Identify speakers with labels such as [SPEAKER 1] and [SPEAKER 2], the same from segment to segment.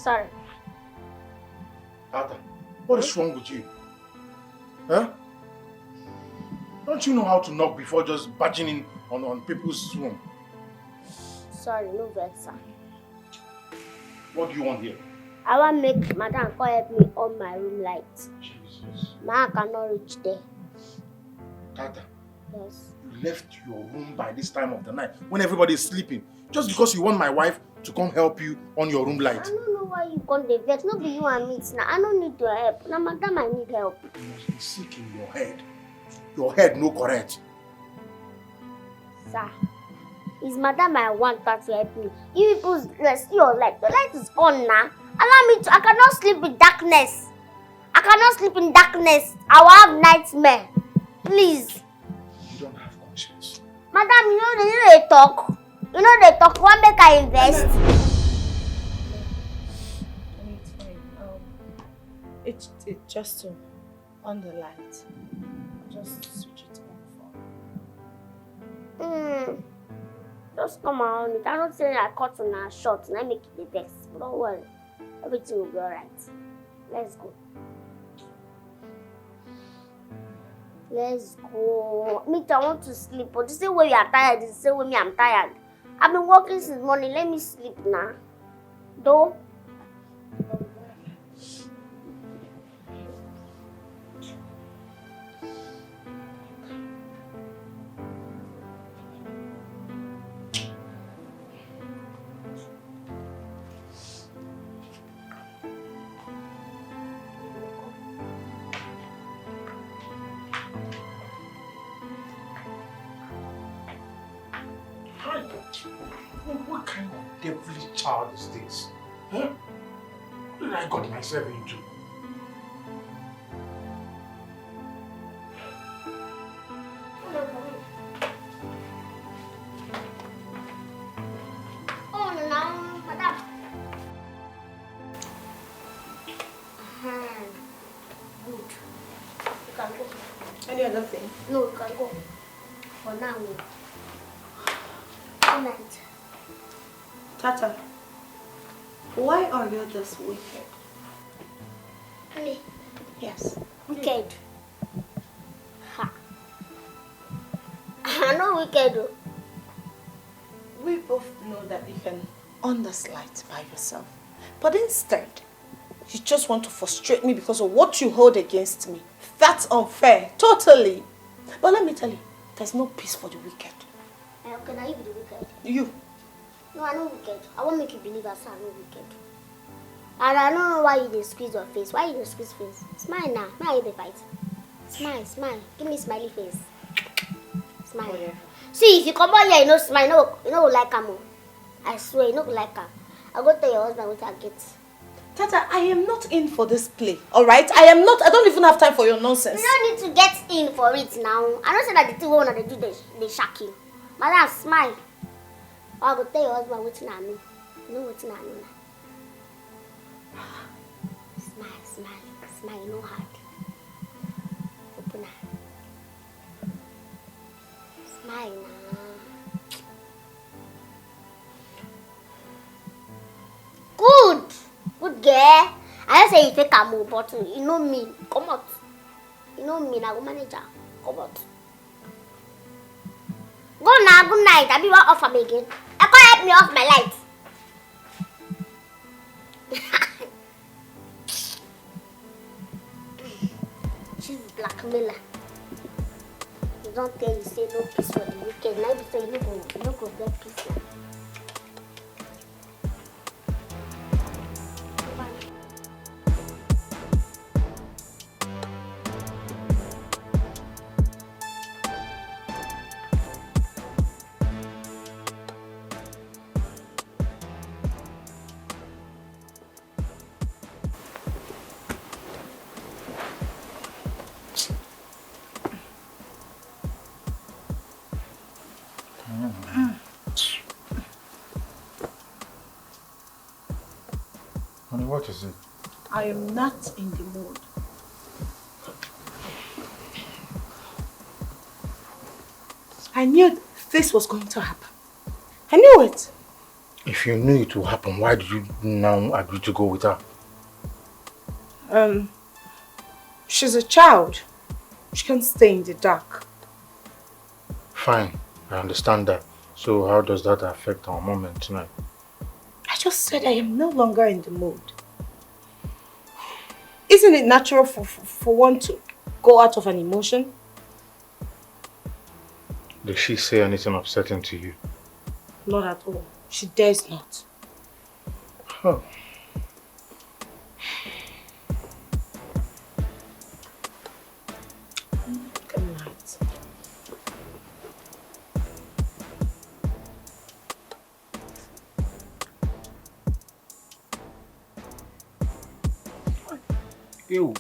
[SPEAKER 1] Sorry.
[SPEAKER 2] Tata, what is wrong with you? Huh? Don't you know how to knock before just barging in on people's room?
[SPEAKER 1] Sorry, no vex, sir.
[SPEAKER 2] What do you want here?
[SPEAKER 1] I want to make Madam come help me on my room light.
[SPEAKER 2] Jesus.
[SPEAKER 1] Ma cannot reach there.
[SPEAKER 2] Tata.
[SPEAKER 1] Yes.
[SPEAKER 2] You left your room by this time of the night when everybody is sleeping just because you want my wife to come help you on your room light.
[SPEAKER 1] I don't know why you come the vex. No be you and me now. I don't need your help. Now, Madam, I need help.
[SPEAKER 2] You must be sick in your head. Your head no correct.
[SPEAKER 1] Sir, it's Madam I want her to help me. You people see your light. The light is on now. Allow me to. I cannot sleep in darkness. I cannot sleep in darkness. I will have nightmare. Please.
[SPEAKER 2] You don't have conscience.
[SPEAKER 1] Madam, you know they talk. You know they talk. One make I invest.
[SPEAKER 3] It's fine. It's just to on the light. Just switch it on for.
[SPEAKER 1] Just come on. I don't say I cut on her short and I make it the best. But don't worry. Everything will be alright. Let's go. Let's go. Me too, I want to sleep. But the same way you are tired is the same way me I'm tired. I've been working since morning. Let me sleep now. Though.
[SPEAKER 2] What kind of devilish child is this? Huh? What did I got myself into?
[SPEAKER 1] Oh, no, Madam. Good. You can go.
[SPEAKER 3] Any other thing?
[SPEAKER 1] No, you can go. For now. Good night.
[SPEAKER 3] Tata, why are you this wicked?
[SPEAKER 1] Me?
[SPEAKER 3] Yes.
[SPEAKER 1] Wicked. Ha. I'm not wicked though.
[SPEAKER 3] We both know that you can on this light by yourself. But instead, you just want to frustrate me because of what you hold against me. That's unfair. Totally. But let me tell you, there's no peace for the wicked.
[SPEAKER 1] Okay, now you be the wicked.
[SPEAKER 3] You.
[SPEAKER 1] No, I'm not wicked. I won't make you believe I'm not wicked. And I don't know why you dey squeeze your face. Why you dey squeeze face? Smile now. Now you dey fight. Smile, smile. Give me smiley face. Smile.
[SPEAKER 3] Oh, yeah.
[SPEAKER 1] See, if you come out here, you no smile, you no like am. I swear, you no like am. I'll go tell your husband what I get.
[SPEAKER 3] Tata, I am not in for this play, alright? I don't even have time for your nonsense.
[SPEAKER 1] You don't need to get in for it now. I don't say that the thing we want to do, they shock you. Madam, smile. I'll go tell your husband what I mean. You know what I mean now. Smile, smile, smile, no hard. Open her. Smile now. Good! Good girl. I don't say you take a move, but you know me. Come out. You know me, I go manager. Come out. Go now, good night. I'll be right off me again. I can't help me off my light. She's blackmailer. You don't tell you say no peace for the wicked. Now you say you no go get peace.
[SPEAKER 2] Honey, what is it?
[SPEAKER 3] I am not in the mood. I knew this was going to happen. I knew it.
[SPEAKER 2] If you knew it would happen, why did you now agree to go with her?
[SPEAKER 3] She's a child. She can't stay in the dark.
[SPEAKER 2] Fine, I understand that. So how does that affect our moment tonight?
[SPEAKER 3] I just said I am no longer in the mood. Isn't it natural for one to go out of an emotion?
[SPEAKER 2] Did she say anything upsetting to you?
[SPEAKER 3] Not at all. She dares not.
[SPEAKER 2] Oh.
[SPEAKER 3] Good night.
[SPEAKER 2] Ew.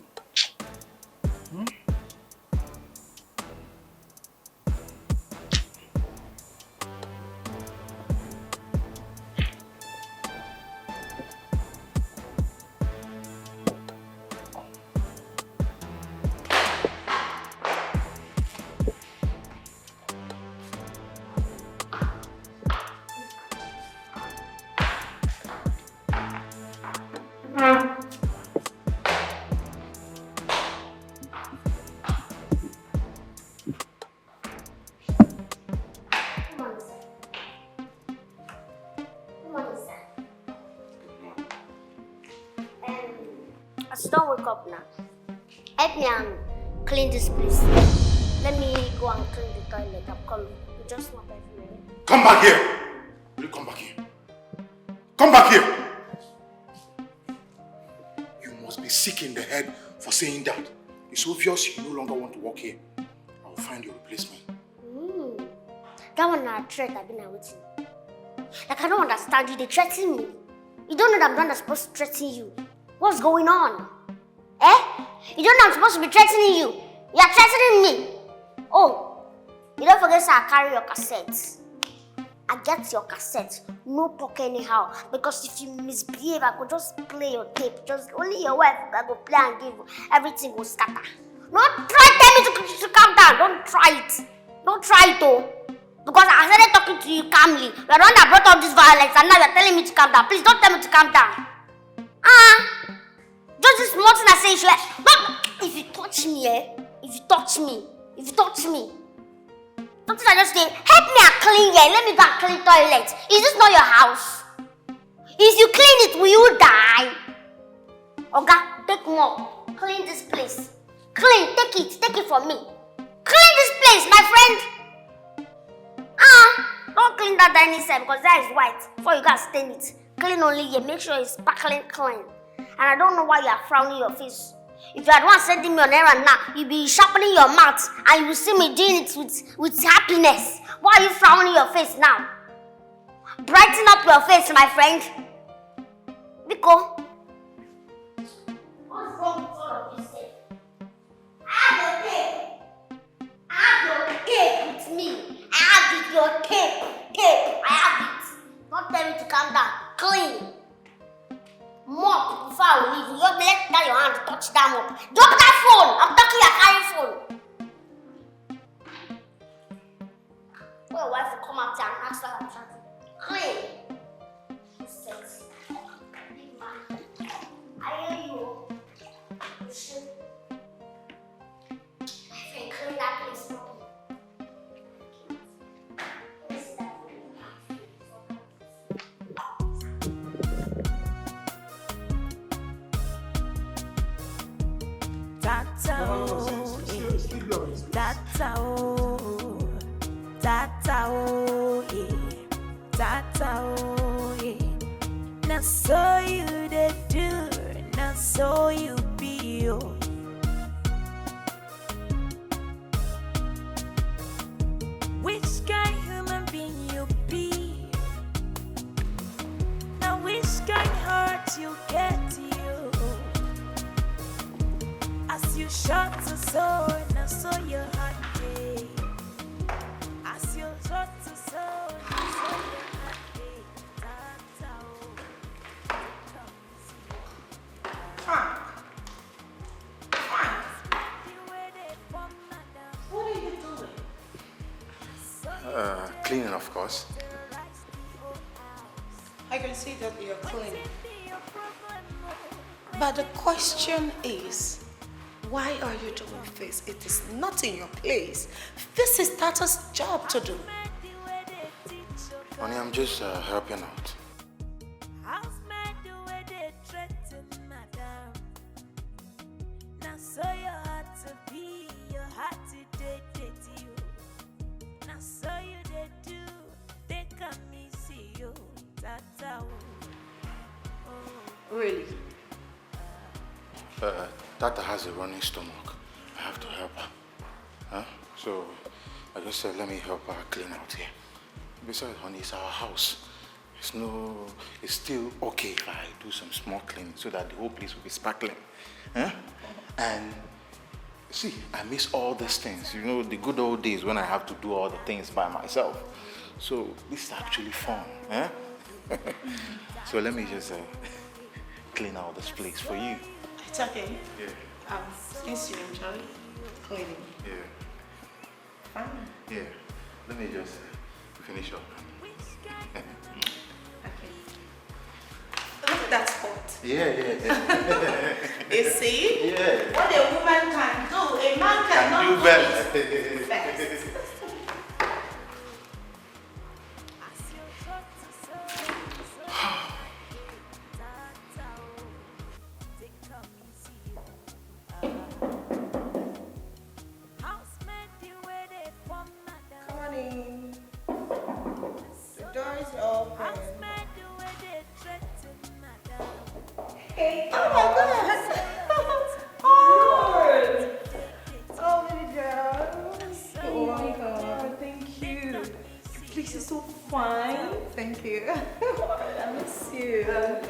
[SPEAKER 1] Don't wake up now. Help me and clean this place. Let me go and clean the toilet. I'm coming. You just mop everywhere.
[SPEAKER 2] Come back here! Will you come back here? Come back here! You must be sick in the head for saying that. It's obvious you no longer want to work here. I will find your replacement.
[SPEAKER 1] That one a threat I've been waiting. Like I don't understand you. They threaten me. You don't know that I'm not supposed to threaten you. What's going on? Eh? You don't know I'm supposed to be threatening you. You're threatening me. Oh, you don't forget I carry your cassettes. I get your cassettes. No talk anyhow. Because if you misbehave, I could just play your tape. Just only your wife I go play and give. Everything will scatter. Don't try tell me to calm down. Don't try it. Don't try it though. Because I started talking to you calmly. You're the one that brought up this violence and now you're telling me to calm down. Please don't tell me to calm down. Just this small thing I say, if you touch me, something I just say, help me and clean here, let me go and clean toilet. Is this not your house? If you clean it, will you die? Okay, take more. Clean this place. Clean, take it from me. Clean this place, my friend. Don't clean that dining set because that is white. Before you can stain it. Clean only here, make sure it's sparkling clean. And I don't know why you are frowning your face. If you had once sending me on errand now, you'll be sharpening your mouth and you will see me doing it with happiness. Why are you frowning your face now? Brighten up your face, my friend. Biko. What's wrong with all of you, say? I have your tape with me. I have your tape. I have it. Don't tell me to calm down. Clean. Mop before I will leave you. You let down your hand to touch that mop. Drop that phone. I'm talking your carrying phone. Well, your wife will come out here and ask her I'm trying to clean. Sex. Big man. I hear you. You should. I can clean that place properly.
[SPEAKER 4] Now so you they do, now so you be yo. Which kind human being you be? Now which kind heart you get you? As you shot the soul, now so your heart be. As you shot the soul, now so your heart be.
[SPEAKER 3] What are you doing?
[SPEAKER 2] Cleaning, of course.
[SPEAKER 3] I can see that you're cleaning. But the question is, why are you doing this? It is not in your place. This is Tata's job to do.
[SPEAKER 2] Honey, I'm just helping out.
[SPEAKER 4] So you had to be, you had to date you. Now so you did do, they come me see you. That's how.
[SPEAKER 3] Really?
[SPEAKER 2] Tata has a running stomach. I have to help her. Huh? So I just said, let me help her clean out here. Besides, honey, it's our house. It's still okay if I do some small cleaning so that the whole place will be sparkling. Huh? And see, I miss all these things. You know, the good old days when I have to do all the things by myself. So this is actually fun. Huh? So let me just clean out this place for you.
[SPEAKER 3] It's okay.
[SPEAKER 2] Yeah.
[SPEAKER 3] Since you enjoy cleaning.
[SPEAKER 2] Yeah.
[SPEAKER 3] Fine.
[SPEAKER 2] Yeah. Let me just finish up.
[SPEAKER 3] Okay. Look at that spot.
[SPEAKER 2] Yeah.
[SPEAKER 3] You see?
[SPEAKER 2] Yeah.
[SPEAKER 3] What a woman can do, a man cannot
[SPEAKER 2] do
[SPEAKER 3] do
[SPEAKER 2] better.
[SPEAKER 3] it best. Come on in. The door is open. Hey, oh my God! Oh, baby girl. Oh my God, thank you. Your place is so fine. Thank you. I miss you. Girl,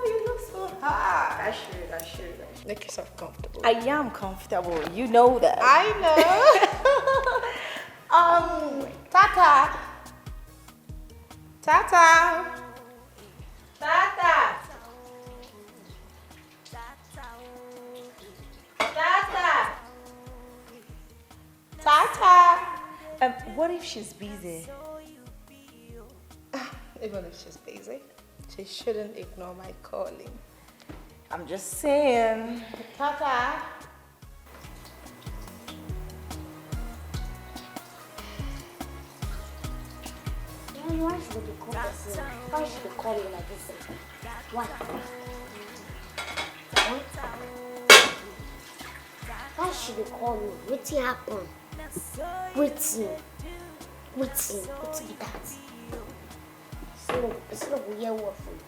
[SPEAKER 3] you look so hot. I should. Make yourself comfortable.
[SPEAKER 5] I am comfortable. You know that.
[SPEAKER 3] I know. Tata. Tata. Tata. Tata. Tata.
[SPEAKER 5] What if she's busy?
[SPEAKER 3] Even if she's busy, she shouldn't ignore my calling.
[SPEAKER 5] I'm just saying.
[SPEAKER 3] Tata.
[SPEAKER 1] Why should they call this? Why should they call me like this? Why? Why should they call me? What's happen? Waiting be that. It's not a year for me.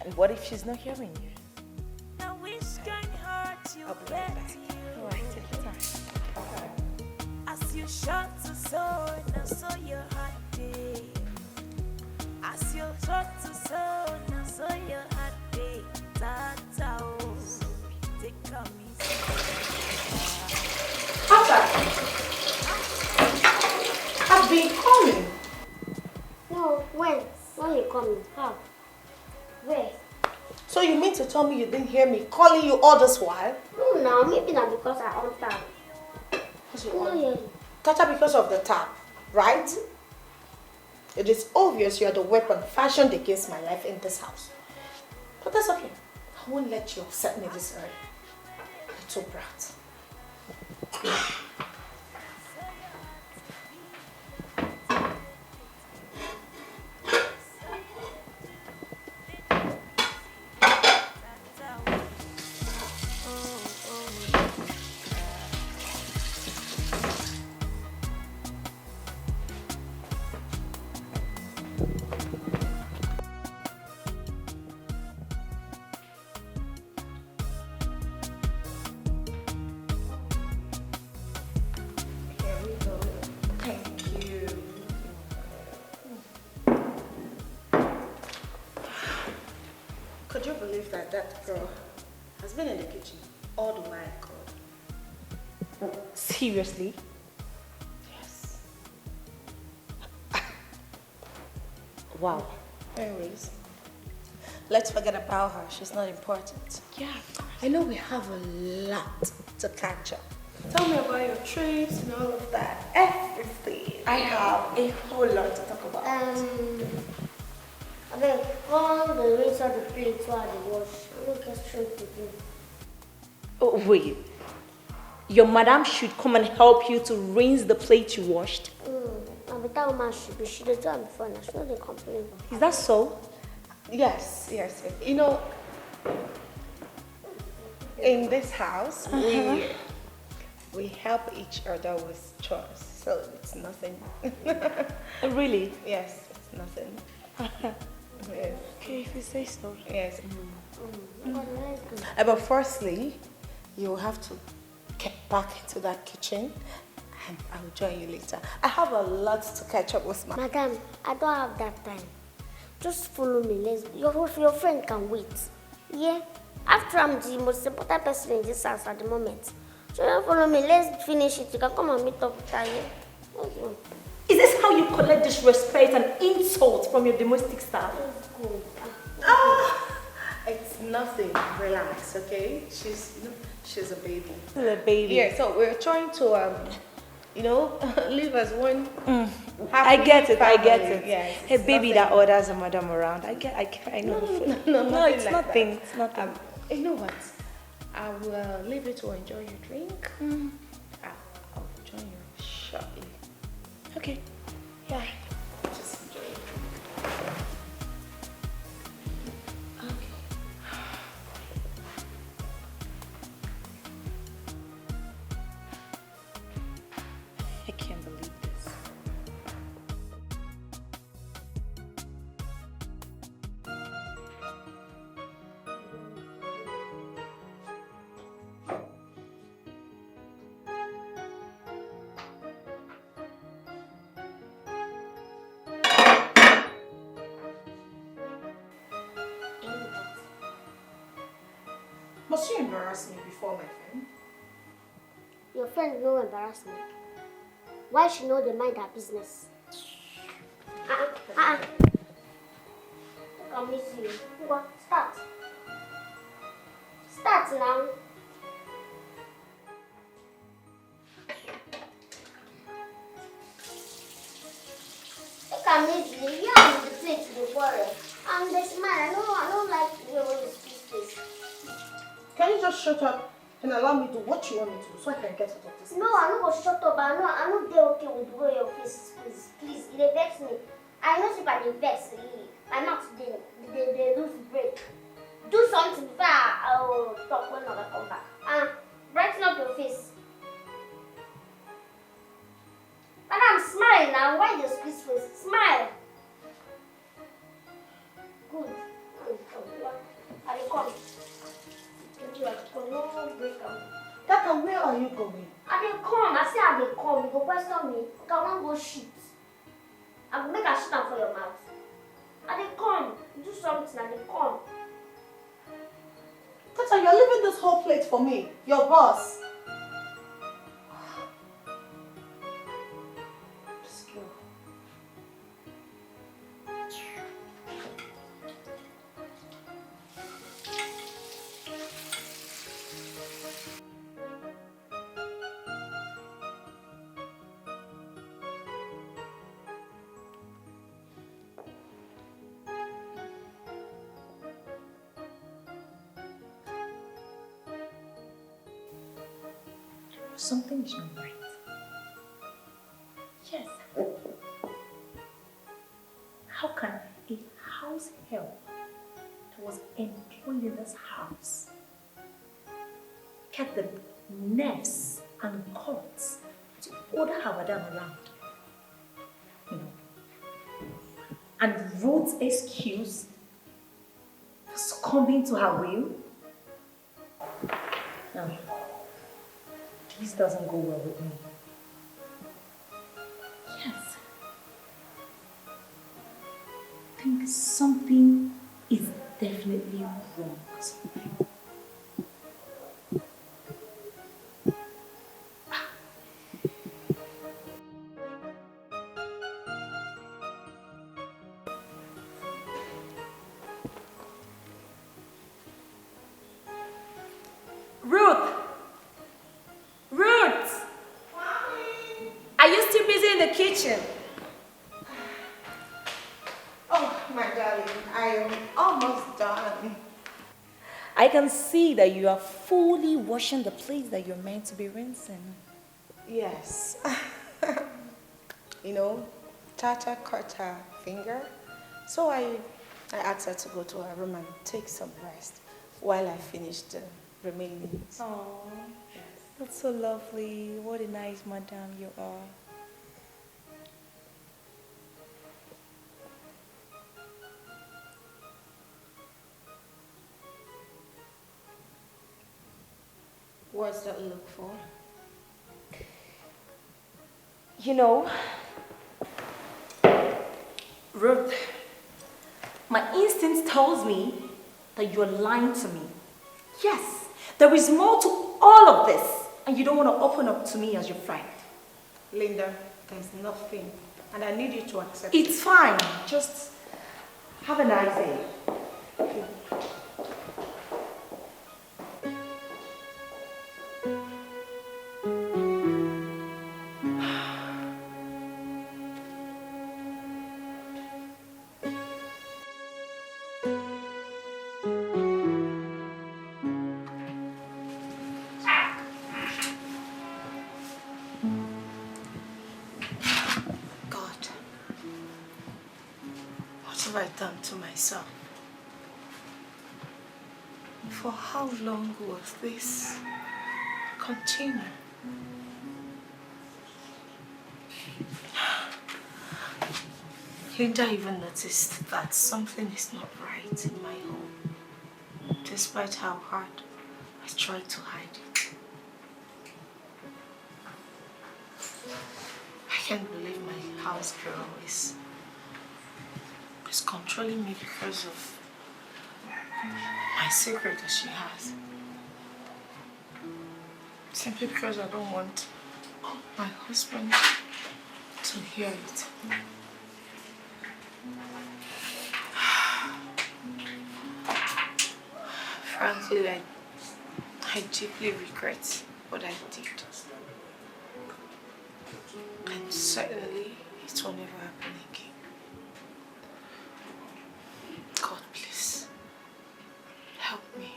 [SPEAKER 5] And what if she's not hearing you?
[SPEAKER 4] Now which can hurt you
[SPEAKER 5] I'll be right back. All right, take your time.
[SPEAKER 4] as you shot to soul, now so your heart day. As you shot to soul, now so your heart day. Tata, take a
[SPEAKER 3] I've been calling.
[SPEAKER 1] No, when? When you coming? How? Where?
[SPEAKER 3] So you mean to tell me you didn't hear me calling you all this while?
[SPEAKER 1] No, now maybe not because I on time.
[SPEAKER 3] Tata, because of the tap, right? It is obvious you are the weapon fashioned against my life in this house. But that's okay. I won't let you upset me this early. Little brat. Could you believe that that girl has been in the kitchen all the while God?
[SPEAKER 5] Seriously?
[SPEAKER 3] Yes.
[SPEAKER 5] Wow.
[SPEAKER 3] Anyways, let's forget about her. She's not important.
[SPEAKER 5] Yeah.
[SPEAKER 3] I know we have a lot to catch up. Tell me about your trips and all of that. Everything. I have a whole lot to talk about.
[SPEAKER 1] I beg, all the rinse of the plates while they wash. I don't get straight to do.
[SPEAKER 5] Oh, wait. Your madam should come and help you to rinse the plate you washed.
[SPEAKER 1] I better woman should be. She did do it before now. She doesn't complain.
[SPEAKER 5] Is that so?
[SPEAKER 3] Yes. You know, in this house, we help each other with chores, so it's nothing.
[SPEAKER 5] Really?
[SPEAKER 3] Yes, it's nothing. Yes.
[SPEAKER 5] Okay, if you say so.
[SPEAKER 3] Yes. But firstly, you have to get back into that kitchen, and I'll join you later. I have a lot to catch up with,
[SPEAKER 1] Madam, I don't have that time. Just follow me. Your friend can wait. Yeah? After I'm the most important person in this house at the moment. So just follow me. Let's finish it. You can come and meet up with her. Yeah? Okay.
[SPEAKER 5] Is this how you collect disrespect and insult from your domestic staff?
[SPEAKER 1] Let's go.
[SPEAKER 3] It's nothing. Relax, okay? She's a baby.
[SPEAKER 5] A baby.
[SPEAKER 3] Yeah, so we're trying to, live as one.
[SPEAKER 5] I get it.
[SPEAKER 3] Yes,
[SPEAKER 5] A baby that orders a madam around. I know.
[SPEAKER 3] No,
[SPEAKER 5] it's
[SPEAKER 3] like
[SPEAKER 5] nothing.
[SPEAKER 3] that.
[SPEAKER 5] It's nothing.
[SPEAKER 3] You know what? I will leave you to enjoy your drink. I'll join you shortly.
[SPEAKER 5] Okay. Yeah.
[SPEAKER 3] Just enjoy your drink.
[SPEAKER 5] I can't believe this.
[SPEAKER 3] Must you embarrass me before my friend?
[SPEAKER 1] Your friend no embarrass me. Why she know they mind her business? Look, I miss you. Go on, start. Start now. Look, I miss you. You have the plate to the quarrel. And they smile. I don't like the way you speak this.
[SPEAKER 3] Can you just shut up and allow me to do what you want me to do so I can get out of this?
[SPEAKER 1] No, I'm not gonna shut up. I'm not there okay with the way your face is. Please, it vex me. I know if I dey vex, really. My mouth they lose break. Do something before I'll talk when I come back. Brighten up your face. Madam, smile now. Why you squeeze face? Smile. Good. I will come. No break am.
[SPEAKER 3] Tata, where are you going?
[SPEAKER 1] I dey come. I say I dey come. You go question me. I wan go shit. I go make a shit am for your mouth. I dey come. Do something. I dey come.
[SPEAKER 3] Tata, you're leaving this whole plate for me, your boss. Just go.
[SPEAKER 5] Something is not right. Yes. How can a house help that was employed in this house get the nerves and guts to order her madam around? You know, and Ruth's excuse for succumbing to her will? No. This doesn't go well with me. Yes. I think something is definitely wrong. Ruth! Ruth!
[SPEAKER 3] kitchen. Oh, my darling, I am almost done.
[SPEAKER 5] I can see that you are fully washing the plates that you're meant to be rinsing.
[SPEAKER 3] Yes. You know, Tata cut her finger. So I asked her to go to her room and take some rest while I finished the remaining.
[SPEAKER 5] Oh, that's so lovely. What a nice madam you are.
[SPEAKER 3] What's that look for?
[SPEAKER 5] You know, Ruth, my instinct tells me that you're lying to me. Yes, there is more to all of this, and you don't want to open up to me as your friend.
[SPEAKER 3] Linda, there's nothing, and I need you to accept it.
[SPEAKER 5] It's fine. Just have a nice day.
[SPEAKER 3] Okay. Done to myself. For how long will this continue? Linda even noticed that something is not right in my home, despite how hard I tried to hide it. I can't believe my house girl is controlling me because of my secret that she has. Simply because I don't want my husband to hear it. Frankly, I deeply regret what I did. And certainly it will never happen again. God, please, help me.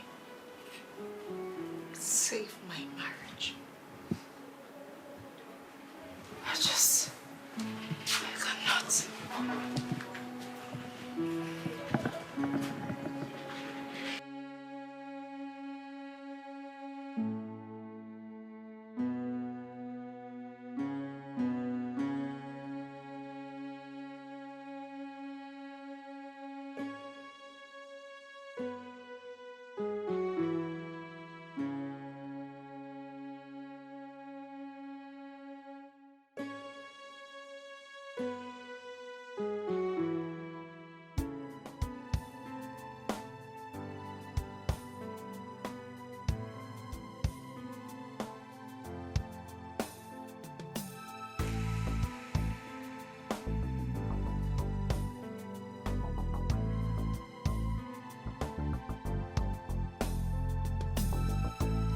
[SPEAKER 3] Save my marriage. I cannot.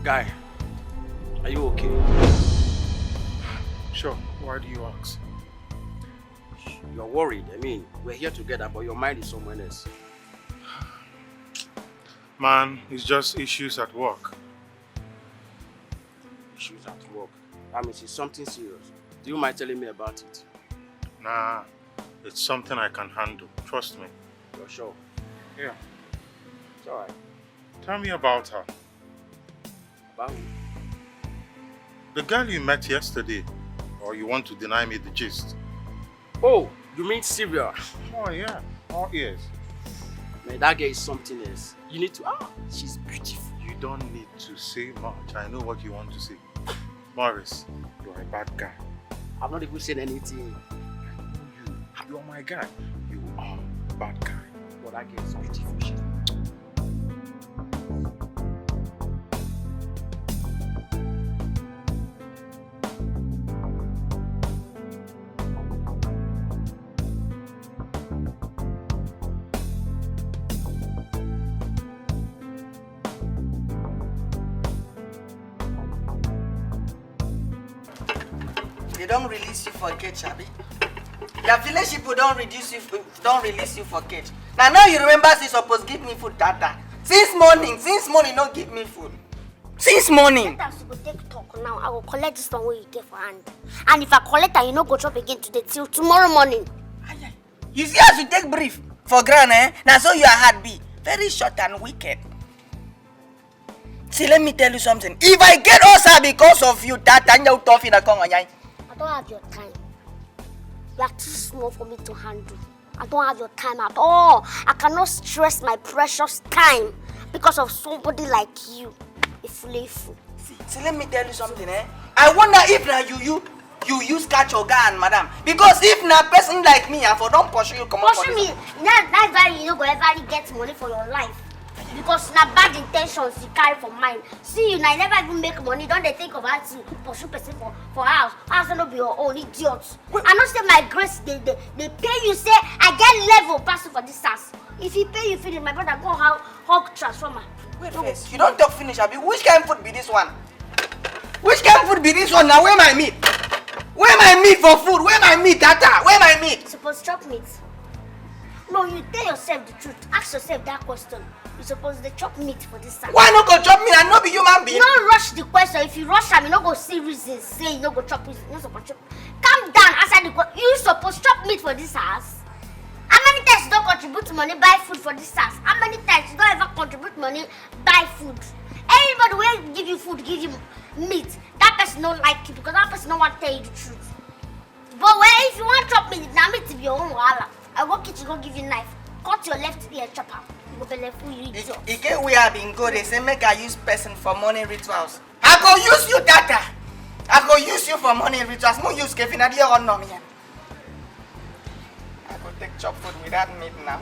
[SPEAKER 6] Guy, are you okay?
[SPEAKER 2] Sure. Why do you ask?
[SPEAKER 6] You're worried. I mean, we're here together, but your mind is somewhere else.
[SPEAKER 2] Man, it's just issues at work.
[SPEAKER 6] Issues at work? That means it's something serious. Do you mind telling me about it?
[SPEAKER 2] Nah, it's something I can handle. Trust me.
[SPEAKER 6] You're sure?
[SPEAKER 2] Yeah.
[SPEAKER 6] It's alright.
[SPEAKER 2] Tell me about her.
[SPEAKER 6] About who?
[SPEAKER 2] The girl you met yesterday. Or you want to deny me the gist?
[SPEAKER 6] Oh, you mean Sylvia?
[SPEAKER 2] Oh yeah, all ears.
[SPEAKER 6] Man, that girl is something else. You need to, she's beautiful.
[SPEAKER 2] You don't need to say much. I know what you want to say. Morris, you're a bad guy.
[SPEAKER 6] I've not even said anything.
[SPEAKER 2] I know you. You're my guy. You are a bad guy.
[SPEAKER 6] But that girl is beautiful. She's...
[SPEAKER 7] They don't release you for gate, Chabi. Your village people don't release you for cage. Now you remember say supposed give me food that time. Since morning, don't give me food. Since morning.
[SPEAKER 1] Let us go take talk now. I will collect this one where you get for hand. And if I collect and you no go chop again today till tomorrow morning.
[SPEAKER 7] You see as you take brief for ground, eh? Now so your heart be very short and wicked. See, let me tell you something. If I get ulcer because of you, that I don't
[SPEAKER 1] have your time. You are too small for me to handle. I don't have your time at all. I cannot stress my precious time because of somebody like you.
[SPEAKER 7] See, let me tell you something, eh? I wonder if now you use catch your gun, madam. Because if na person like me, I for don't pursue you, come on.
[SPEAKER 1] Pursue me. That's why you no go ever get money for your life. Because na bad intentions you carry for mind. See you now, never even make money. Don't they think of how to pursue person for house? House will not be your own, idiots. I not say my grace, they pay you, say I get level pass for this house. If he pay you finish, my brother go hug transformer.
[SPEAKER 7] Wait first, you don't talk finish, Abi. Which kind of food be this one? Which kind of food be this one? Now where my meat? Where my meat for food? Where my meat, Tata? Where my meat?
[SPEAKER 1] Supposed to chop meat. No, you tell yourself the truth. Ask yourself that question. You supposed to chop meat for this time.
[SPEAKER 7] Why not go chop meat and not be human being?
[SPEAKER 1] Don't rush the question. If you rush am, you no go see reasons. Say you no go chop meat. You no supposed chop. Calm down. Answer the question. You supposed to chop meat for this house? How many times you don't contribute money buy food for this house? How many times you don't ever contribute money buy food? Anybody will give you food, give you meat. That person don't like you because that person don't want to tell you the truth. But if you want to chop meat, now meat to be your own wahala. I go kitchen go give you knife. Cut your left ear, chop out. You go belle full, you idiot.
[SPEAKER 7] It get where I been go. They say make I use person for money rituals. I go use you, Tata. I go use you for money rituals. Mo use Kevin. I don't know me. I go take chop food without meat now.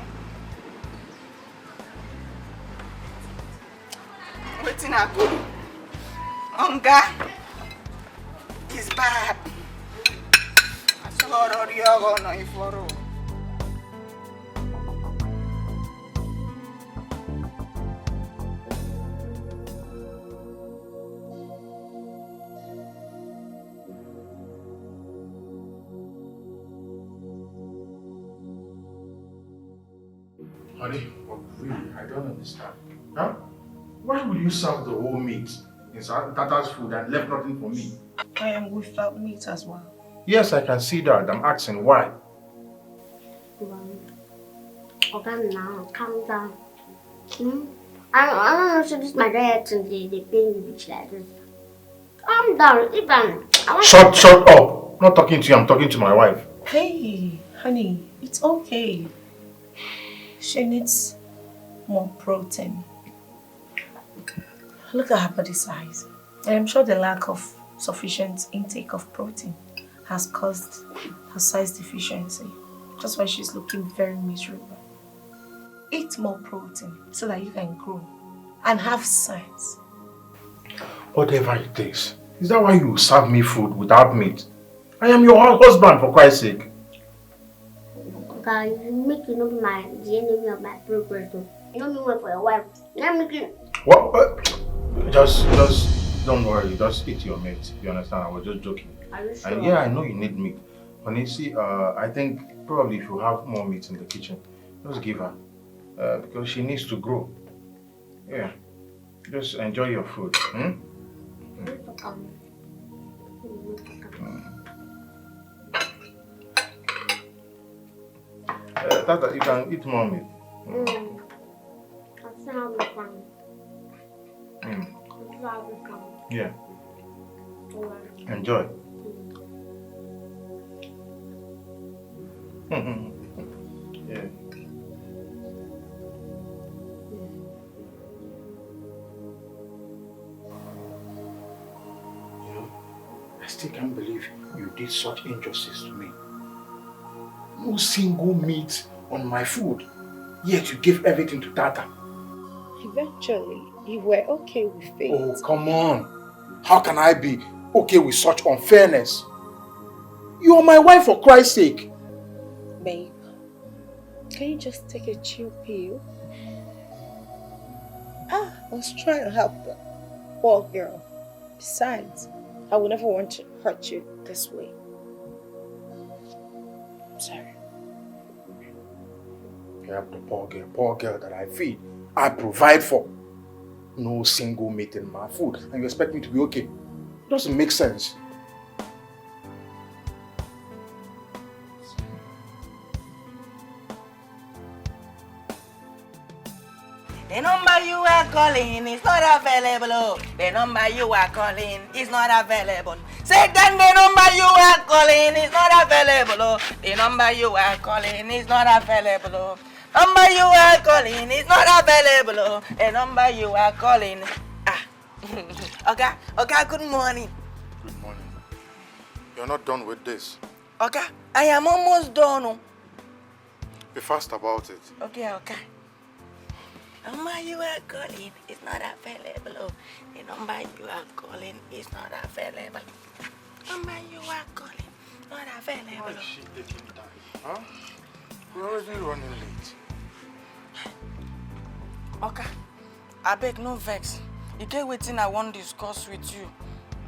[SPEAKER 7] Waiting I go. Hunger is bad. I saw you go no iforo.
[SPEAKER 2] Honey, but really, I don't understand. Huh? Why would you serve the whole meat inside Tata's food and left nothing for me?
[SPEAKER 3] I am without meat as well.
[SPEAKER 2] Yes, I can see that. I'm asking why.
[SPEAKER 1] Okay, now calm down. I don't know. So this my diet and they pay me bitch like this. Calm down.
[SPEAKER 2] Shut up. I'm not talking to you. I'm talking to my wife.
[SPEAKER 3] Hey, honey, it's okay. She needs more protein. Look at her body size. I am sure the lack of sufficient intake of protein has caused her size deficiency. That's why she's looking very miserable. Eat more protein so that you can grow and have size.
[SPEAKER 2] Whatever it takes. Is that why you serve me food without meat? I am your husband, for Christ's sake.
[SPEAKER 1] God, you make you know the enemy of my progress. You know me well for your wife. Let me get.
[SPEAKER 2] What? Just don't worry. Just eat your meat. You understand? I was just joking.
[SPEAKER 1] Are you sure?
[SPEAKER 2] And yeah, I know you need meat. Honey, see, I think probably if you have more meat in the kitchen, just give her. Because she needs to grow. Yeah. Just enjoy your food. Tata, you can eat more meat.
[SPEAKER 1] That's how we come. That's how we come.
[SPEAKER 2] Yeah. Enjoy. Yeah. I still can't believe you did such injustice to me. No single meat on my food, yet you gave everything to Tata.
[SPEAKER 3] Eventually, you were okay with it.
[SPEAKER 2] Oh, come on. How can I be okay with such unfairness? You are my wife, for Christ's sake.
[SPEAKER 3] Babe, can you just take a chill pill? I was trying to help the poor girl. Besides, I would never want to hurt you this way. sorry.
[SPEAKER 2] Help the poor girl that I feed, I provide for. No single meat in my food, and you expect me to be okay? Doesn't make sense.
[SPEAKER 7] The number you are calling is not available. Oh. The number you are calling is not available. Say then the number you are calling is not available. Oh. The number you are calling is not available. Oh. Number you are calling is not available. Oh. The number you are calling. Okay, good morning.
[SPEAKER 2] Good morning. You're not done with this.
[SPEAKER 7] Okay, I am almost done. Oh.
[SPEAKER 2] Be fast about it.
[SPEAKER 7] Okay. The number you are calling is not available. Oh. The number you are calling is not available. Number you are calling not available.
[SPEAKER 2] Why is she taking time? Huh? We're already running late.
[SPEAKER 7] Okay, I beg no vex. You get wetin I want to discuss with you.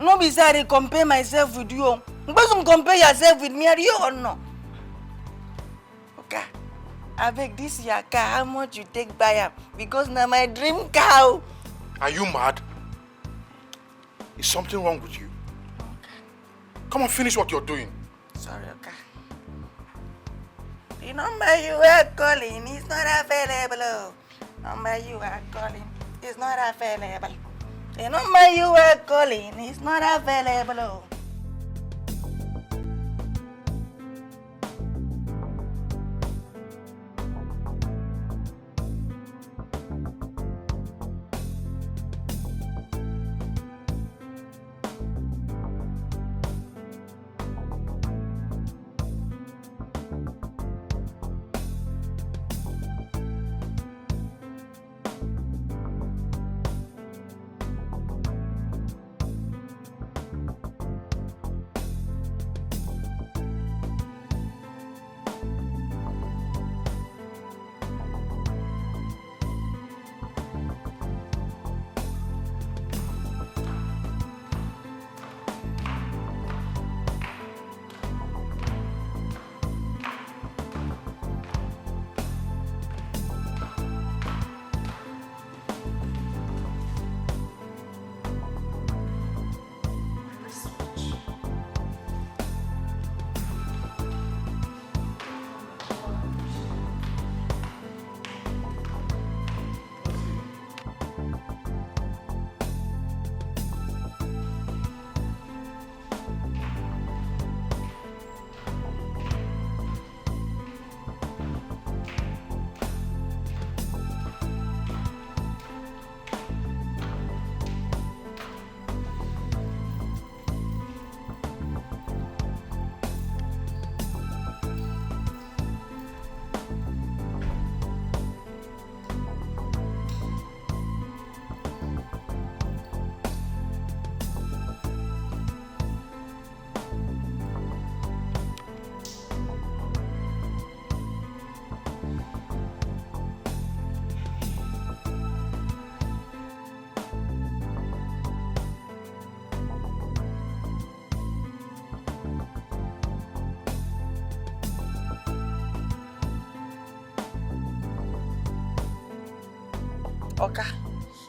[SPEAKER 7] No be say I dey compare myself with you. You suppose compare yourself with me, are you or no? Okay. I beg this your car, how much you take buy am? Because na my dream car.
[SPEAKER 2] Are you mad? Is something wrong with you?
[SPEAKER 7] Okay.
[SPEAKER 2] Come on, finish what you're doing.
[SPEAKER 7] Sorry, okay. The number you are calling is not available. Number you are calling is not available. The number you are calling is not available.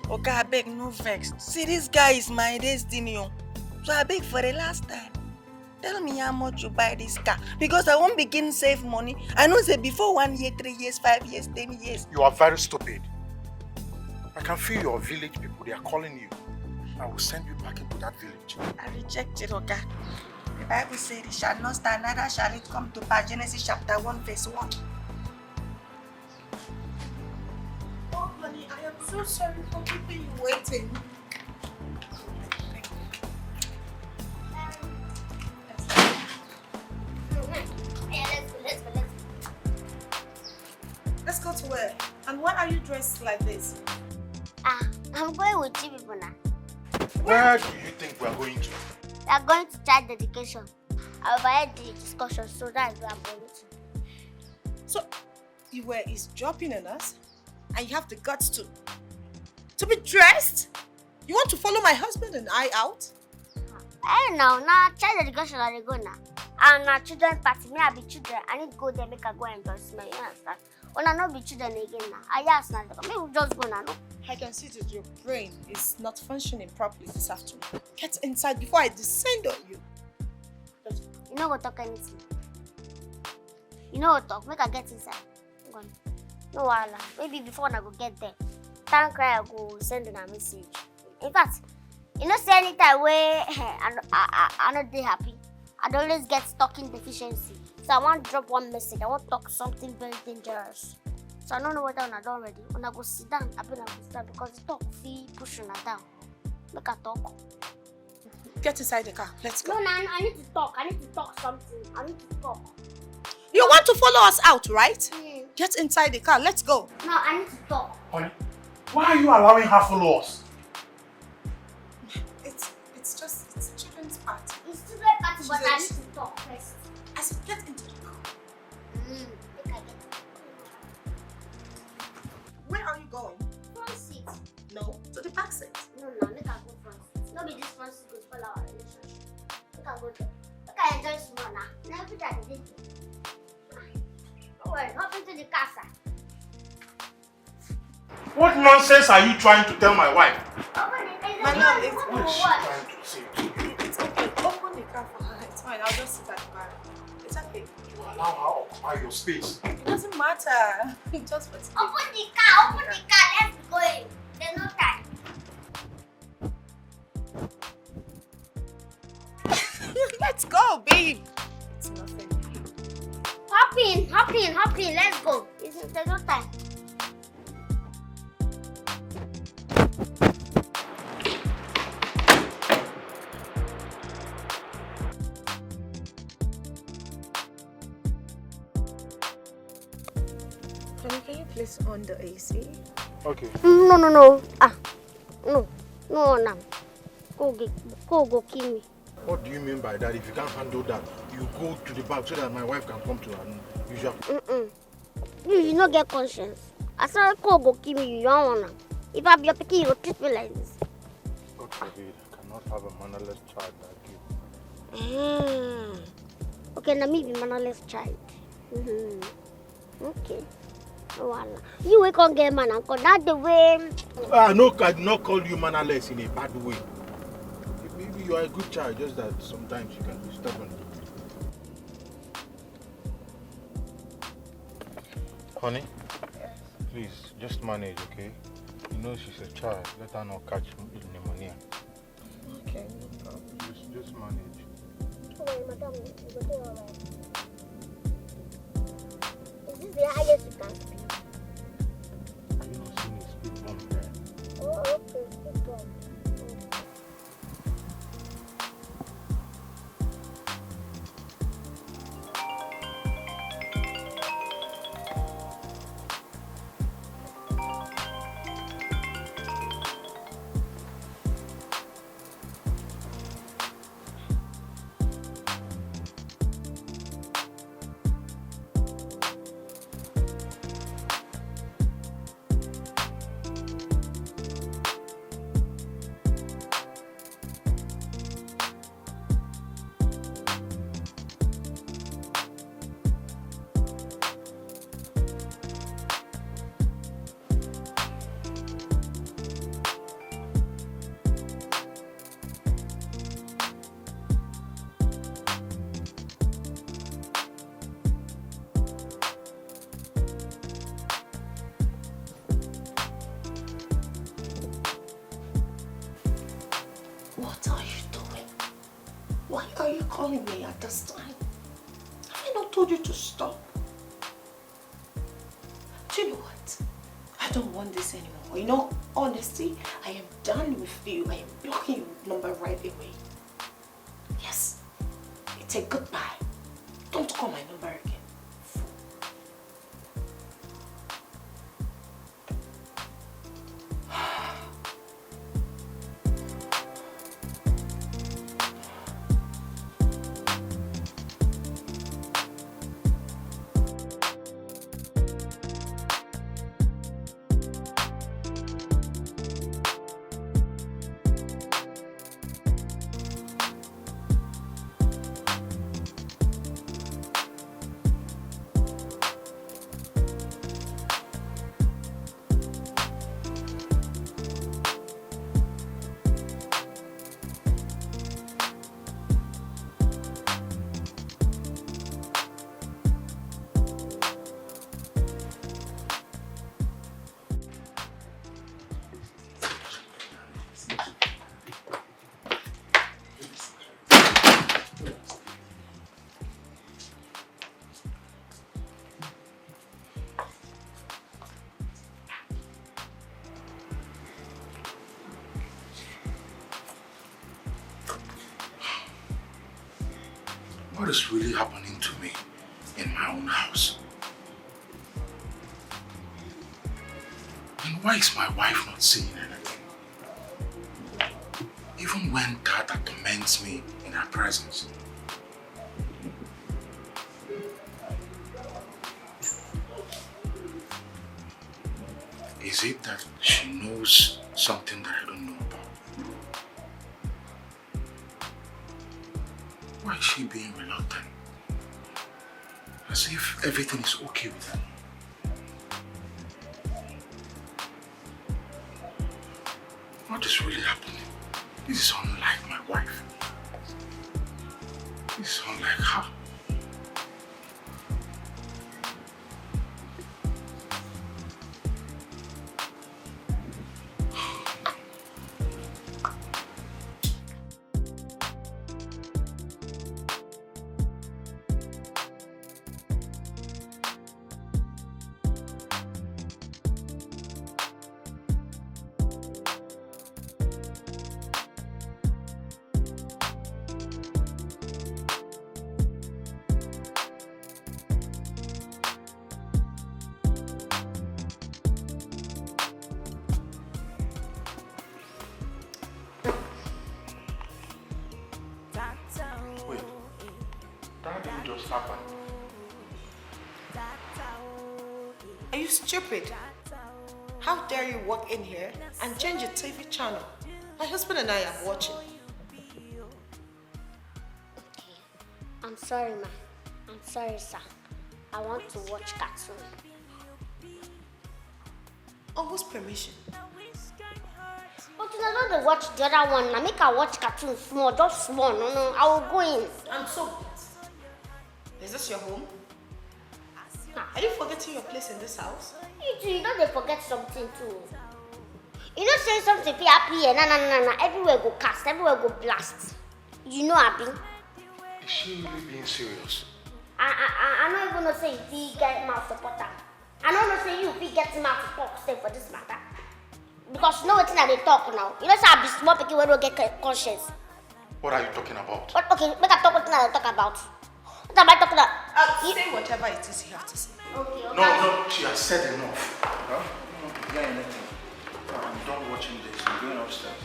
[SPEAKER 7] Okay, I beg no vex. See, this guy is my destiny. So I beg for the last time. Tell me how much you buy this car. Because I won't begin save money. I know say before 1 year, 3 years, 5 years, 10 years.
[SPEAKER 2] You are very stupid. I can feel your village people. They are calling you. I will send you back into that village.
[SPEAKER 7] I reject it, okay? The Bible says it shall not stand, neither shall it come to pass. Genesis chapter 1, verse 1.
[SPEAKER 3] Oh, honey, I am so sorry for keeping you waiting. Let's go to where? And why are you dressed like this?
[SPEAKER 1] I'm going with you people now.
[SPEAKER 2] Where do you think we are going to?
[SPEAKER 1] We are going to child dedication. I've overheard the discussion, so that's where I'm going to.
[SPEAKER 3] So, you were eavesdropping on us, and you have the guts to be dressed? You want to follow my husband and I out?
[SPEAKER 1] I don't know. Now, child dedication, I go now. And na children party, me I be children. I need to go there, make I go enjoy smell. You understand? When I not be children again now. I ask now. Maybe we just go now, no?
[SPEAKER 3] I can see that your brain is not functioning properly this afternoon. Get inside before I descend on you.
[SPEAKER 1] You know what talk anything. You know what talk. Make I get inside. Go on. No wahala. Maybe before I go get there. Time cry I go send in a message. In fact, you know say anytime where I not dey happy. I always get talking deficiency. So I want to drop one message. I want to talk something very dangerous. So I don't know whether I done ready. When I go sit down, I better go sit down because the talk fee pushing her down. Make her talk.
[SPEAKER 3] Get inside the car. Let's go.
[SPEAKER 1] No, I need to talk. I need to talk something. I need to talk.
[SPEAKER 3] You want to follow us out, right?
[SPEAKER 1] Mm.
[SPEAKER 3] Get inside the car. Let's go.
[SPEAKER 1] No, I need to talk.
[SPEAKER 2] Honey, why are you allowing her follow us?
[SPEAKER 3] It's children's party.
[SPEAKER 1] It's still a party, but I need to talk first.
[SPEAKER 3] I said get into the car.
[SPEAKER 1] Make I get
[SPEAKER 3] Where are you going?
[SPEAKER 1] front seat.
[SPEAKER 3] No, to the back seat.
[SPEAKER 1] No, make I go front seat. No be this front seat go spoil our relationship. Make I go there. Make I enjoy small now. Now every time I did it. Don't worry, hop into the car, sir.
[SPEAKER 2] What nonsense are you trying to tell my wife?
[SPEAKER 1] Open it.
[SPEAKER 3] My love, it's
[SPEAKER 2] What is she trying to say to you?
[SPEAKER 3] It's okay. Open the car for her. It's fine. I'll just sit at the back. It's okay.
[SPEAKER 2] You allow her occupy your space.
[SPEAKER 3] It doesn't matter. Just for today.
[SPEAKER 1] Open the car. Open the car. Let's go in. There's no time.
[SPEAKER 3] Let's go, babe. It's nothing.
[SPEAKER 1] Hop in. Let's go. There's no time.
[SPEAKER 3] Can you please on the AC?
[SPEAKER 2] Okay.
[SPEAKER 1] No. No, now. Go kill me.
[SPEAKER 2] What do you mean by that? If you can't handle that, you go to the back so that my wife can come to her usual.
[SPEAKER 1] You not get conscience. I saw go kill me, you don't wanna. If I be your picky, you will treat me like this.
[SPEAKER 2] God forbid, I cannot have a mannerless child like you.
[SPEAKER 1] Okay, now me be mannerless child. Okay. Oh, Allah. You will come get man and that the way.
[SPEAKER 2] I do not call you mannerless in a bad way. Maybe you are a good child, just that sometimes you can be stubborn. Honey, please, just manage, okay? You know she's a child. Let her not catch pneumonia.
[SPEAKER 3] Okay, no problem.
[SPEAKER 2] Just manage.
[SPEAKER 1] Oh, madam, you will do all right. Is this the highest you can speak?
[SPEAKER 2] Have you not seen a speed bump there?
[SPEAKER 1] Oh, okay, speak up.
[SPEAKER 3] What are you doing? Why are you calling me at this time? Have I not told you to stop? Do you know what? I don't want this anymore. You know, honestly, I am done with you. I am blocking your number right away. Yes, it's a goodbye. Don't call my number again.
[SPEAKER 2] What is really happening to me in my own house? And why is my wife not seeing anything? Even when Tata torments me in her presence. Is it that she knows something that I don't know about? Why is she being reluctant? As if everything is okay with her. What is really happening? This is unlike my wife. This is unlike her.
[SPEAKER 3] Are you stupid? How dare you walk in here and change your TV channel? My husband and I are watching.
[SPEAKER 1] Okay. I'm sorry, ma. I'm sorry, sir. I want to watch cartoon.
[SPEAKER 3] On whose permission?
[SPEAKER 1] But you know, don't watch the other one. Now make her watch cartoon small, just small. No, I will go in.
[SPEAKER 3] And so, is this your home? Are you forgetting your place in this house?
[SPEAKER 1] You too, you know they forget something too. You know say something be happy here, na. Everywhere go cast, everywhere go blast. You know Abi?
[SPEAKER 2] Is she really being serious?
[SPEAKER 1] I don't even know say if he get mouth supporter. I don't know say you if he get mouth to talk say for this matter. Because you know what they talk now. You know say I be small people when we get conscience.
[SPEAKER 2] What are you talking about?
[SPEAKER 1] What, okay, make I talk what I talk about. What am I talking about?
[SPEAKER 3] Say whatever it is you have to say.
[SPEAKER 1] Okay.
[SPEAKER 2] No, she has said enough. Huh? You don't hear anything. I'm done watching this. I'm going upstairs.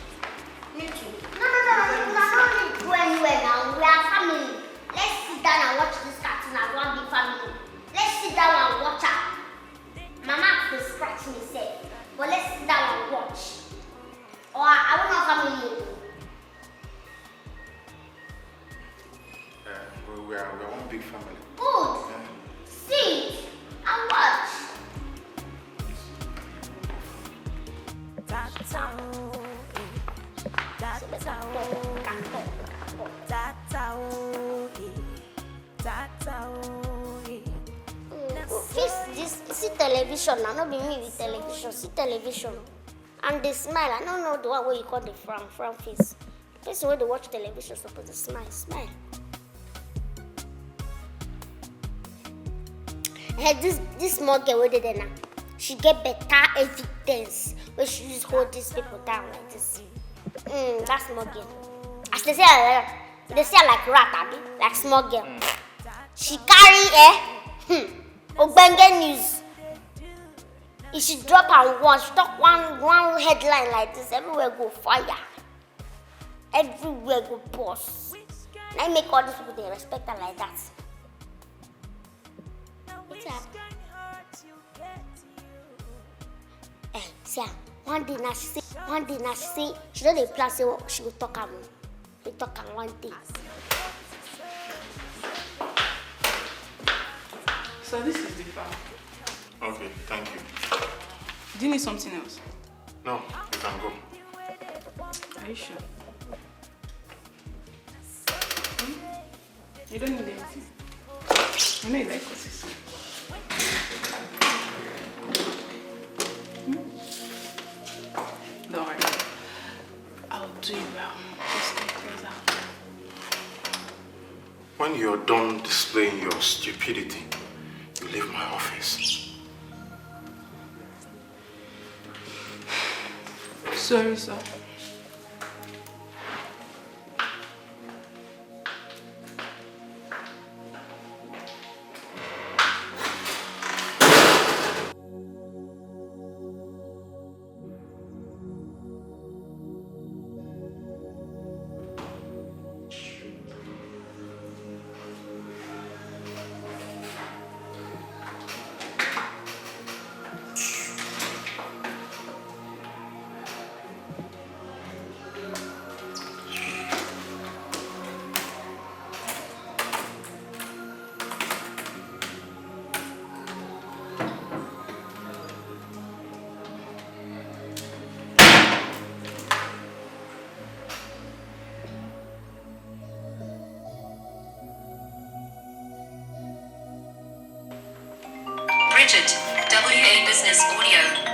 [SPEAKER 3] Me too.
[SPEAKER 1] No. We don't need to go anywhere now. We are family. Let's sit down and watch this cartoon as one big family. Let's sit down and watch her. Mama will scratch me, say. But let's sit down and watch. Or I want our family.
[SPEAKER 2] We are one big family.
[SPEAKER 1] Good.
[SPEAKER 2] Yeah.
[SPEAKER 1] Sit and watch. This see television now, not be me with television. See television. And they smile. I don't know the one where you call the frown face. The person where they watch television supposed to smile. Hey, this small girl where they there now, she get better evidence when she just hold these people down like this. That small girl. As they say like rat, abi, like small girl. She carry Ogbenge news. If she drop and watch, talk one headline like this, everywhere go fire. Everywhere go boss. Now you make all these people they respect her like that. What's up? See, one day now she say, she don't dey plan say she will talk am. We talk am one day.
[SPEAKER 8] So this is the farm.
[SPEAKER 2] Okay, thank you.
[SPEAKER 8] Do you need something else?
[SPEAKER 2] No, you can go.
[SPEAKER 8] Are you sure? You don't need anything. I know you like courses. Don't worry. I'll do you well. Just stay closer.
[SPEAKER 2] When you're done displaying your stupidity, you leave my office.
[SPEAKER 8] Sorry, sir.
[SPEAKER 9] WA Business Audio.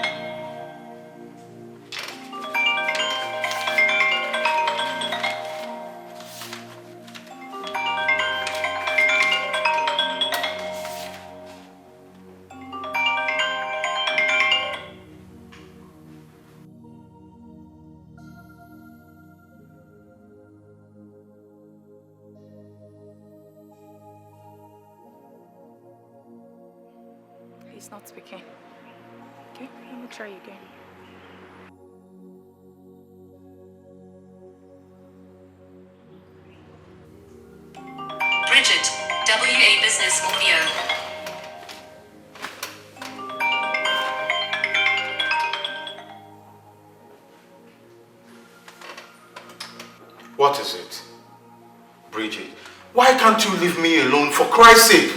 [SPEAKER 8] He's not speaking. Okay, let me try again.
[SPEAKER 9] Bridget, WA Business Audio.
[SPEAKER 2] What is it? Bridget, why can't you leave me alone for Christ's sake?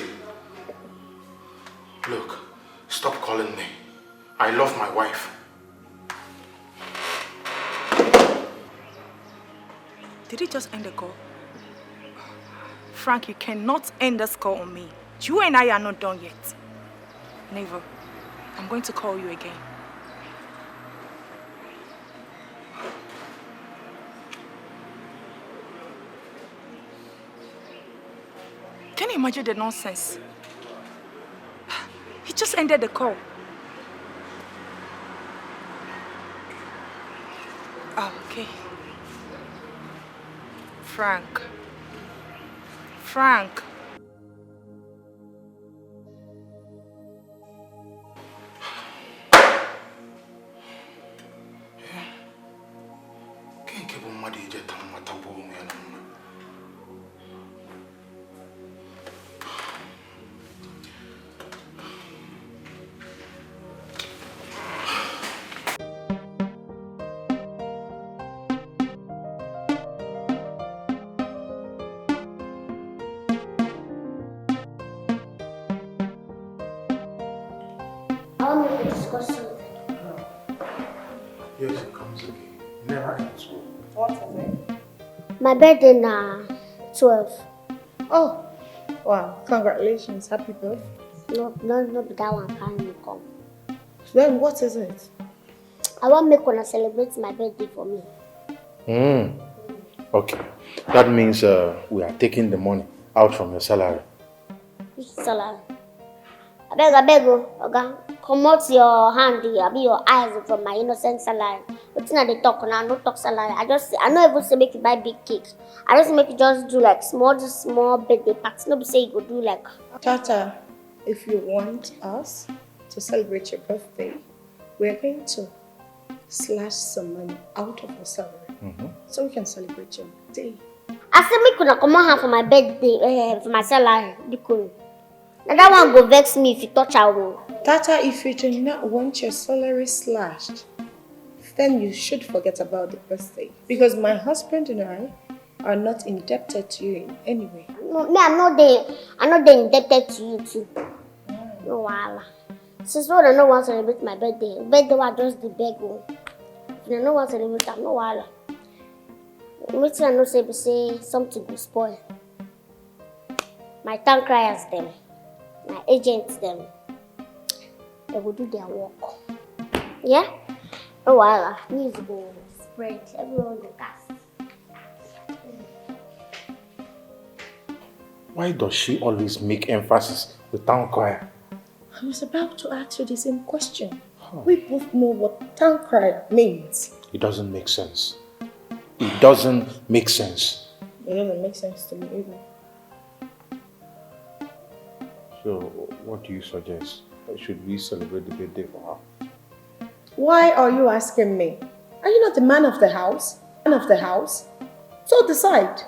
[SPEAKER 2] Look, stop calling me. I love my wife.
[SPEAKER 8] Did he just end the call? Frank, you cannot end this call on me. You and I are not done yet. Never. I'm going to call you again. Can you imagine the nonsense? He just ended the call. Oh, okay. Frank. Frank.
[SPEAKER 1] I want to discuss something.
[SPEAKER 2] Yes, it comes again. Never ends.
[SPEAKER 3] What is it?
[SPEAKER 1] My birthday na 12.
[SPEAKER 3] Oh, wow. Congratulations. Happy birthday.
[SPEAKER 1] No, be that one can come.
[SPEAKER 3] Then what is it?
[SPEAKER 1] I want make una celebrate my birthday for me.
[SPEAKER 2] Okay. That means we are taking the money out from your salary.
[SPEAKER 1] Which salary? I beg, Oga. Come out your hand, be your eyes from my innocent salary. What's not the talk now? No talk salary. I know even say make you buy big cakes. I just make you just do like small birthday parties. No be say you go do like.
[SPEAKER 3] Tata, if you want us to celebrate your birthday, we're going to slash some money out of your salary so we can celebrate your day.
[SPEAKER 1] I said make una come out for my birthday, for my salary. Because now that one go vex me if you touch her.
[SPEAKER 3] Tata, if you do not want your salary slashed, then you should forget about the birthday. Because my husband and I are not indebted to you in any way.
[SPEAKER 1] No, me, I'm not there indebted to you too. No, wala. Since when I don't want to celebrate my birthday was just the beg one. If I don't want to celebrate, I'm no wala. Meeting I know say something will spoil. My town criers them, my agents them, they will do their work. Yeah? No wala. News go spread everywhere on the cast.
[SPEAKER 2] Why does she always make emphasis with town crier?
[SPEAKER 3] I was about to ask you the same question. We both know what town crier means.
[SPEAKER 2] It doesn't make sense. It doesn't make sense.
[SPEAKER 3] It doesn't make sense to me either.
[SPEAKER 2] So, what do you suggest? Should we celebrate the birthday for her?
[SPEAKER 3] Why are you asking me? Are you not the man of the house? Man of the house? So decide.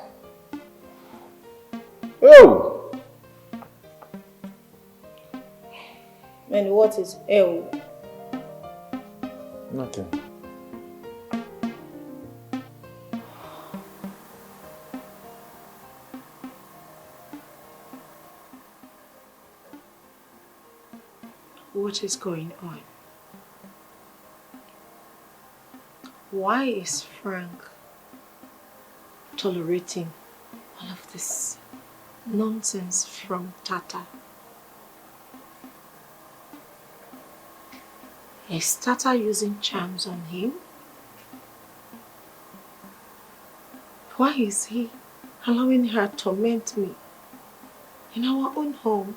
[SPEAKER 2] Oh!
[SPEAKER 3] And what is L?
[SPEAKER 2] Nothing.
[SPEAKER 3] What is going on? Why is Frank tolerating all of this nonsense from Tata? Is Tata using charms on him? Why is he allowing her to torment me in our own home?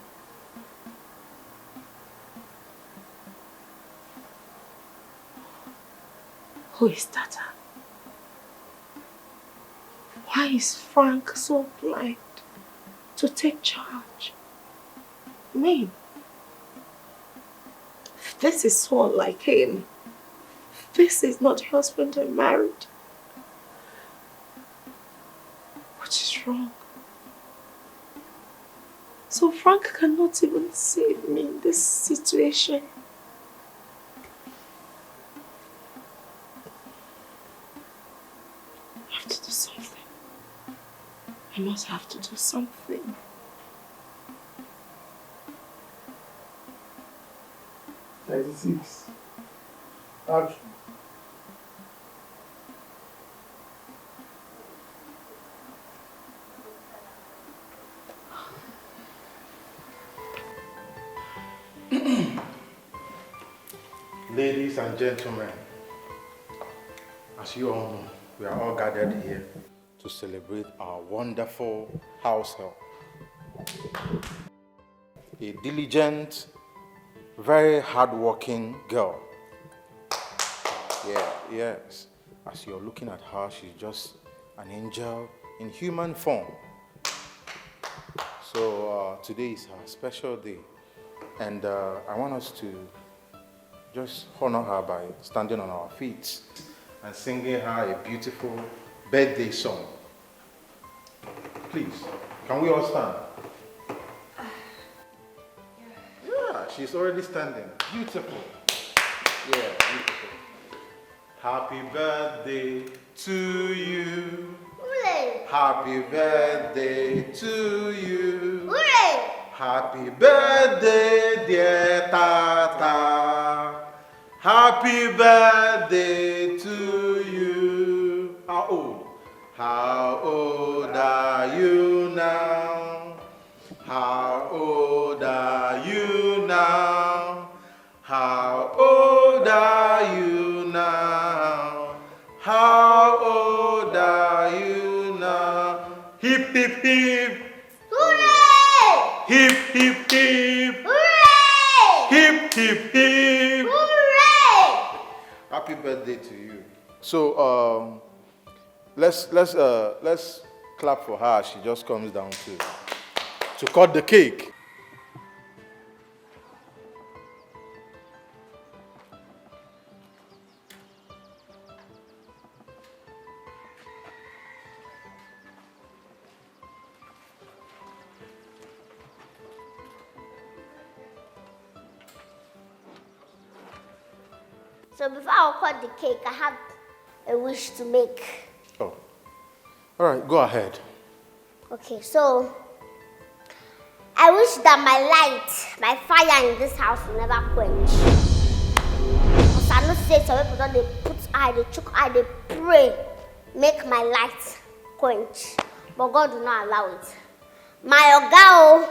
[SPEAKER 3] Who is Tata? Why is Frank so blind to take charge? Me? This is so unlike him. This is not the husband I married. What is wrong? So Frank cannot even save me in this situation. I have to do something. I must have to do something.
[SPEAKER 2] Six. Action. Ladies and gentlemen, as you all know, we are all gathered here to celebrate our wonderful house help. A diligent, very hardworking girl. Yes. As you're looking at her, she's just an angel in human form. So today is her special day. And I want us to just honor her by standing on our feet and singing her a beautiful birthday song. Please, can we all stand? Yeah, she's already standing. Beautiful. Yeah, beautiful. Happy birthday to you.
[SPEAKER 1] Hooray!
[SPEAKER 2] Happy birthday to you.
[SPEAKER 1] Hooray!
[SPEAKER 2] Happy birthday, dear Tata. Happy birthday to you. How old? How old are you now? How old are you now? How old are you now? How old are you now? Hip, hip, hip.
[SPEAKER 1] Hooray!
[SPEAKER 2] Hip, hip, hip.
[SPEAKER 1] Hooray!
[SPEAKER 2] Hip, hip, hip.
[SPEAKER 1] Hooray!
[SPEAKER 2] Happy birthday to you. So let's clap for her. She just comes down to cut the cake.
[SPEAKER 1] So before I cut the cake, I have a wish to make.
[SPEAKER 2] Oh, all right, go ahead.
[SPEAKER 1] Okay, so I wish that my light, my fire in this house will never quench. Because I know say some people they put eye, they choke eye, they pray, make my light quench. But God will not allow it. My ogao,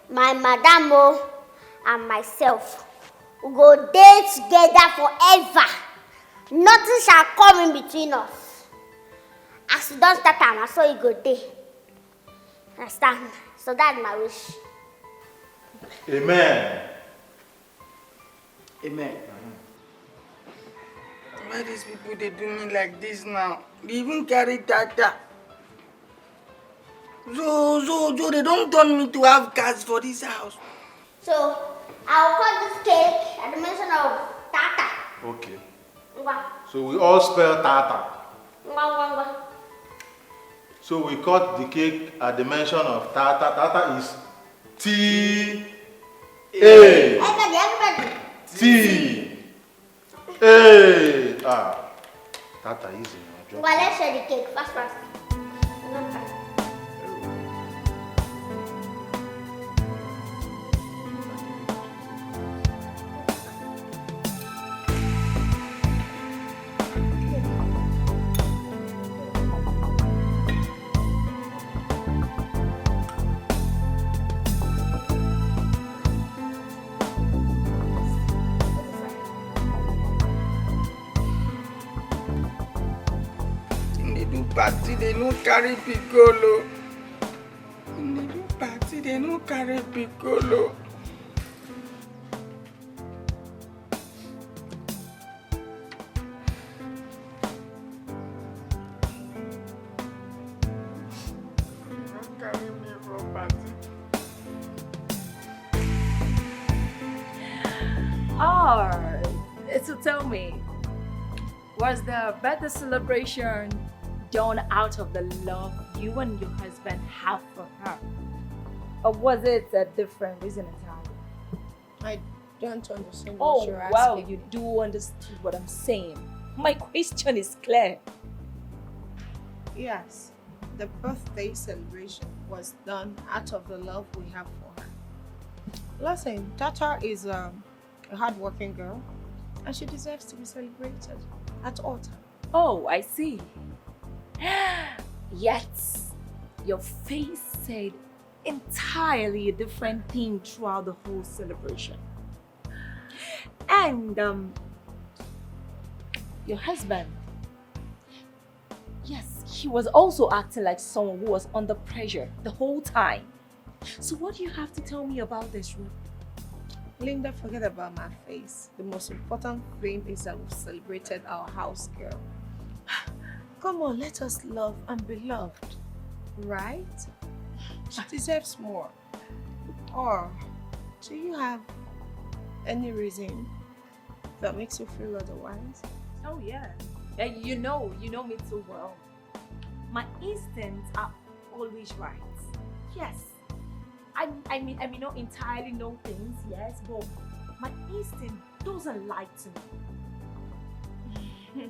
[SPEAKER 1] my madamo, and myself will go there together forever. Nothing shall come in between us. As you don't start time, I saw you go there. Understand? So that's my wish.
[SPEAKER 2] Amen.
[SPEAKER 7] Amen. Why these people they do me like this now? They even carry Tata. So they don't turn me to have cats for this house.
[SPEAKER 1] So I'll cut this cake at the mention of Tata.
[SPEAKER 2] Okay.
[SPEAKER 1] Ngwa.
[SPEAKER 2] So we all spell Tata.
[SPEAKER 1] Ngwa.
[SPEAKER 2] So we cut the cake at the mention of Tata. Tata is T-A.
[SPEAKER 1] Everybody.
[SPEAKER 2] T-A. Tata easy.
[SPEAKER 1] Ngwa, let's share the cake. Fast.
[SPEAKER 7] party, they no carry piccolo. When they do party, they no carry piccolo. Don't carry me for party.
[SPEAKER 5] So tell me, was the birthday celebration done out of the love you and your husband have for her? Or was it a different reason entirely?
[SPEAKER 3] I don't understand what you're asking.
[SPEAKER 5] Oh, wow, you do understand what I'm saying. My question is clear.
[SPEAKER 3] Yes, the birthday celebration was done out of the love we have for her. Listen, Tata is a hardworking girl, and she deserves to be celebrated at all times.
[SPEAKER 5] Oh, I see. Yet, your face said entirely a different thing throughout the whole celebration. And your husband, yes, he was also acting like someone who was under pressure the whole time. So what do you have to tell me about this, Ruth?
[SPEAKER 3] Linda, forget about my face. The most important thing is that we've celebrated our house girl. Come on, let us love and be loved, right? She deserves more. Or do you have any reason that makes you feel otherwise?
[SPEAKER 5] Oh yeah, you know me too well. My instincts are always right. Yes, I may not entirely know things, yes, but my instinct doesn't lie to me.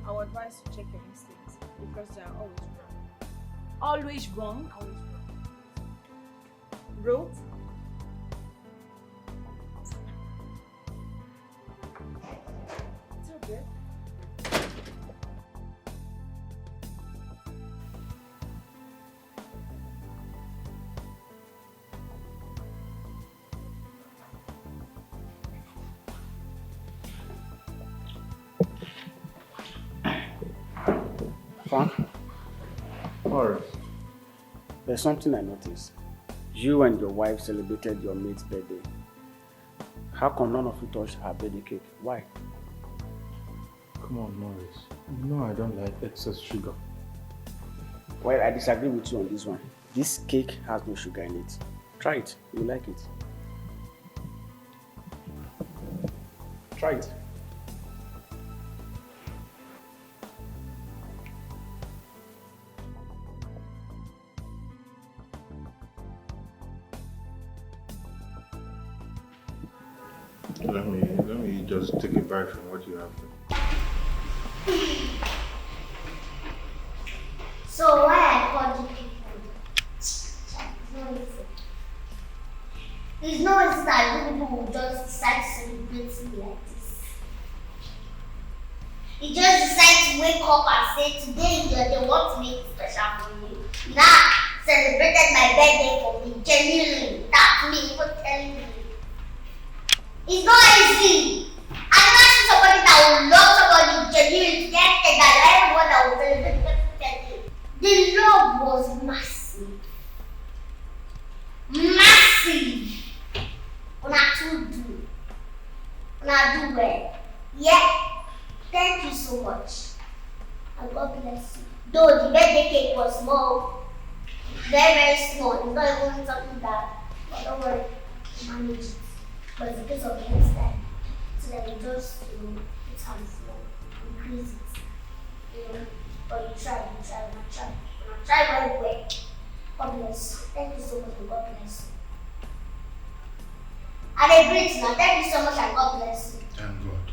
[SPEAKER 3] I would advise you check your instincts because they are always wrong.
[SPEAKER 5] Always wrong? Always wrong. Ruth? It's okay.
[SPEAKER 6] Frank?
[SPEAKER 2] Alright.
[SPEAKER 6] There's something I noticed. You and your wife celebrated your mate's birthday. How come none of you touched her birthday cake? Why?
[SPEAKER 2] Come on, Morris. You know I don't like excess sugar.
[SPEAKER 6] Well, I disagree with you on this one. This cake has no sugar in it. Try it. You'll like it. Try it.
[SPEAKER 2] Let me just take a bite from what you have.
[SPEAKER 1] So why I called you people? It's no easy that you people will just decide to celebrate me like this. You just decide to wake up and say today is your day, want to make it special for me. Now celebrated my birthday for me, genuinely, without me even telling me. It's not easy. I'm not somebody that will love somebody genuinely, get that everyone that will celebrate birthday. The love was massive. Massive. Una to do. Una do well. Yeah. Thank you so much. And God bless you. Though the birthday cake was small, very, very small. It's not even something that, but don't worry, manage it. But it's because of the next time. So that you just, put hands on, increase it. But you try. Try very well. God bless you. Thank you so much and God bless you. And I agree now. Thank you so much and God bless you.
[SPEAKER 2] Thank God.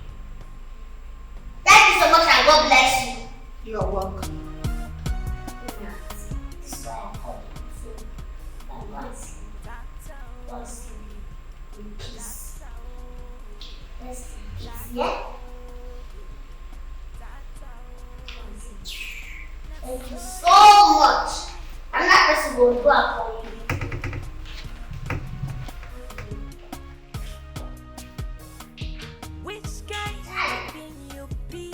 [SPEAKER 1] Thank you so much and God bless you.
[SPEAKER 3] You're welcome.
[SPEAKER 1] This is why I called you. So, I want you in peace. Rest in peace, yeah? Thank you so much. I'm not person who will do it for you.
[SPEAKER 4] Which kind of thing you be?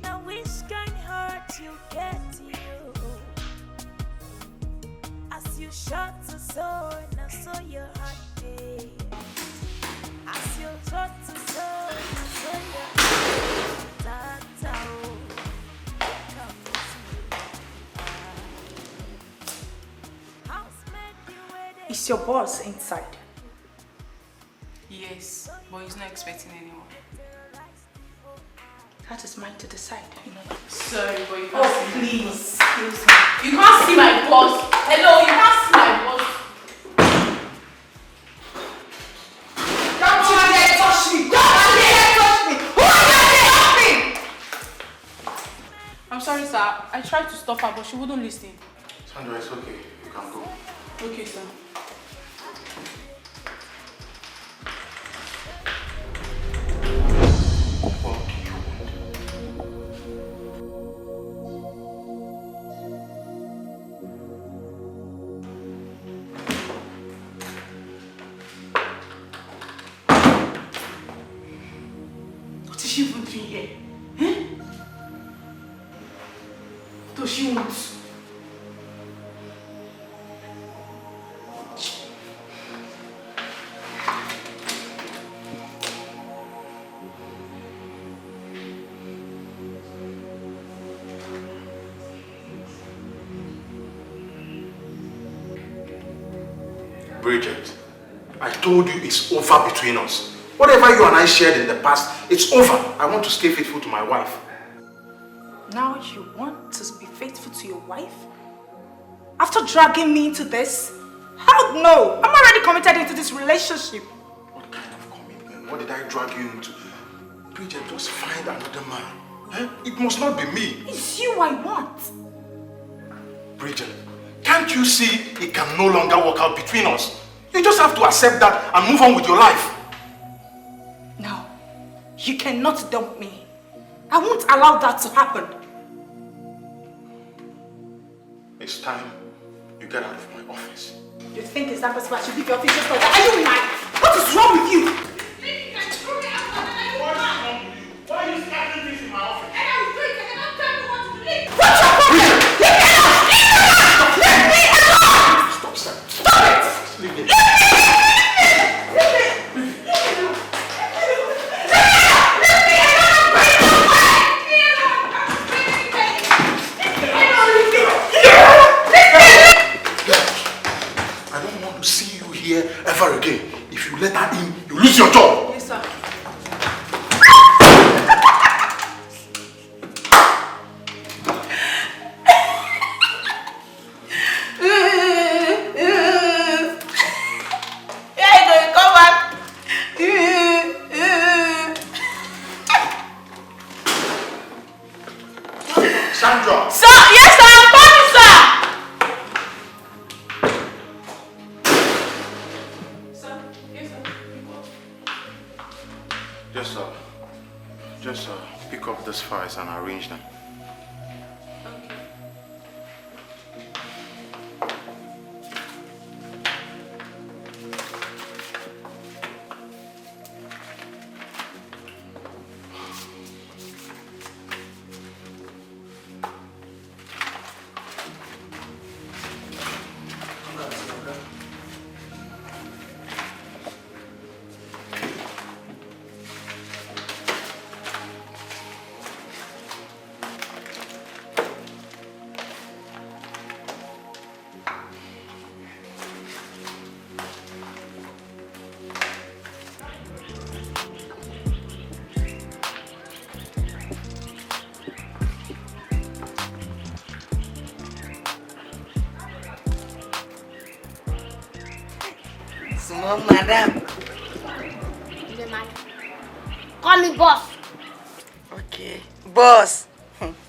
[SPEAKER 4] Now shot to soar, now so your heart day. As you shot to soar, now so your heart day. Come with me.
[SPEAKER 8] Is your boss inside?
[SPEAKER 10] Yes, but he's not expecting anyone.
[SPEAKER 8] That is mine to decide, you know.
[SPEAKER 10] Sorry, but you can't see please. Excuse me. You can't see my boss. Hello, you can't see my boss.
[SPEAKER 7] Don't you dare touch me! Don't you dare touch me! Who are you helping?
[SPEAKER 10] I'm sorry, sir. I tried to stop her, but she wouldn't listen.
[SPEAKER 2] Sandra, it's okay. You can go.
[SPEAKER 10] Okay, sir.
[SPEAKER 8] What is she even doing here? Eh? What does she want?
[SPEAKER 2] Bridget, I told you it's over between us. Whatever you and I shared in the past, it's over. I want to stay faithful to my wife.
[SPEAKER 8] Now you want to be faithful to your wife? After dragging me into this? Hell no! I'm already committed into this relationship.
[SPEAKER 2] What kind of commitment? What did I drag you into? Bridget, just find another man. Eh? It must not be me.
[SPEAKER 8] It's you I want.
[SPEAKER 2] Bridget, can't you see it can no longer work out between us? You just have to accept that and move on with your life.
[SPEAKER 8] No, you cannot dump me. I won't allow that to happen.
[SPEAKER 2] It's time you get out of my office.
[SPEAKER 8] You think it's that possible I should leave your office just like that? Are you mad? What is wrong with you?
[SPEAKER 2] Why are you starting this in my office?
[SPEAKER 8] What's your problem? Leave me alone! Leave me alone!
[SPEAKER 2] Stop, sir.
[SPEAKER 8] Stop it!
[SPEAKER 2] Leave me. Ever again. If you let her in, you lose your job.
[SPEAKER 10] Yes, sir.
[SPEAKER 7] Come back.
[SPEAKER 2] Sandra.
[SPEAKER 10] Sir, yes, sir. I'm coming, sir.
[SPEAKER 2] Just pick up these files and arrange them.
[SPEAKER 7] Small madam.
[SPEAKER 1] Call me boss.
[SPEAKER 7] Okay. Boss.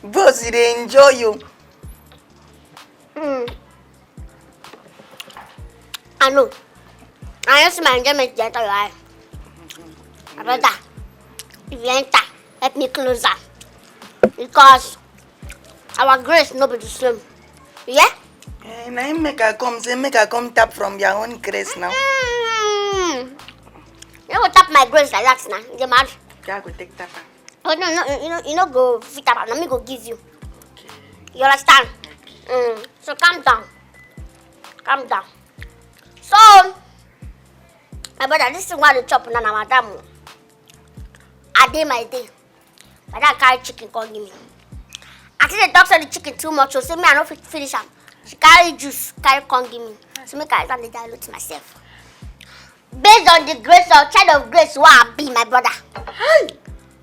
[SPEAKER 7] Boss, they enjoy you.
[SPEAKER 1] I know. I used my enjoyment to enter your eye. Brother, if you enter, help me closer. Because our grace no be the same. Yeah?
[SPEAKER 7] And I make her come tap from your own grace now.
[SPEAKER 1] You go tap my grace like that now. You mad?
[SPEAKER 7] I go take tap.
[SPEAKER 1] Oh no, you know go fit up. Let me go give you. You understand? So calm down. Calm down. So, my brother, this is what the chop na madam. My day. My dad carry chicken, come give me. I think the dog said the chicken too much, so say me I don't finish am. She carry juice, carry come give me. So me carry the dilute myself. Based on the grace of child of grace, what I be, my brother.
[SPEAKER 7] Hey!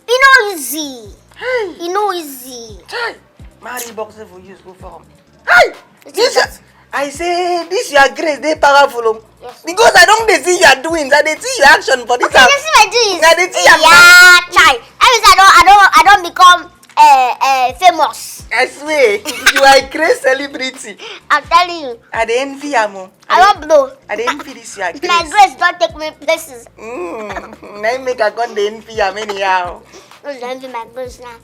[SPEAKER 1] You know easy.
[SPEAKER 7] Hey!
[SPEAKER 1] You know easy.
[SPEAKER 7] Hey! Marry boxer for use go for him. Hey! I say this your grace, they powerful. Yes. Because I don't see your doings, I see your action for this.
[SPEAKER 1] Okay, you see my doings.
[SPEAKER 7] I see your
[SPEAKER 1] child. I mean, I don't become famous.
[SPEAKER 7] I swear, you are a great celebrity.
[SPEAKER 1] I'm telling you.
[SPEAKER 7] I dey envy you.
[SPEAKER 1] I don't blow.
[SPEAKER 7] I dey envy this your grace.
[SPEAKER 1] My grace don't take me places.
[SPEAKER 7] Now make a gun dey envy you anyhow.
[SPEAKER 1] Don't envy my grace now.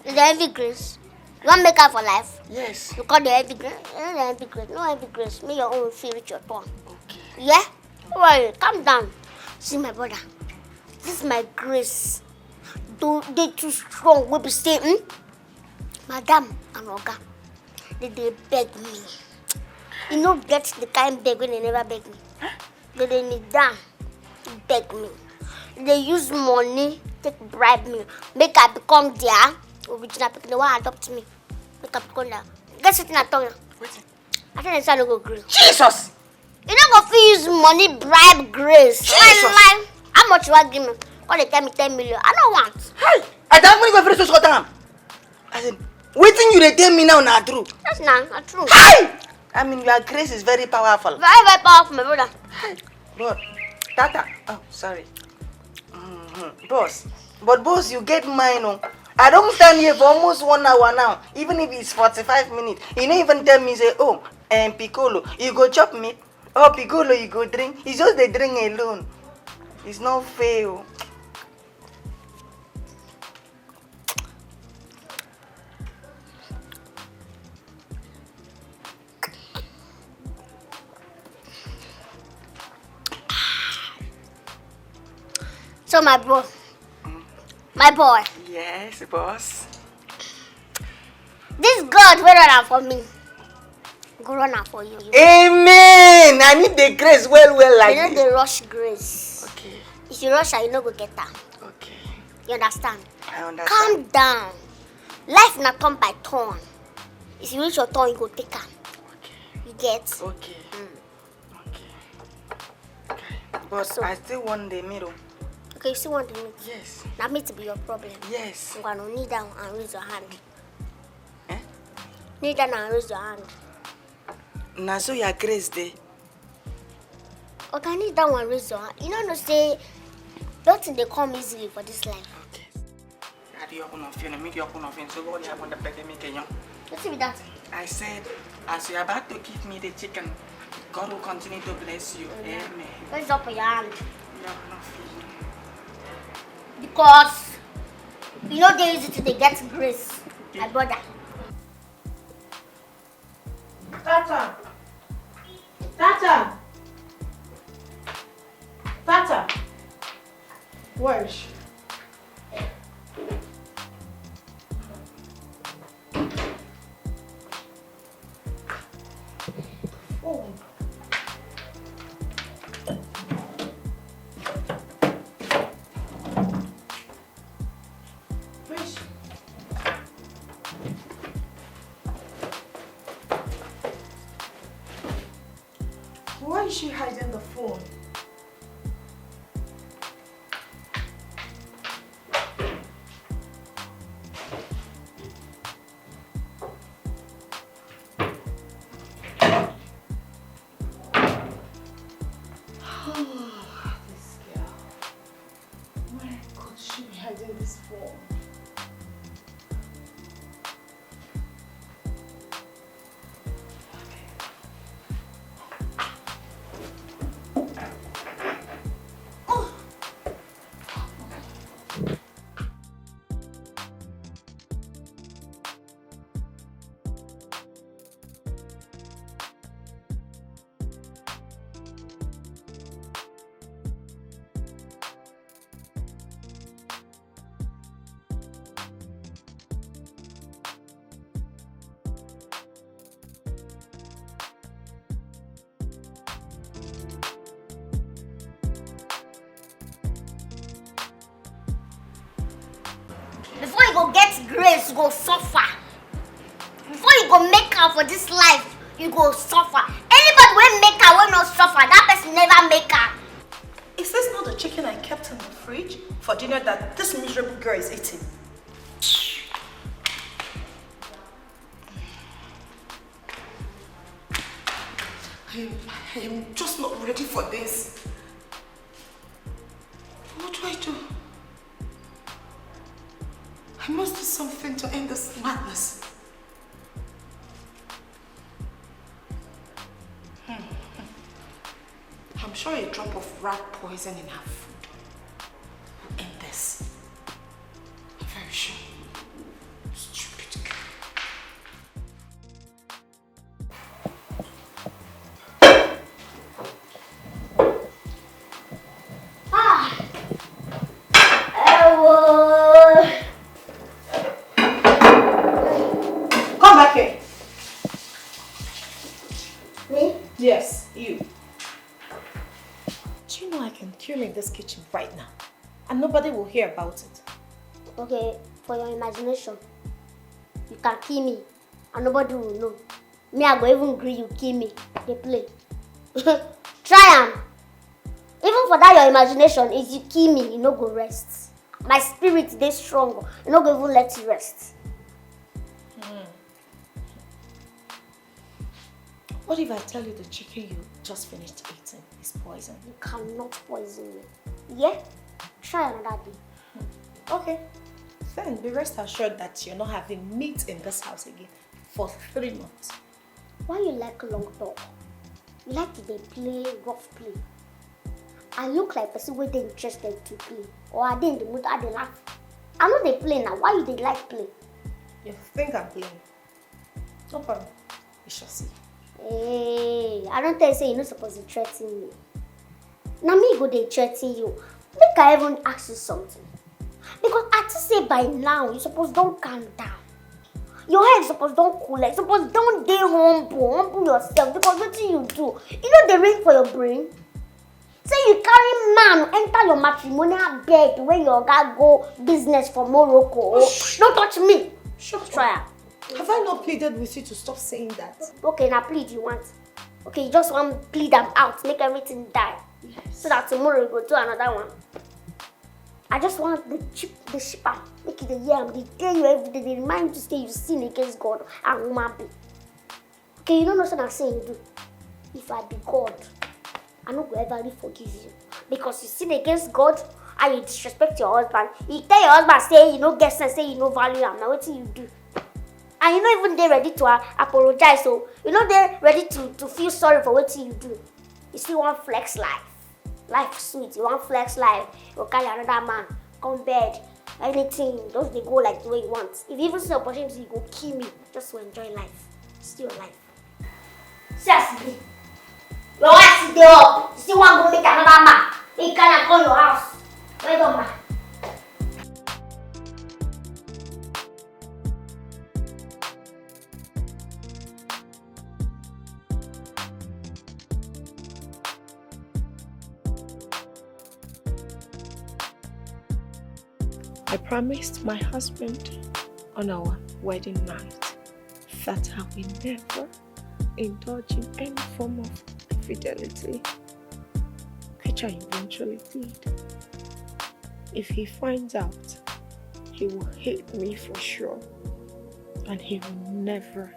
[SPEAKER 1] You don't envy grace. You want make her for life?
[SPEAKER 7] Yes.
[SPEAKER 1] You call the envy grace? No envy grace. No envy grace. Make your own feel with your tongue. Okay. Yeah? Don't worry. Calm down. See my brother. This is my grace. They too strong. We be saying, Madam and Oga, they beg me. You know, get the kind beg when they never beg me. They need down, beg me. They use money, take bribe me, make I become their original people. They want to adopt me. Make I become their. Guess what I told you? I think it's not go grace.
[SPEAKER 7] Jesus!
[SPEAKER 1] You don't go feel use money, bribe grace.
[SPEAKER 7] Jesus!
[SPEAKER 1] How much you want to give me? When they tell me 10 million, I don't want.
[SPEAKER 7] Hey! I don't want to go for this time. I said, waiting you they tell me now not true.
[SPEAKER 1] That's not true.
[SPEAKER 7] Hey! I mean, your grace is very powerful.
[SPEAKER 1] Very, very powerful, my brother.
[SPEAKER 7] Hey! But, Tata, oh, sorry. Boss, but boss, you get mine, oh. I don't stand here for almost 1 hour now. Even if it's 45 minutes. You don't even tell me, say, oh, Piccolo, you go chop meat. Oh, Piccolo, you go drink. It's just the drink alone. It's not fair. Oh.
[SPEAKER 1] So my bro, my boy.
[SPEAKER 7] Yes, boss.
[SPEAKER 1] This God will run out for me. Go run out for you.
[SPEAKER 7] Amen. I need the grace well like
[SPEAKER 1] you know
[SPEAKER 7] this.
[SPEAKER 1] the rush grace.
[SPEAKER 7] Okay.
[SPEAKER 1] If you rush her, you no go get her.
[SPEAKER 7] Okay.
[SPEAKER 1] You understand?
[SPEAKER 7] I understand.
[SPEAKER 1] Calm down. Life not come by turn. If you reach your turn, you go take her.
[SPEAKER 7] Okay.
[SPEAKER 1] You get?
[SPEAKER 7] Okay. Okay. But so, I still want the middle.
[SPEAKER 1] Okay, you still want the meat?
[SPEAKER 7] Yes.
[SPEAKER 1] Now meat to be your problem.
[SPEAKER 7] Yes.
[SPEAKER 1] I'm gonna kneel down and raise your hand.
[SPEAKER 7] Eh?
[SPEAKER 1] Kneel down and raise your hand.
[SPEAKER 7] Now so your grace day.
[SPEAKER 1] Okay, kneel down and raise your hand. You know, no say, don't think they come easily for this life.
[SPEAKER 7] Okay. You open of you, make you open of you. So what you have on the bed, make it young.
[SPEAKER 1] Let's see with that.
[SPEAKER 7] I said, as you're about to give me the chicken, God will continue to bless you. Amen.
[SPEAKER 1] Raise up your hand.
[SPEAKER 7] You have no feeling.
[SPEAKER 1] Because you know they use it to get grace, my brother.
[SPEAKER 3] Tata! Tata! Tata! Where is she? Oh. Why is she hiding the phone? This girl. Where could she be hiding this phone?
[SPEAKER 1] place, you go suffer. Before you go make out for this life, you go suffer. Anybody will make out will not suffer. That person never make out.
[SPEAKER 3] Is this not the chicken I kept in the fridge for dinner that this miserable girl is eating? I am just not ready for this. What do I do? I must do something to end this madness. I'm sure a drop of rat poison in her food will end this. I'm very sure. Stupid girl. Come back here.
[SPEAKER 1] Me?
[SPEAKER 3] Yes, you. Do you know I can kill in this kitchen right now and nobody will hear about it?
[SPEAKER 1] Okay, for your imagination, you can kill me and nobody will know. Me, I go even agree you kill me. They play. Try am. Even for that your imagination, if you kill me, you no go rest. My spirit dey strong. You no go even let you rest.
[SPEAKER 3] What if I tell you the chicken you just finished eating is poison?
[SPEAKER 1] You cannot poison me. Yeah? Try another day.
[SPEAKER 3] Okay. Then be rest assured that you're not having meat in this house again for 3 months.
[SPEAKER 1] Why you like long talk? You like to dey play rough play. I look like person wey dey interested to play. Or I dey in the mood, I dey laugh. I know they play now. Why you dey like play?
[SPEAKER 3] You think I'm playing? No problem. We shall see.
[SPEAKER 1] Hey, I don't tell you say you're not supposed to threaten me. Now me go dey threaten you. Make I even ask you something. Because I just say by now you suppose don't calm down. Your head suppose don't cool. Like suppose don't dey humble yourself. Because what you do? You know the ring for your brain. Say you carry man enter your matrimonial bed when your guy go business for Morocco. Don't touch me. Try am.
[SPEAKER 3] Have I not pleaded with you to stop saying that?
[SPEAKER 1] Okay, now plead you want. Okay, you just want to plead them out, make everything die.
[SPEAKER 3] Yes.
[SPEAKER 1] So that tomorrow you go do another one. I just want the shipper, make it the year, they tell you every day, they remind you to say you sin against God and woman be. Okay, you don't know what I'm saying you do. If I be God, I no go ever forgive you. Because you sin against God and you disrespect your husband. You tell your husband, say you no get sense, say you no value him. Now what do you do? And you not even they ready to apologize, so you know they're ready to feel sorry for what you do. You still want flex life. Life sweet, you want flex life. You carry another man, come bed, anything, those they go like the way you want. If you even see opportunity, you go kill me just to enjoy life. Still life. Seriously. Your wife is there up. You still want to go meet another man. You can't come your house. Where your man?
[SPEAKER 3] I promised my husband on our wedding night that I will never indulge in any form of infidelity, which I eventually did. If he finds out, he will hate me for sure, and he will never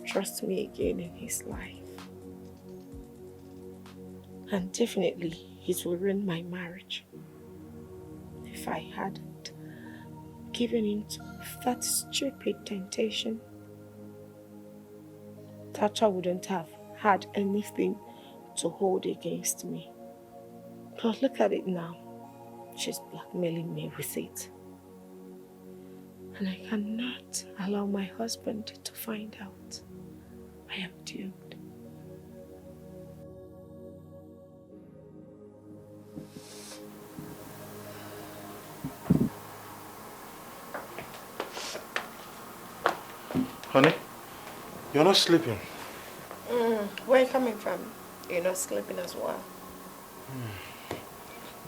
[SPEAKER 3] trust me again in his life. And definitely, it will ruin my marriage. If I hadn't given in to that stupid temptation, Tacha wouldn't have had anything to hold against me. But look at it now. She's blackmailing me with it. And I cannot allow my husband to find out. I am doomed.
[SPEAKER 2] Honey, you're not sleeping.
[SPEAKER 3] Where are you coming from? You're not sleeping as well.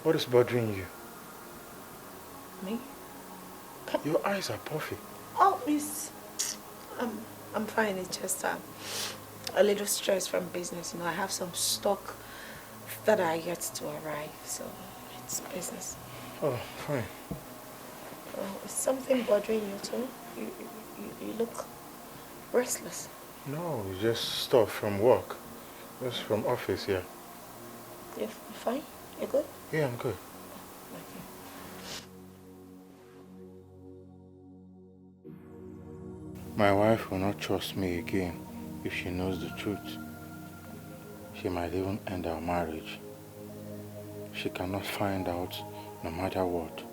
[SPEAKER 2] What is bothering you?
[SPEAKER 3] Me?
[SPEAKER 2] Your eyes are puffy.
[SPEAKER 3] Miss, I'm fine. It's just a little stress from business. You know, I have some stock that are yet to arrive, so it's business.
[SPEAKER 2] Oh, fine.
[SPEAKER 3] Is something bothering you too? You look restless.
[SPEAKER 2] No, it's just stuff from work. Just from office, yeah.
[SPEAKER 3] You're fine? You're good?
[SPEAKER 2] Yeah, I'm good. My wife will not trust me again if she knows the truth. She might even end our marriage. She cannot find out no matter what.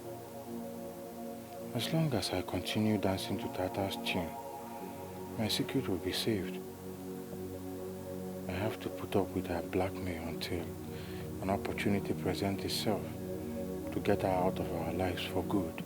[SPEAKER 2] As long as I continue dancing to Tata's tune, my secret will be saved. I have to put up with her blackmail until an opportunity presents itself to get her out of our lives for good.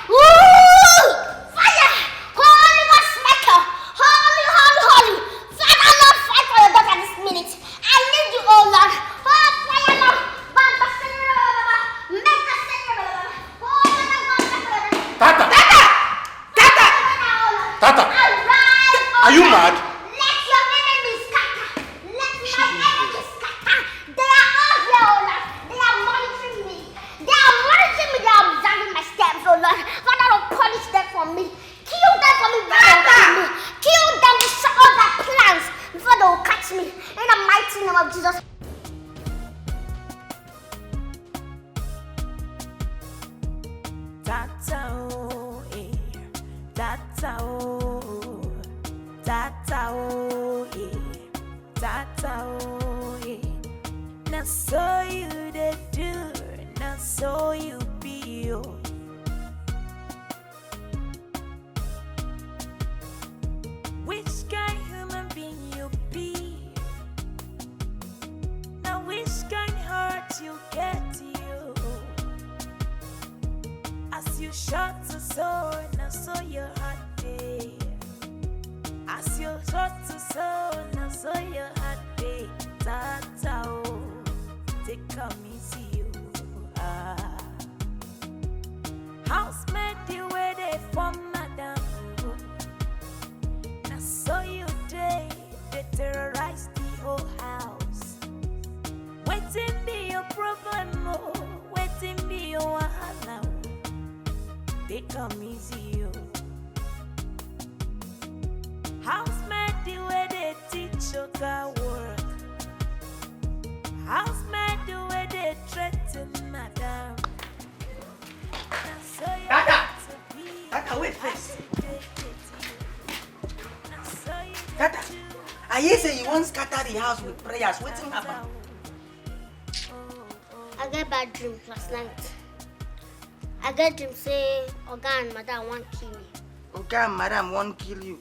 [SPEAKER 1] Woo!
[SPEAKER 4] Tata oh, eh. Tata oh, tata oh, eh. Tata oh, eh. Now so you they do, now so you be oh. Which kind human being you be? Now which kind heart you get you? As you shot the soul, now so your heart day. As you shot the soul, now so your heart day. Tata oh, take come easy you. Housemaid the way they form madam. Now so you day, they terrorize the whole house. Waiting be your problem, oh. Waiting be your wahala. They come easy, you. Housemaid the way they teach you to work. Housemaid the way they threaten madam.
[SPEAKER 7] Tata, wait first. Tata, I hear say you won't scatter the house with prayers. What's happen?
[SPEAKER 1] I get bad dreams last night. I get dream say Oga and Madam want kill me.
[SPEAKER 7] Okay, madam won't kill you.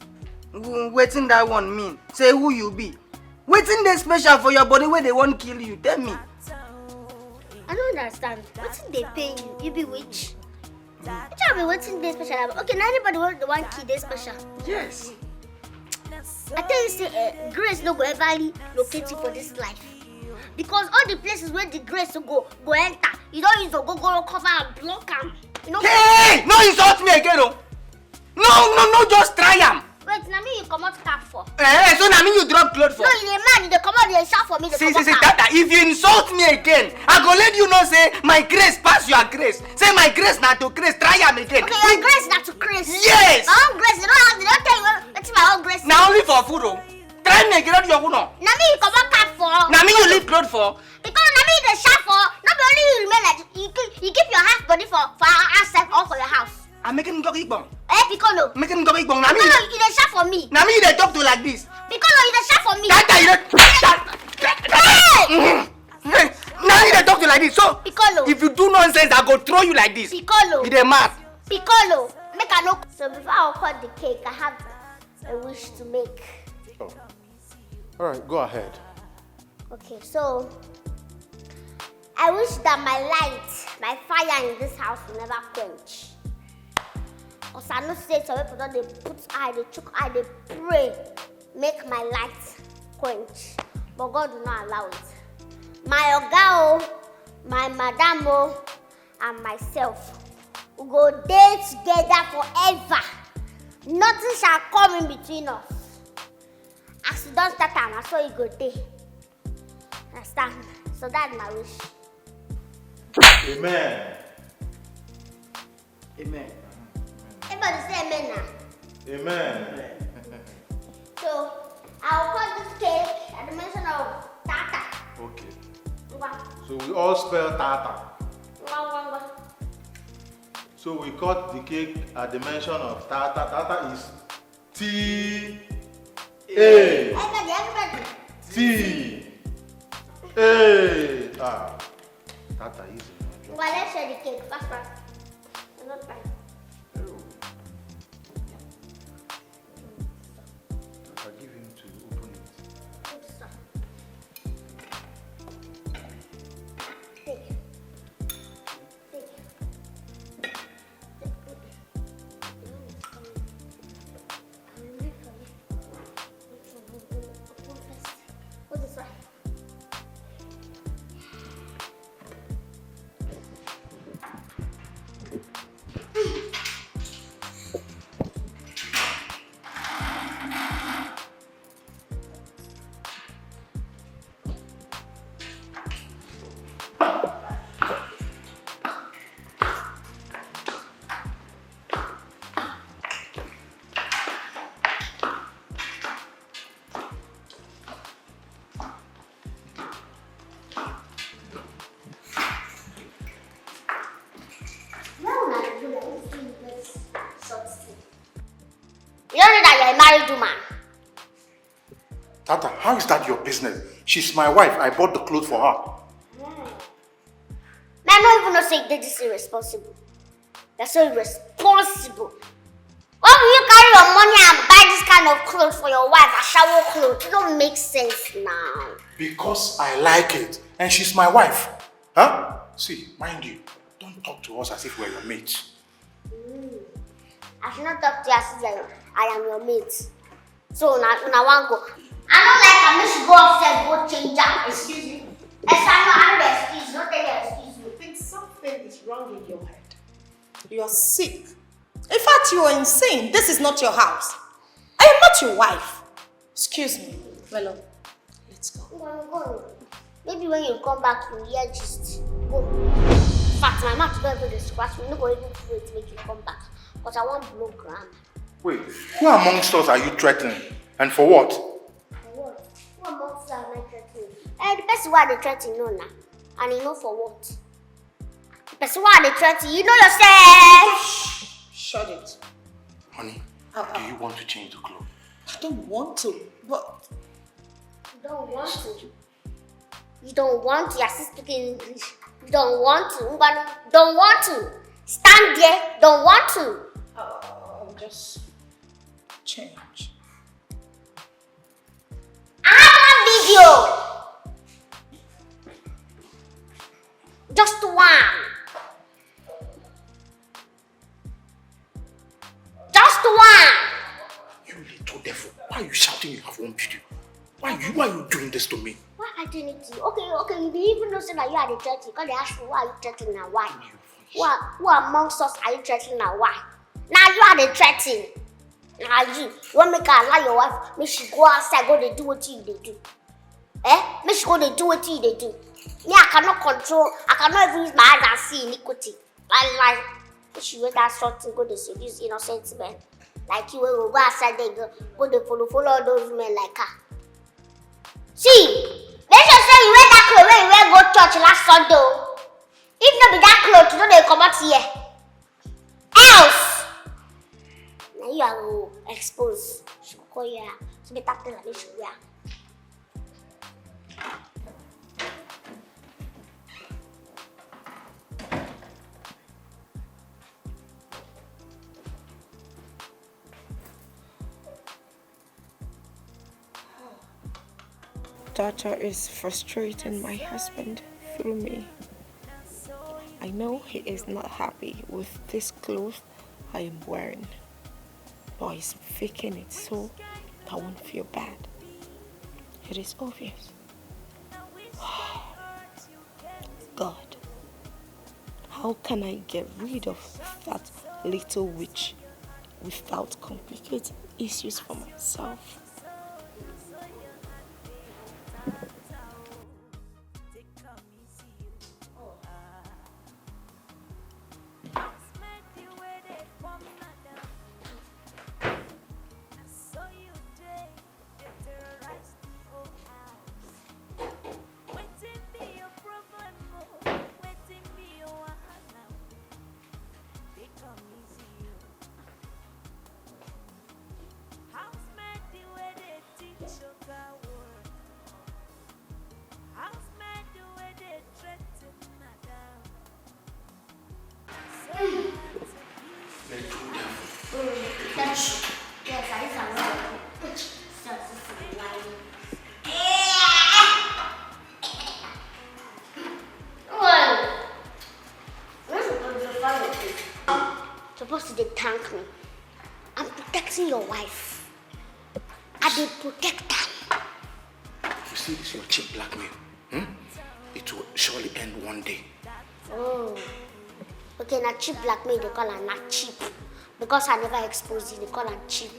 [SPEAKER 7] Waiting that one mean? Say who you be. Waiting they special for your body where they won't kill you. Tell me.
[SPEAKER 1] I don't understand. What's they pay you? You be witch? Which I be waiting they special about? Okay, now anybody want the one kill they special?
[SPEAKER 7] Yes.
[SPEAKER 1] I tell you say grace no go ever locate you for this life. Because all the places where the grace go enter, you don't use to go cover and block them. You know?
[SPEAKER 7] Hey! No insult me again, oh! No, just try am.
[SPEAKER 1] Wait, now me you come out cap for.
[SPEAKER 7] So now me you drop clothes for.
[SPEAKER 1] No, you a man, you come out you shout for me.
[SPEAKER 7] See, Tata, if you insult me again, I go let you know say my grace pass your grace. Say my grace not to grace, try am again.
[SPEAKER 1] Okay, your grace not to grace.
[SPEAKER 7] Yes!
[SPEAKER 1] My own grace, they don't tell you it's my own grace.
[SPEAKER 7] Now only for food, oh. Try me again, your food, no.
[SPEAKER 1] Now me you come out cap for.
[SPEAKER 7] Now me you leave clothes for.
[SPEAKER 1] Because now me the shout for, not only you remain like you keep your half body for ourselves or for your house.
[SPEAKER 7] I'm making go big bang.
[SPEAKER 1] Piccolo.
[SPEAKER 7] Making go big bang. Now me.
[SPEAKER 1] Piccolo, you dey shout for me.
[SPEAKER 7] Now me you dey talk to like this.
[SPEAKER 1] Piccolo, you dey shout for me.
[SPEAKER 7] Tata, you dey. Now you dey talk to like this. So
[SPEAKER 1] Piccolo.
[SPEAKER 7] If you do nonsense, I go throw you like this.
[SPEAKER 1] Piccolo.
[SPEAKER 7] You dey mad.
[SPEAKER 1] Piccolo, make a look. So before I cut the cake, I have a wish to make.
[SPEAKER 2] Oh. All right, go ahead.
[SPEAKER 1] Okay, so I wish that my light, my fire in this house will never quench. Because I know say some people don't they put eye, they choke eye, they pray, make my light quench. But God will not allow it. My Oga, my Madam, and myself will go there together forever. Nothing shall come in between us. As you don't start time, I saw you go there. Understand? So that's my wish.
[SPEAKER 2] Amen.
[SPEAKER 7] Amen.
[SPEAKER 1] Everybody say amen now.
[SPEAKER 2] Amen.
[SPEAKER 1] So I'll cut this cake at the mention of Tata.
[SPEAKER 2] Okay. So we all spell Tata. So we cut the cake at the mention of Tata. Tata is T A.
[SPEAKER 1] Everybody.
[SPEAKER 2] T A. Tata easy.
[SPEAKER 1] Well, let's share the cake. Fast. Not bad.
[SPEAKER 2] I'll give him to open it.
[SPEAKER 1] What's this one? a married woman.
[SPEAKER 2] Tata, how is that your business? She's my wife. I bought the clothes for her.
[SPEAKER 1] I don't even know say they this irresponsible. That's so irresponsible. Why will you carry your money and buy this kind of clothes for your wife, a shower clothes? It don't make sense now.
[SPEAKER 2] Because I like it. And she's my wife. Huh? See, mind you, don't talk to us as if we're your mates.
[SPEAKER 1] I should not talk to you as if I am your mate. So now I want to go. I don't like her. Make she go upstairs, go change her.
[SPEAKER 3] Excuse me.
[SPEAKER 1] Yes, I know. I don't excuse. Don't take your excuse me.
[SPEAKER 3] You think something is wrong in your head? You're sick. In fact, you are insane. This is not your house. I am not your wife. Excuse me. Well, let's go.
[SPEAKER 1] Go. Maybe when you come back, you hear just go. In fact, my mouth don't even scratch me. No go even wait to make you come back. Because I want blow grammar.
[SPEAKER 2] Wait, who amongst us are you threatening? And for what?
[SPEAKER 1] For what? Who amongst us am I threatening? The person who are they threatening, no now. And you know for what? The person who are they threatening, you know yourself.
[SPEAKER 3] Shut it.
[SPEAKER 2] Honey, do you want to change the clothes?
[SPEAKER 3] I don't want to, but...
[SPEAKER 1] You don't want to. You don't want to. You're still speaking English. You don't want to. Don't want to. Stand there. Don't want to.
[SPEAKER 3] I'll just change.
[SPEAKER 1] I have one video. Just one. Just one.
[SPEAKER 2] You little devil. Why are you shouting you have one video? Why are you doing this to me?
[SPEAKER 1] Why are you doing it to you? Okay. You even know that you are the threatening. Because they ask you why are you threatening and why? Who amongst us are you threatening and why? Now you are the threatening. Now you want to make her allow your wife, make she go outside, go they do what you they do. Make she go they do what you they do. Me, I cannot control, I cannot even use my eyes and see iniquity. Like, she wear that short thing, go they seduce innocent men. Like you will go outside, they go they follow all those men like her. See, make sure say you wear that clothes when you wear go church last Sunday. If not be that clothes, you know they come out here. Else, now you are exposed. NWOKOYE, so better tell her she wear.
[SPEAKER 3] Tata is frustrating my husband through me. I know he is not happy with this clothes I am wearing, but he's faking it so I won't feel bad. It is obvious. God, how can I get rid of that little witch without complicating issues for myself?
[SPEAKER 1] Supposed to thank me. I'm protecting your wife. I did protect her.
[SPEAKER 2] You see, this is your cheap blackmail. It will surely end one day.
[SPEAKER 1] Oh. Okay, now cheap blackmail, they call her not cheap. Because I never exposed you, they call her cheap.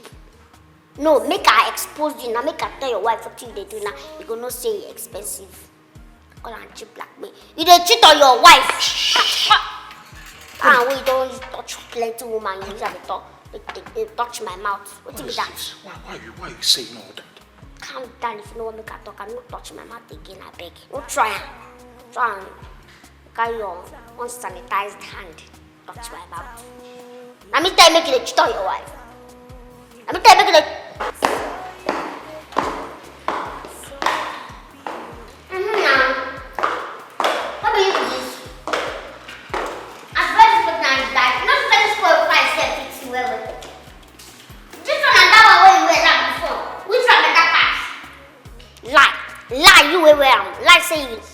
[SPEAKER 1] No, make her expose you. Now make her tell your wife what you they do now. You gonna say it's expensive. They call her cheap blackmail. You they cheat on your wife. Ah, we don't touch plenty woman. You usually talk. They touch my mouth. What is that?
[SPEAKER 2] Why are you saying all that?
[SPEAKER 1] Calm down if you know what make her talk. I don't touch my mouth again, I beg. Don't try it. Try and carry your unsanitized hand. Touch my mouth. Let me tell you, make you cheat on your wife. Let me tell you, make you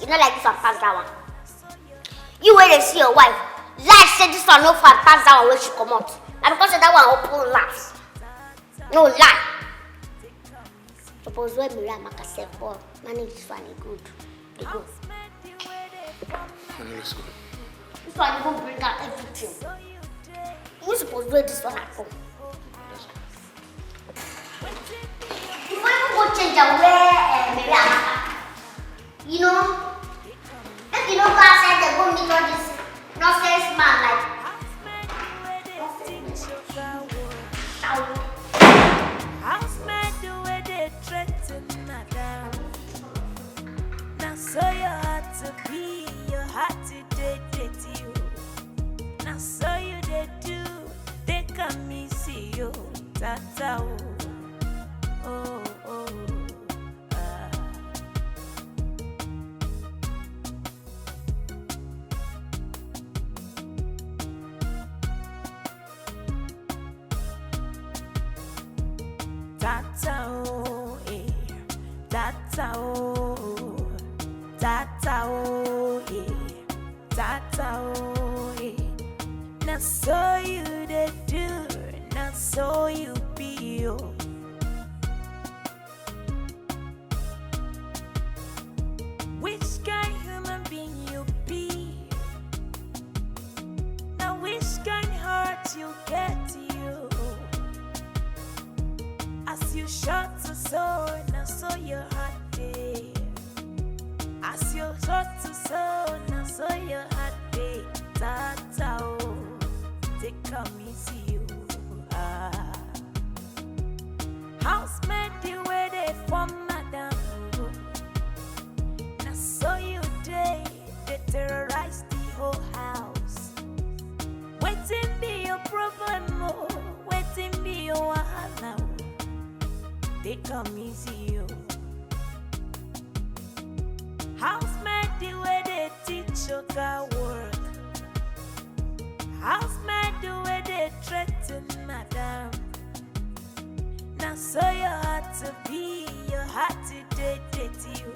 [SPEAKER 1] You know like this one pass that one. You wait and see your wife. Lie say this one no fat pass that one when she come out. And because of that one open laughs. No lie. Suppose when Miriam make herself for manage this one good. They go.
[SPEAKER 2] Let's go.
[SPEAKER 1] This one go bring out everything. You supposed to do this one at home.
[SPEAKER 2] Let's go.
[SPEAKER 1] Before you go change and wear Miriam, you know, if you don't go outside, they go meet all this nonsense man like.
[SPEAKER 4] House man do where they threaten madam. Now so you had to be, you had to date you. Now so you they do, they come me see you. Tata oh. Tata oh, eh. Tata oh, tata oh, eh. Tata oh, eh. Now so you they do, now so you be oh. Which kind human being you be? Now which kind heart you get you? As you shot to soul, now so your heart day. As you shot to soul, now so your heart day. Tata oh, take come easy you. House made the way they from madam. Now so you day, they terrorize the whole house. Waiting be your problem, oh. Waiting be your wahala. They come easy you. House made the way they teach you God work. House made the way they threaten madam. Now so you had to be, you had to date you.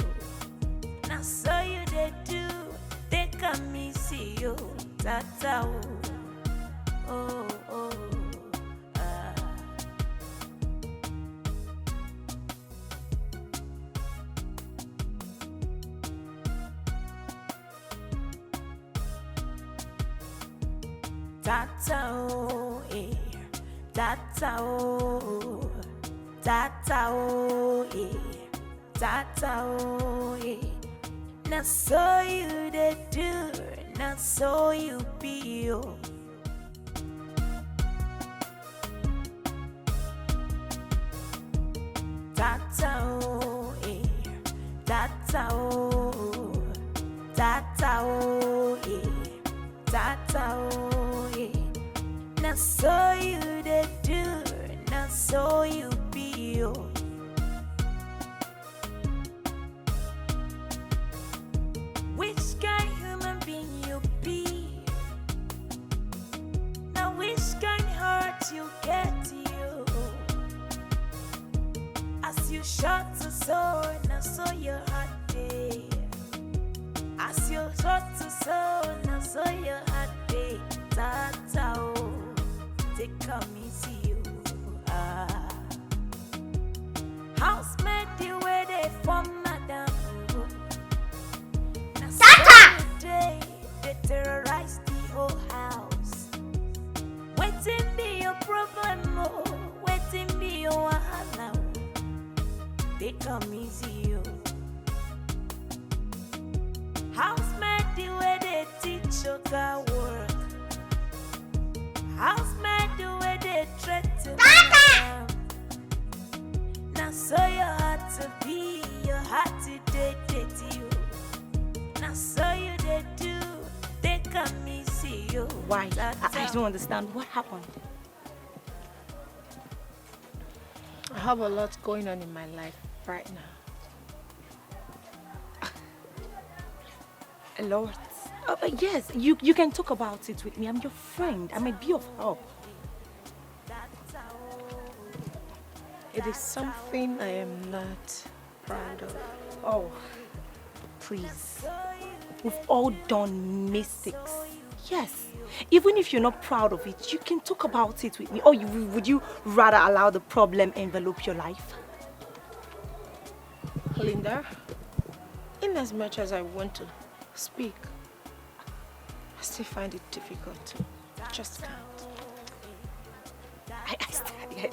[SPEAKER 4] Now so you they do, they come easy you. Tata oh. Tata oh, eh. Tata oh, tata oh, eh. Tata oh, eh. Now so you they do, now so you be oh. Tata oh, eh. Tata oh, tata oh, eh. Tata oh, eh. Now so you they do, now so you be oh. Which kind human being you be? Now which kind heart you get you? As you shot to soul, now so your heart day. As you shot to soul, now so your heart day. Tata oh, take come easy you. House made the way they from madam. Now so day they terrorize the whole house. Waiting be your problem, oh. Waiting be your wahala. They come easy you. House made the way they teach you God work. House made the way they threaten madam. Now so you had to be, you had to date you. Now so you they do, they come easy you.
[SPEAKER 3] Why? I don't understand. What happened? I have a lot going on in my life right now. A lot. Yes, you can talk about it with me. I'm your friend. I might be of help. It is something I am not proud of. Oh,
[SPEAKER 8] trees. We've all done mistakes. Yes. Even if you're not proud of it, you can talk about it with me. Or would you rather allow the problem envelop your life?
[SPEAKER 3] Linda, in as much as I want to speak, I still find it difficult. I just can't.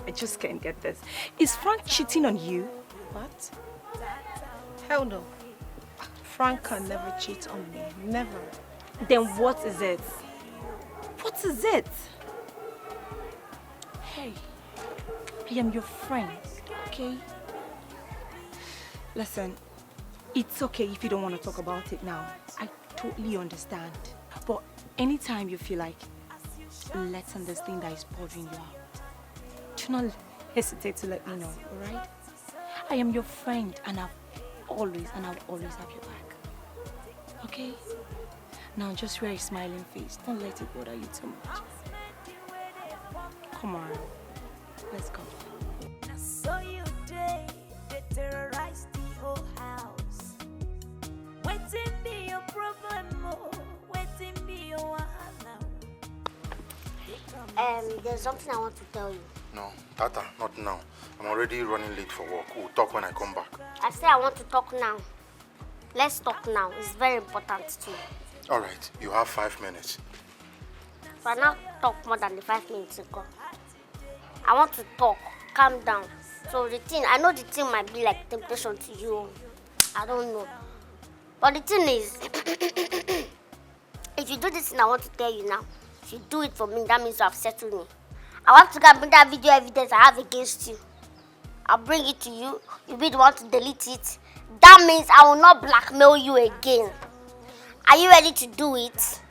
[SPEAKER 8] I just can't get this. Is Frank cheating on you?
[SPEAKER 3] What? Hell no. Frank can never cheat on me. Never.
[SPEAKER 8] Then what is it? What is it? Hey, I am your friend, okay? Listen, it's okay if you don't want to talk about it now. I totally understand. But anytime you feel like let's on this thing that is bothering you out, do not hesitate to let me know, alright? I am your friend and I'll always have your back. Okay? Now just wear a smiling face. Don't let it bother you too much. Come on. Let's go.
[SPEAKER 4] So you day, they terrorize the whole house. Waiting be your problem, waiting be your wahala.
[SPEAKER 1] There's something I want to tell you.
[SPEAKER 2] No, Tata, not now. I'm already running late for work. We'll talk when I come back.
[SPEAKER 1] I say I want to talk now. Let's talk now. It's very important too.
[SPEAKER 2] All right, you have 5 minutes.
[SPEAKER 1] If I not talk more than the 5 minutes ago, I want to talk. Calm down. So I know the thing might be like temptation to you. I don't know. But the thing is, if you do this thing I want to tell you now, if you do it for me, that means you have settled me. I want to go and bring that video evidence I have against you. I'll bring it to you. You'll be the one to delete it. That means I will not blackmail you again. Are you ready to do it?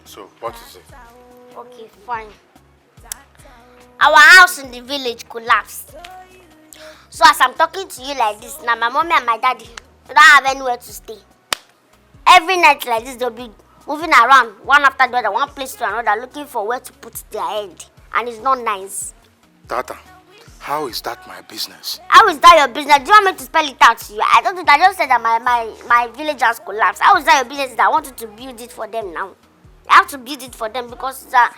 [SPEAKER 2] So, what is it?
[SPEAKER 1] Okay, fine. Our house in the village collapsed. So as I'm talking to you like this, now my mommy and my daddy, they don't have anywhere to stay. Every night like this, they'll be moving around, one after the other, one place to another, looking for where to put their head. And it's not nice.
[SPEAKER 2] Tata, how is that my business?
[SPEAKER 1] How is that your business? Do you want me to spell it out to you? I don't think I just said that my village has collapsed. How is that your business? I wanted to build it for them now. I have to build it for them because they're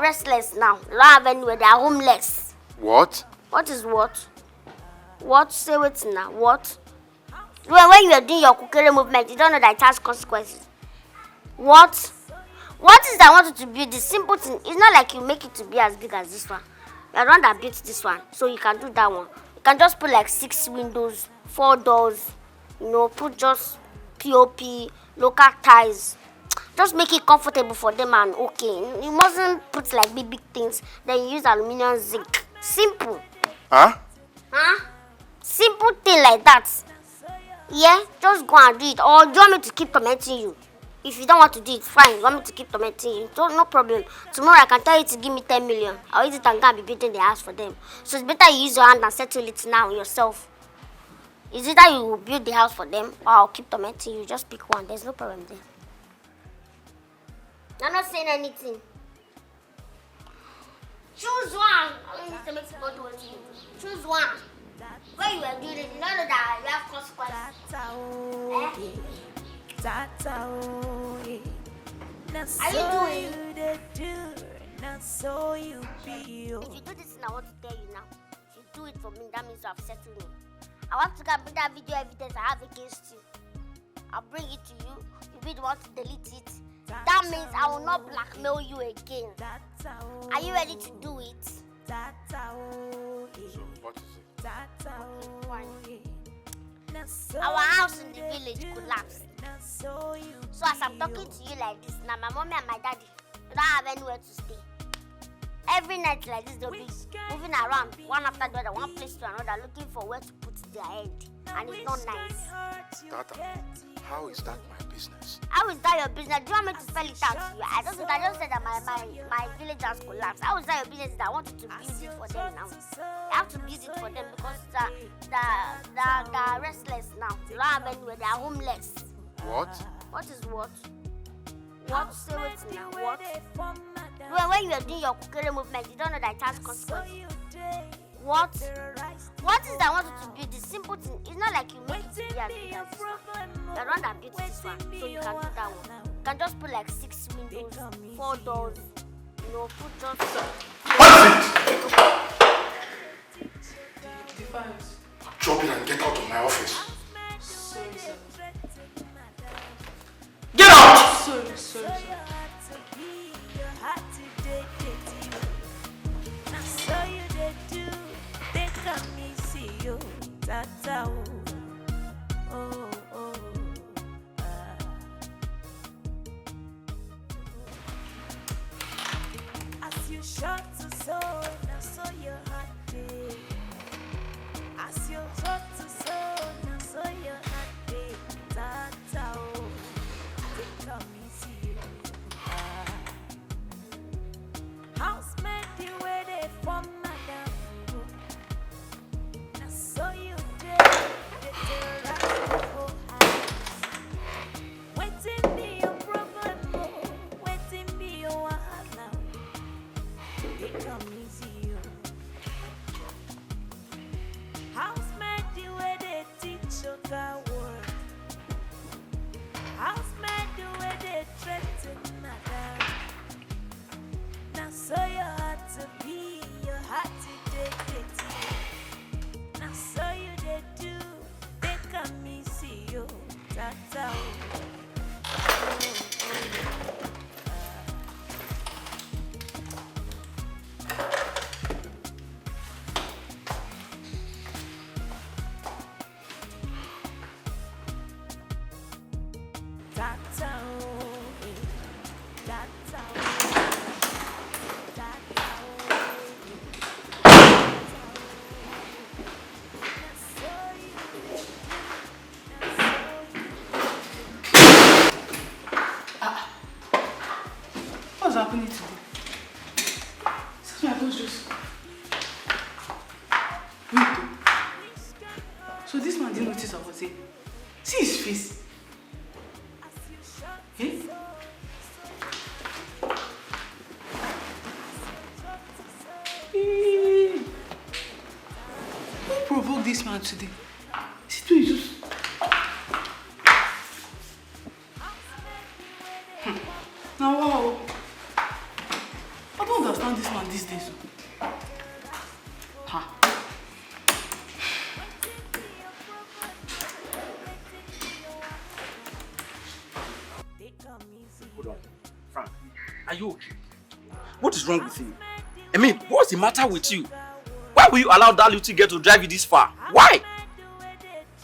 [SPEAKER 1] restless now. They don't have anywhere. They are homeless.
[SPEAKER 2] What?
[SPEAKER 1] What is what? What? Say what now? What? When you are doing your kukere movement, you don't know that it has consequences. What? What is that I wanted to build? This simple thing. It's not like you make it to be as big as this one. You're the one that built this one, so you can do that one. You can just put like 6 windows, 4 doors, put just POP, local ties. Just make it comfortable for them and okay. You mustn't put like big things. Then you use aluminium zinc. Simple.
[SPEAKER 2] Huh?
[SPEAKER 1] Huh? Simple thing like that. Yeah? Just go and do it. Or do you want me to keep tormenting you? If you don't want to do it, fine. You want me to keep tormenting you? No problem. Tomorrow I can tell you to give me 10 million. I'll use it and go and be building the house for them. So it's better you use your hand and settle it now yourself. Is it that you will build the house for them or I'll keep tormenting you? Just pick one. There's no problem there. I'm not saying anything. Choose one. I don't need to make people do what you do. Choose one. When you are doing it, you don't know that you have consequences. Are you doing it? If you do this thing I want to tell you now, if you do it for me, that means you have settled me. I want to go and bring that video evidence I have against you. I'll bring it to you. You'll be the one to delete it. That means I will not blackmail you again. Are you ready to do it?
[SPEAKER 2] So, what is it?
[SPEAKER 1] Okay, fine. Our house in the village collapsed. So as I'm talking to you like this, now my mommy and my daddy, they don't have anywhere to stay. Every night like this, they'll be moving around, one after the other, one place to another, looking for where to put their head. And it's not nice.
[SPEAKER 2] Tata, how is that my business?
[SPEAKER 1] How is that your business? Do you want me to spell it out to you? I just said that my village has collapsed. How is that your business? I wanted to build it for them now. I have to build it for them because they're restless now. They don't have anywhere. They are homeless.
[SPEAKER 2] What?
[SPEAKER 1] What is what? What? Say what now? What? When you are doing your kukere movement, you don't know that it has consequences. What? What is that I want you to build? The simple thing. It's not like you make it to be as big as this one. You're the one that built this one, so you can do that one. You can just put like 6 windows, 4 doors. You know, put just.
[SPEAKER 10] Defiance.
[SPEAKER 2] Drop it and get out of my office.
[SPEAKER 10] Sorry, sir.
[SPEAKER 2] Get out!
[SPEAKER 10] Sorry, sir.
[SPEAKER 4] As you shot to soul, now so your heart day. As you shot to soul, now so your heart day. Tata, they come easy. Housemaid, the way they form madam. Now so you did, they terrorize your eyes. Waiting be your problem, waiting be your wahala. They come easy. Housemaid, the way they teach you God word. Housemaid, the way they threaten madam. Now so you had to be, you had to take. Now so you they do, they come easy you. Tata.
[SPEAKER 10] What's happening today? Since my boss just... Wait, so this man didn't notice what I was saying? See his face. Eh? Who provoked this man today? Is it doing just... Now, wow. I don't understand this man these days. Ha.
[SPEAKER 11] Hold on. Frank, are you okay? What is wrong with you? I mean, what's the matter with you? Why will you allow that little girl to drive you this far? Why?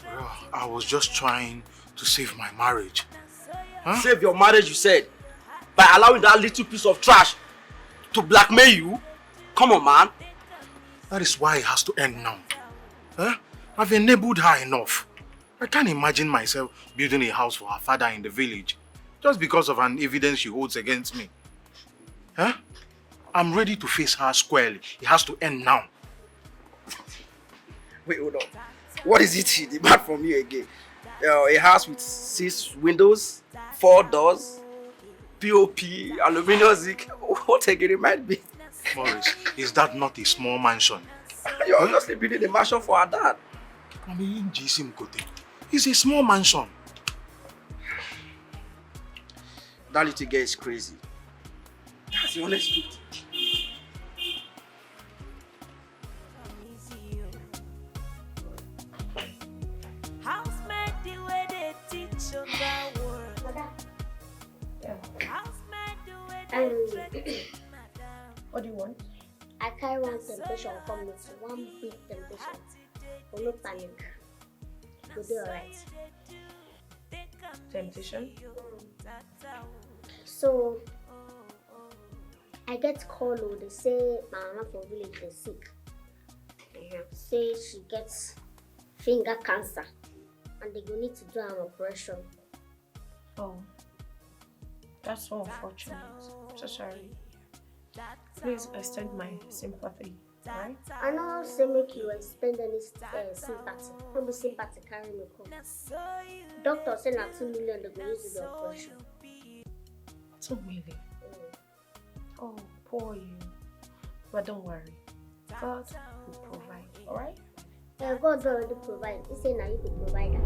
[SPEAKER 2] Well, I was just trying to save my marriage. Huh?
[SPEAKER 11] Save your marriage, you said? By allowing that little piece of trash to blackmail you? Come on, man.
[SPEAKER 2] That is why it has to end now. Huh? I've enabled her enough. I can't imagine myself building a house for her father in the village just because of an evidence she holds against me. Huh? I'm ready to face her squarely. It has to end now.
[SPEAKER 11] Wait, hold on. What is it you demand from me again? A house with 6 windows, 4 doors, POP, aluminum zinc. What again it might be?
[SPEAKER 2] Morris, is that not a small mansion?
[SPEAKER 11] You're obviously building a mansion for her dad.
[SPEAKER 2] I mean, it's a small mansion.
[SPEAKER 11] That little girl is crazy. That's the honest truth.
[SPEAKER 3] What do you want?
[SPEAKER 1] I carry one temptation from me, one big temptation. But no panic. You'll be alright.
[SPEAKER 3] Temptation?
[SPEAKER 1] So, I get called, they say my mama from village is sick. Say she gets finger cancer and they will need to do an operation.
[SPEAKER 3] Oh, that's so unfortunate. So sorry. Please extend my sympathy, right?
[SPEAKER 1] I know say make you extend any sympathy. Don't be sympathy carry me come. Doctor said na 2 million they go use the operation.
[SPEAKER 3] 2 million? Oh, poor you. But don't worry. God will provide, alright?
[SPEAKER 1] God already provide. He said now you could provide that.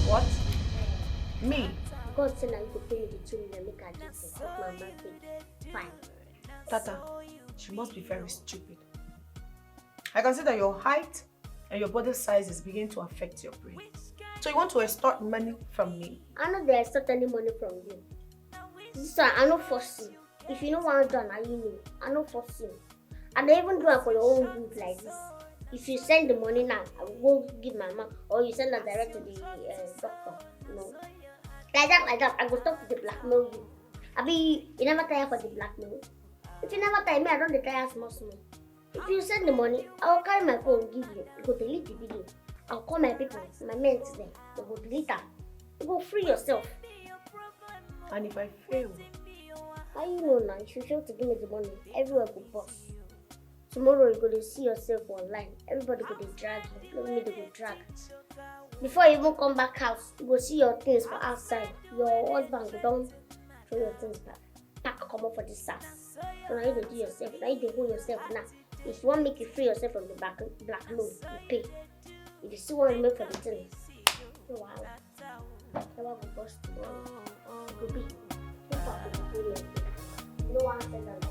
[SPEAKER 3] What? Me?
[SPEAKER 1] God said now you could pay me the 2 million make I give you. That's my birthday. Fine.
[SPEAKER 3] Tata, she must be very stupid. I can see that your height and your body size is beginning to affect your brain. So you want to extort money from me?
[SPEAKER 1] I know they extort any money from you. This one, I don't force you. If you don't want to do it, you know. I don't force you. And they even do it for your own good like this. If you send the money now, I will go give my mom, or you send it direct to the doctor. You know, like that. I go stop the blackmail you. I be you never tire for the blackmail. If you never tire me, I don't tire small. If you send the money, I'll carry my phone and give you. You go delete the video. I'll call my people, my men there. You go delete them. You go free yourself.
[SPEAKER 3] And if I fail?
[SPEAKER 1] How you know now? If you fail to give me the money, everywhere go bust. Tomorrow you're going to see yourself online. Everybody going to drag you. Not me, they go drag. Before you even come back house, you go see your things for outside. Your husband go down, throw your things back. Pack come up for this house. So now you go do yourself. Now you go hold yourself now. If you want to make you free yourself from the black loan, you pay. If you still want to make for the things, no wow. Never go bust tomorrow. It could be. No one said that.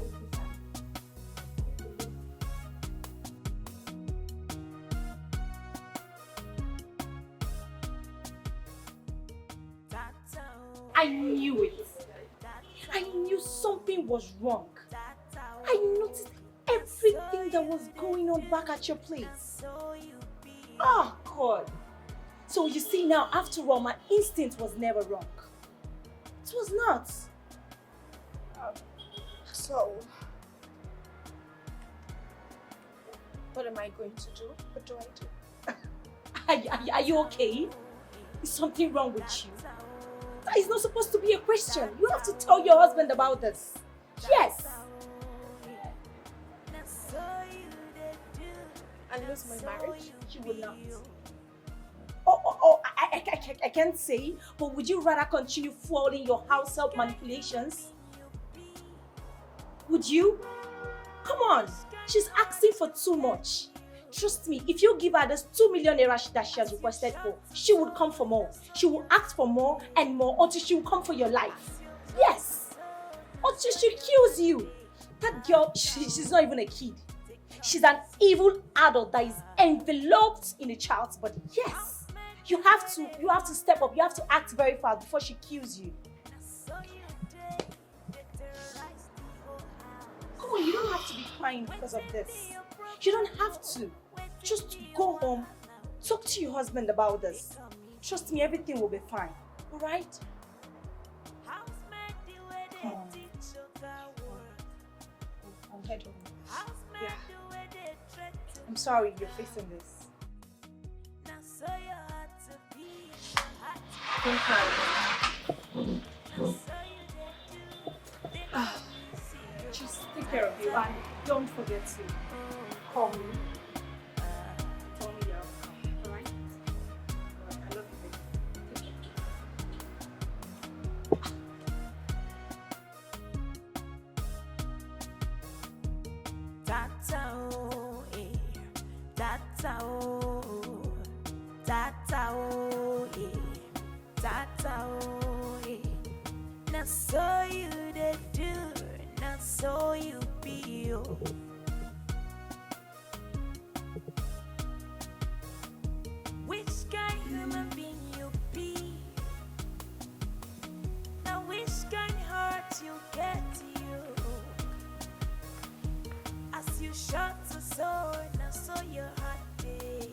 [SPEAKER 5] I knew it. I knew something was wrong. I noticed everything that was going on back at your place. Oh, God. So you see now, after all, my instinct was never wrong. It was not.
[SPEAKER 3] So, what am I going to do? What do I do?
[SPEAKER 5] Are you okay? Is something wrong with you? That is not supposed to be a question. You have to tell your husband about this. Yes.
[SPEAKER 3] And lose my marriage?
[SPEAKER 5] You will not. I can't say, but would you rather continue following your house help manipulations? Would you? Come on, she's asking for too much. Trust me, if you give her this 2 million naira that she has requested for, she would come for more. She will ask for more and more until she will come for your life. Yes, until she kills you. That girl, she's not even a kid. She's an evil adult that is enveloped in a child's body. Yes, you have to step up. You have to act very fast before she kills you. Come on, you don't have to be crying because of this. You don't have to. Just go home, talk to your husband about this. Trust me, everything will be fine. All right? Come on. I'll head home. Yeah. I'm sorry you're facing this. Don't cry. Just take care of you and don't forget to call me. Tell me you're okay, alright? Alright, I love you, baby. Take care.
[SPEAKER 4] Tata oh, eh. Tata oh, tata oh, eh. Tata oh, eh. Now so you they do, now so you be oh. Which kind human being you be? Now which kind heart you get you? As you shot to soul, now so your heart day.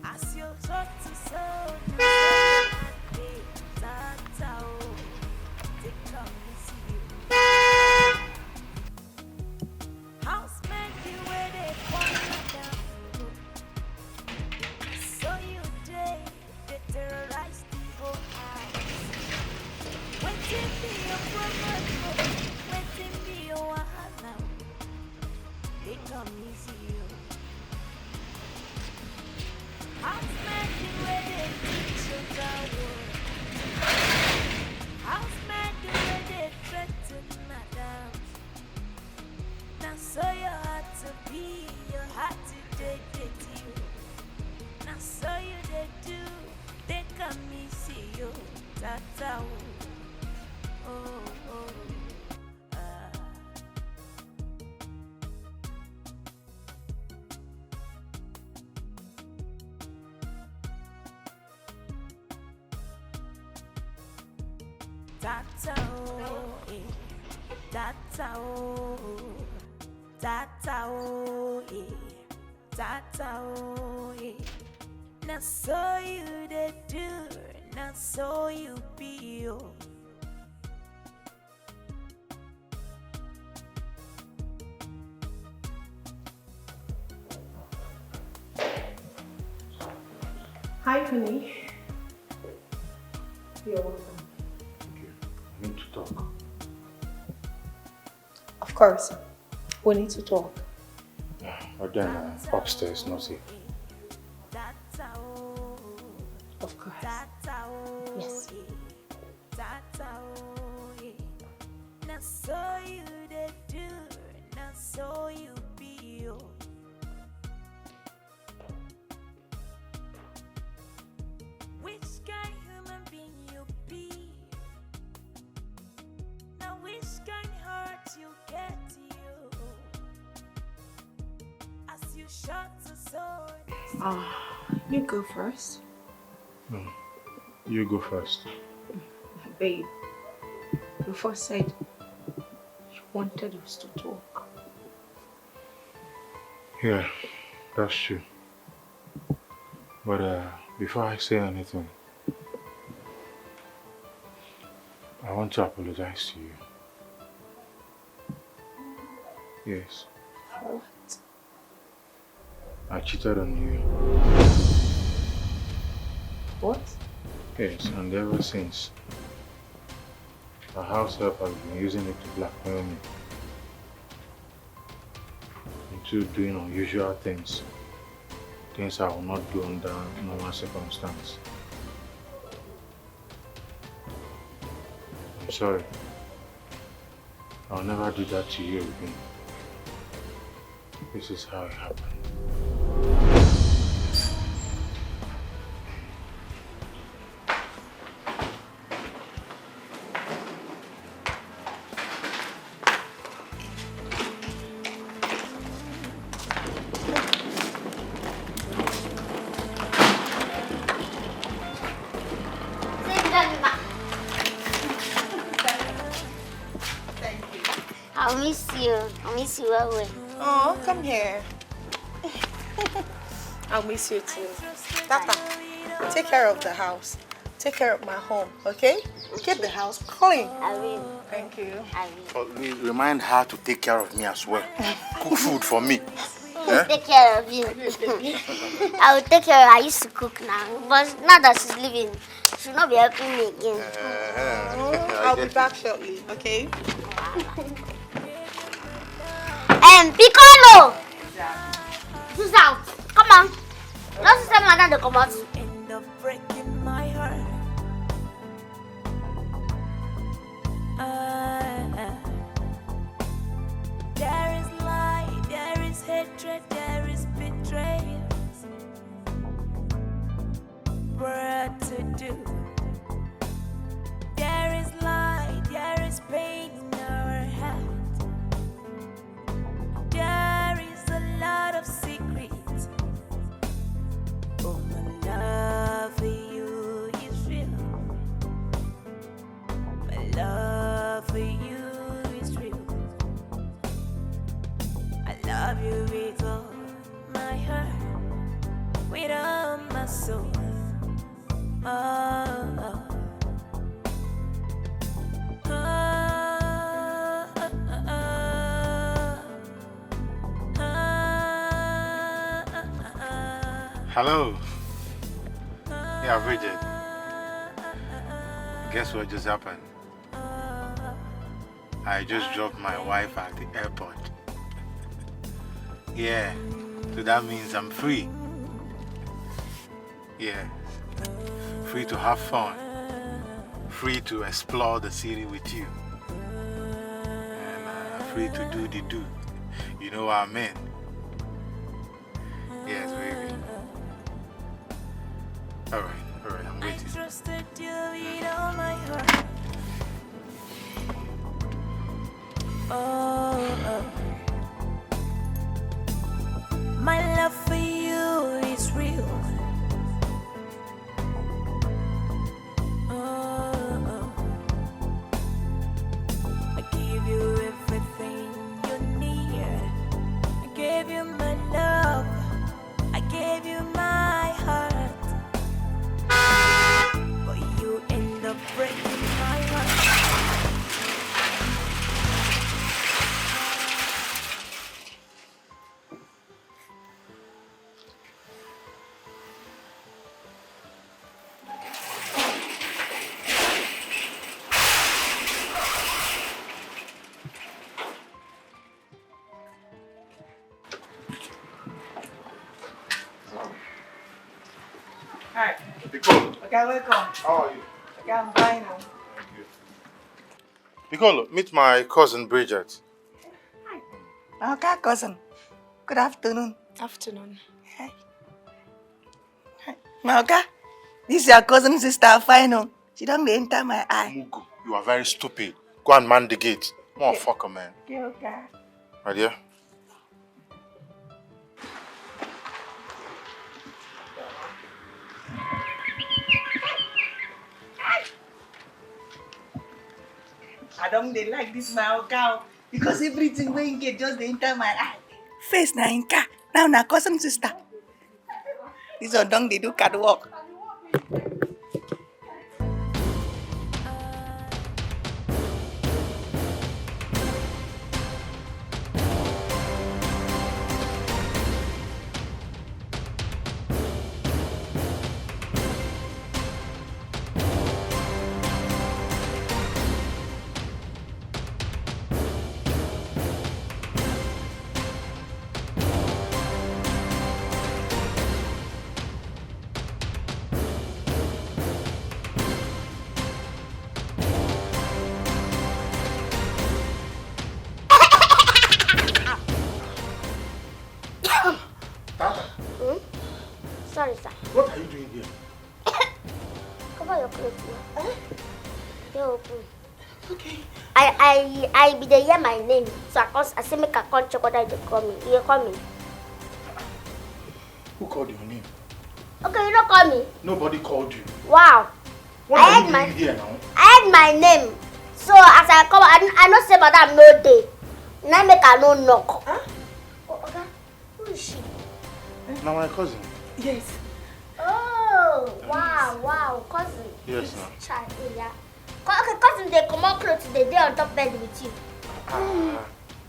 [SPEAKER 4] As you shot to soul, now so your heart day. Tata oh, take come and see you. tata, oh, oh, tata, oh, tata, oh, tata, oh, tata, oh, now so you they do, now so you be, oh.
[SPEAKER 5] Hi, honey. You're welcome.
[SPEAKER 2] I need to talk.
[SPEAKER 3] Of course. We need to talk.
[SPEAKER 2] But then upstairs, not here.
[SPEAKER 3] Of course. Yes.
[SPEAKER 4] Now so you they do, now so you be, oh. Which kind human being you be? Now which kind heart you get you? As you shot the sword.
[SPEAKER 3] You go first.
[SPEAKER 2] No, you go first.
[SPEAKER 3] Babe, you first said you wanted us to talk.
[SPEAKER 2] Yeah, that's true. But before I say anything, I want to apologize to you. Yes.
[SPEAKER 3] For what?
[SPEAKER 2] I cheated on you.
[SPEAKER 3] What?
[SPEAKER 2] Yes, and ever since, my house help has been using it to blackmail me into doing unusual things. Things I will not do under normal circumstances. I'm sorry. I'll never do that to you again. This is how it happened.
[SPEAKER 1] I miss you well.
[SPEAKER 3] Oh, come here. I'll miss you too. Tata, take care of the house. Take care of my home, okay? Keep the house clean.
[SPEAKER 1] I will.
[SPEAKER 3] Thank you.
[SPEAKER 1] I will.
[SPEAKER 2] Remind her to take care of me as well. Cook food for me.
[SPEAKER 1] Take care of you. I will take care of her. I used to cook now, but now that she's leaving, she'll not be helping me again.
[SPEAKER 3] I'll be back shortly, okay?
[SPEAKER 1] Piccolo! Who's out? Come on. Let's tell Madame to come out.
[SPEAKER 4] End up breaking my heart. There is lie, there is hatred, there is betrayal. What to do? There is lie, there is pain in our heart. There is a lot of secrets. Oh, my love for you is real. My love for you is real. I love you with all my heart, with all my soul. Oh.
[SPEAKER 2] Hello. Yeah, Bridget. Guess what just happened? I just dropped my wife at the airport. Yeah, so that means I'm free. Yeah, free to have fun. Free to explore the city with you. And free to do the do. You know what I mean? Yes, baby. Alright, I'm waiting.
[SPEAKER 4] trusted you with all my heart. Oh, my love for you is real. Oh, I give you everything you need. I gave you my love. I gave you my heart. But you end up breaking my heart.
[SPEAKER 7] Hi.
[SPEAKER 2] Piccolo,
[SPEAKER 7] Okay, welcome.
[SPEAKER 2] how are you?
[SPEAKER 7] Okay, I'm fine now.
[SPEAKER 2] Thank you. Piccolo, meet my cousin Bridget.
[SPEAKER 7] Okay, cousin. Good afternoon.
[SPEAKER 8] Afternoon.
[SPEAKER 7] Hi. Hi. Mauka, this is your cousin sister, final. She don't enter my eye.
[SPEAKER 2] Mugu, you are very stupid. Go and man the gate. Motherfucker, man.
[SPEAKER 7] Okay, okay.
[SPEAKER 2] My dear.
[SPEAKER 7] I don't they like this Mauka because everything when get just they enter my eye. Face na inka, now na cousin sister. This one don't they do catwalk.
[SPEAKER 2] Tata,
[SPEAKER 1] Sorry, sir.
[SPEAKER 2] what are you doing here?
[SPEAKER 1] Cover your clothes now. They open.
[SPEAKER 2] Okay.
[SPEAKER 1] I be the hear my name. So I say make a call check whether they call me. You call me.
[SPEAKER 2] Who called your name?
[SPEAKER 1] Okay, you don't call me.
[SPEAKER 2] Nobody called you.
[SPEAKER 1] Wow.
[SPEAKER 2] What are you doing here now?
[SPEAKER 1] I had my name. So as I come, I know say madam no day. Now make a no knock. Huh? Oh, okay. Who is she?
[SPEAKER 2] Now my cousin.
[SPEAKER 7] Yes.
[SPEAKER 1] Oh, wow, cousin.
[SPEAKER 2] Yes, ma'am.
[SPEAKER 1] Child, yeah. Okay, cousin, they come out close to the day on top bed with you.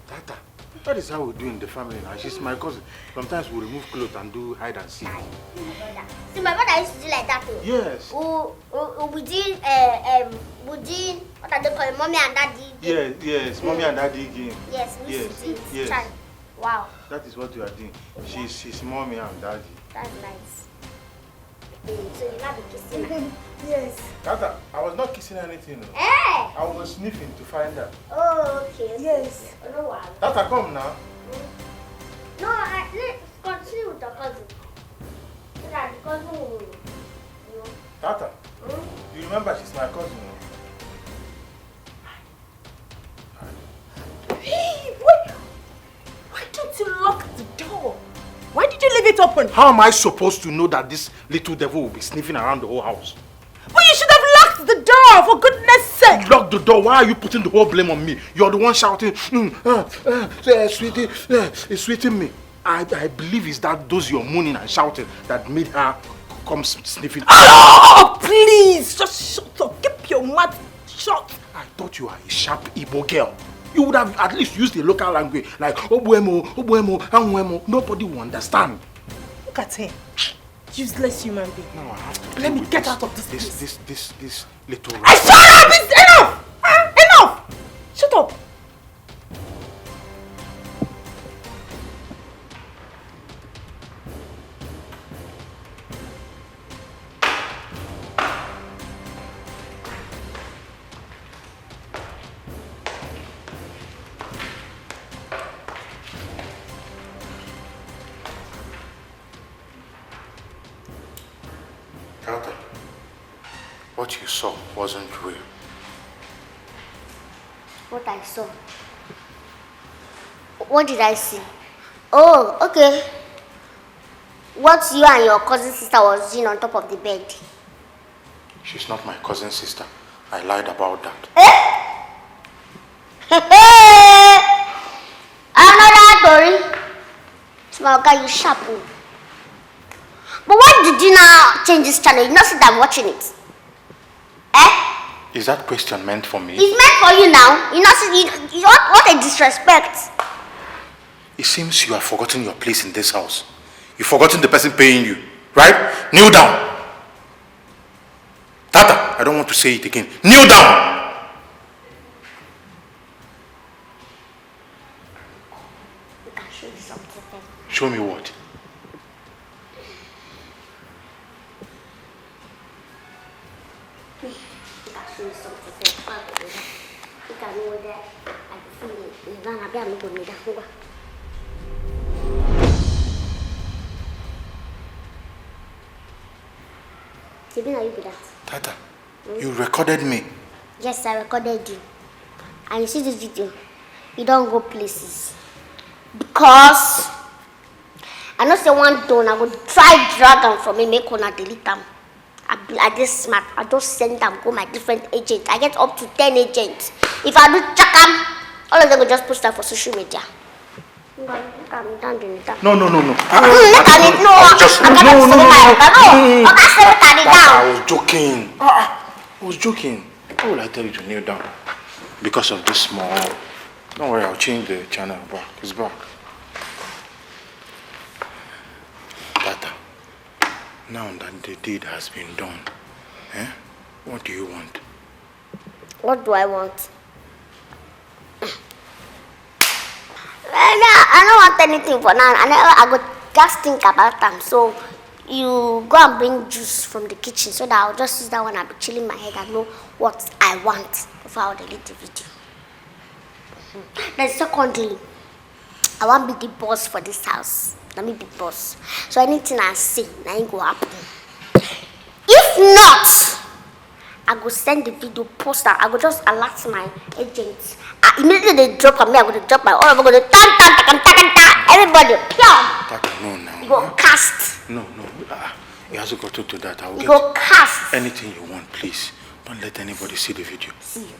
[SPEAKER 2] Tata, that is how we do in the family now. She's my cousin. Sometimes we remove clothes and do hide and seek.
[SPEAKER 1] See, my brother used to do like that too.
[SPEAKER 2] Yes.
[SPEAKER 1] We did, what are they called? Mommy and daddy.
[SPEAKER 2] Yes, mommy and daddy game.
[SPEAKER 1] Yes, we used to do it.
[SPEAKER 2] Yes.
[SPEAKER 1] Child. Wow.
[SPEAKER 2] That is what you are doing. She's mommy and daddy.
[SPEAKER 1] That's nice. So you not be kissing her?
[SPEAKER 7] Yes.
[SPEAKER 2] Tata, I was not kissing anything.
[SPEAKER 1] Eh?
[SPEAKER 2] I was sniffing to find out.
[SPEAKER 1] Oh, okay.
[SPEAKER 7] Yes.
[SPEAKER 1] Oh, no one.
[SPEAKER 2] Tata, come now.
[SPEAKER 1] No, let's continue with the cousin. So that the cousin will, you know.
[SPEAKER 2] Tata, you remember she's my cousin.
[SPEAKER 3] Hey, wait! Why don't you lock the door? Why did you leave it open?
[SPEAKER 2] How am I supposed to know that this little devil will be sniffing around the whole house?
[SPEAKER 3] Well, you should have locked the door, for goodness sake!
[SPEAKER 2] Lock the door. Why are you putting the whole blame on me? You're the one shouting, sweetie, it's sweeting me. I believe it's that those you're moaning and shouting that made her come sniffing.
[SPEAKER 3] Oh, please! Just shut up. Keep your mouth shut.
[SPEAKER 2] I thought you were a sharp Igbo girl. You would have at least used the local language like Obuemo, Anwemo. Nobody will understand.
[SPEAKER 3] Look at him. Useless human being.
[SPEAKER 2] Now I have to
[SPEAKER 3] Let me get
[SPEAKER 2] this,
[SPEAKER 3] out of this place.
[SPEAKER 2] This little...
[SPEAKER 3] Shut up! It's enough! Enough! Shut up!
[SPEAKER 2] Tata, What you saw wasn't real.
[SPEAKER 1] What I saw? What did I see? Oh, okay. What you and your cousin sister was doing on top of the bed.
[SPEAKER 2] She's not my cousin sister. I lied about that.
[SPEAKER 1] Another story. Small guy, you sharp. But why did you now change this channel? You know see that I'm watching it.
[SPEAKER 2] Is that question meant for me?
[SPEAKER 1] It's meant for you now. You know see, what a disrespect.
[SPEAKER 2] It seems you have forgotten your place in this house. You've forgotten the person paying you, right? Kneel down. Tata, I don't want to say it again. Kneel down.
[SPEAKER 1] I can show you something.
[SPEAKER 2] Show me what?
[SPEAKER 1] I can show you something. You can know that I feel it. You're gonna be able to do that. Are you with that?
[SPEAKER 2] Tata, you recorded me.
[SPEAKER 1] Yes, I recorded you. And you see this video, you don't go places. Because I know say one done, I will try drag them from me, make one delete them. I just smart. I just send them, go my different agents. I get up to 10 agents. If I do check them, all of them will just post them for social media.
[SPEAKER 2] No.
[SPEAKER 1] No.
[SPEAKER 2] I was joking. I was joking. Why would I tell you to kneel down? Because of this small. Don't worry, I'll change the channel back. It's back. Tata, now that the deed has been done, what do you want?
[SPEAKER 1] What do I want? I don't want anything for now. I go just think about them. So you go and bring juice from the kitchen so that I'll just use that one. I'll be chilling my head and know what I want before I'll delete the video. Then secondly, I want to be the boss for this house. Let me be boss. So anything I say, now it go happen. If not, I go send the video poster. I go just alert my agents. Immediately they drop on me, I go to drop my all of them go to everybody pure.
[SPEAKER 2] No.
[SPEAKER 1] You go cast.
[SPEAKER 2] No. You have to go to that. I will
[SPEAKER 1] You go cast.
[SPEAKER 2] anything you want, please. Don't let anybody see the video.
[SPEAKER 1] See you.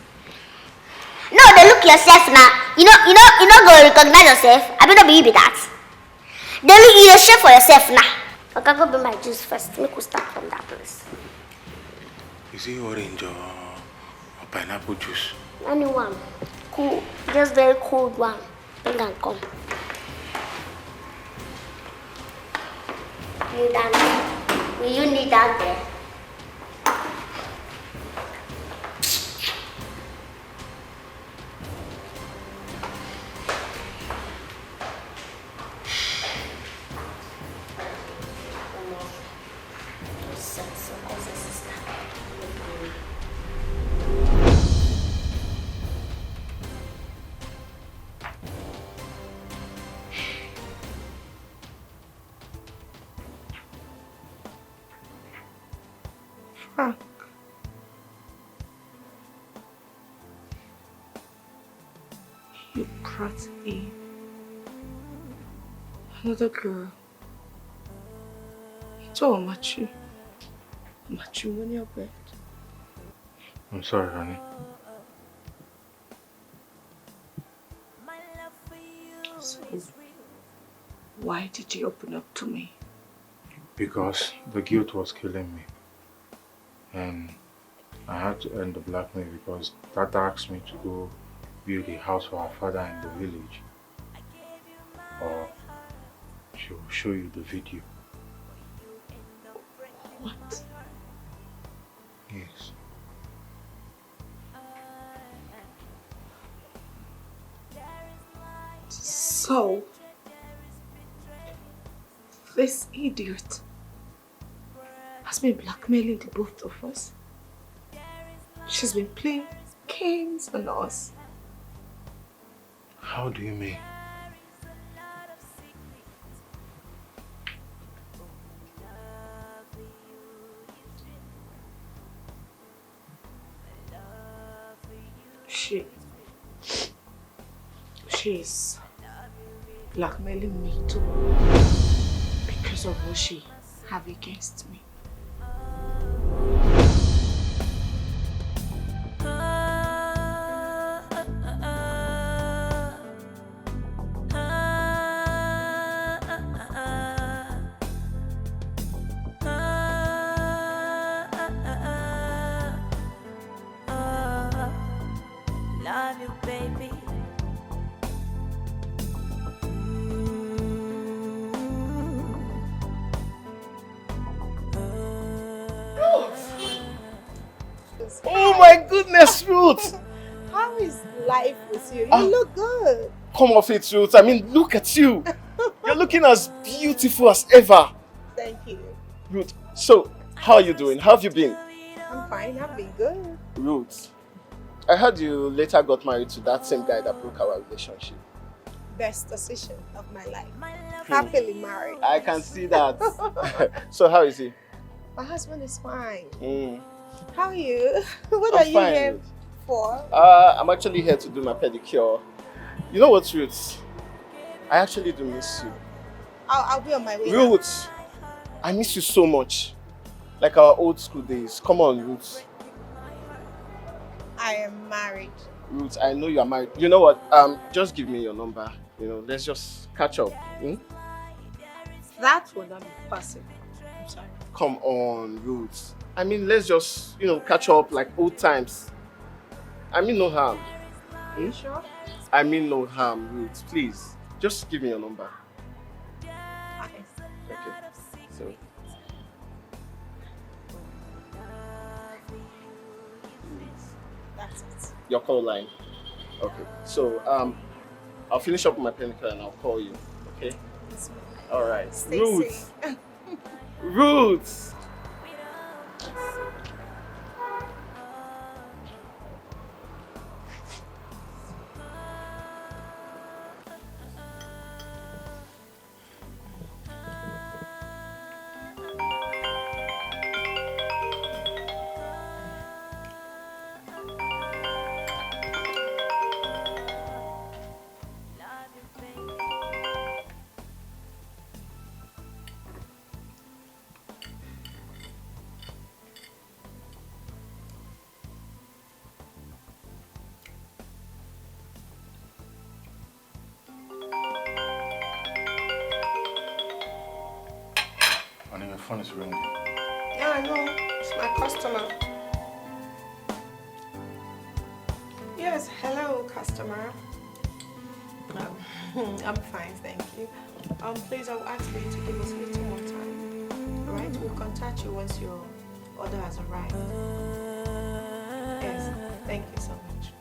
[SPEAKER 1] No, they look yourself now. You know go recognize yourself. I better be that. They look yourself for yourself now. Okay, go bring my juice first. Make we start from that place.
[SPEAKER 2] Is it orange or pineapple juice?
[SPEAKER 1] Anyone. Cool. Just very cold one. Bring and come. Will you need that there?
[SPEAKER 3] Frank. You brought in another girl. So Machu on your bed.
[SPEAKER 2] I'm sorry, honey.
[SPEAKER 3] So, why did you open up to me?
[SPEAKER 2] Because the guilt was killing me. And I had to end the blackmail because Tata asked me to go build a house for her father in the village. Or she will show you the video.
[SPEAKER 3] What?
[SPEAKER 2] Yes.
[SPEAKER 3] So, this idiot has been blackmailing the both of us. She's been playing games on us.
[SPEAKER 2] How do you mean?
[SPEAKER 3] She's blackmailing me too because of what she have against me.
[SPEAKER 4] Love you, baby.
[SPEAKER 11] Oh my goodness, Ruth!
[SPEAKER 3] How is life with you? You look good.
[SPEAKER 11] Come off it, Ruth. I mean, look at you. You're looking as beautiful as ever.
[SPEAKER 3] Thank you.
[SPEAKER 11] Ruth, so, how are you doing? How have you been?
[SPEAKER 3] I'm fine. I've been good.
[SPEAKER 11] Ruth, I heard you later got married to that same guy that broke our relationship.
[SPEAKER 3] Best decision of my life. Happily married.
[SPEAKER 11] I can see that. So, how is he?
[SPEAKER 3] My husband is fine.
[SPEAKER 11] Mm.
[SPEAKER 3] How are you? What
[SPEAKER 11] I'm
[SPEAKER 3] are you
[SPEAKER 11] fine,
[SPEAKER 3] here
[SPEAKER 11] Ruth.
[SPEAKER 3] for?
[SPEAKER 11] I'm actually here to do my pedicure. You know what, Ruth? I actually do miss you.
[SPEAKER 3] I'll be on my way.
[SPEAKER 11] Ruth, I miss you so much. Like our old school days. Come on, Ruth.
[SPEAKER 3] I am married.
[SPEAKER 11] Ruth, I know you are married. You know what? Just give me your number. You know, let's just catch up. Hmm?
[SPEAKER 3] That will not be possible. I'm sorry.
[SPEAKER 11] Come on, Ruth. I mean, let's just, catch up like old times. I mean no harm.
[SPEAKER 3] Are you sure?
[SPEAKER 11] I mean no harm, Ruth. Please, just give me your number.
[SPEAKER 3] Okay.
[SPEAKER 11] Okay. So.
[SPEAKER 3] That's it.
[SPEAKER 11] Your call line. Okay. So, I'll finish up my pedicure and I'll call you. Okay? All right.
[SPEAKER 3] Stay
[SPEAKER 11] Ruth.
[SPEAKER 3] safe.
[SPEAKER 11] Ruth.
[SPEAKER 2] Your phone is ringing.
[SPEAKER 3] Yeah, I know. It's my customer. Yes, hello, customer. I'm fine, thank you. Please, I'll ask you to give us a little more time. Alright, we'll contact you once your order has arrived. Yes, thank you so much.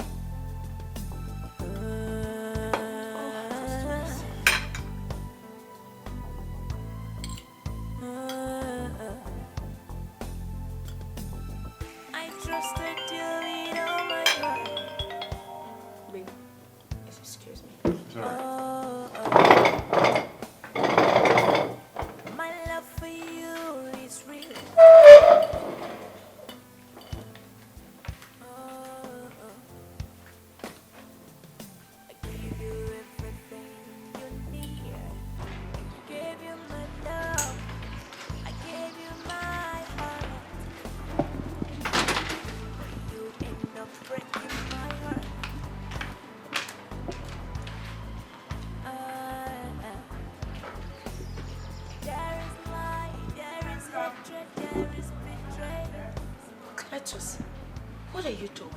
[SPEAKER 3] What are you doing?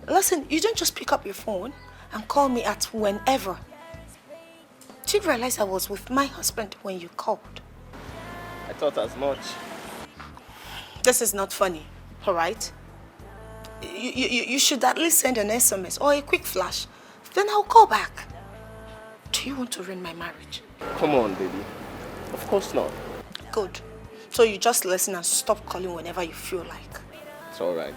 [SPEAKER 3] Listen, you don't just pick up your phone and call me at whenever. Did you realize I was with my husband when you called?
[SPEAKER 11] I thought as much.
[SPEAKER 3] This is not funny, all right? You should at least send an SMS or a quick flash. Then I'll call back. Do you want to ruin my marriage?
[SPEAKER 11] Come on, baby. Of course not.
[SPEAKER 3] Good. So you just listen and stop calling whenever you feel like.
[SPEAKER 11] It's all right.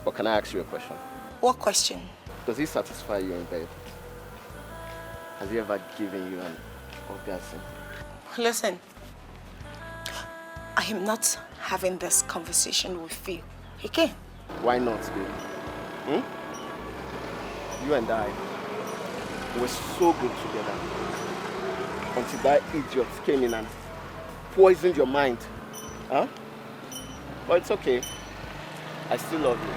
[SPEAKER 11] But can I ask you a question?
[SPEAKER 3] What question?
[SPEAKER 11] Does he satisfy you in bed? Has he ever given you an orgasm?
[SPEAKER 3] Listen, I am not having this conversation with you. Okay?
[SPEAKER 11] Why not, baby? You and I were so good together until that idiot came in and poisoned your mind. Huh? But it's okay. I still love you.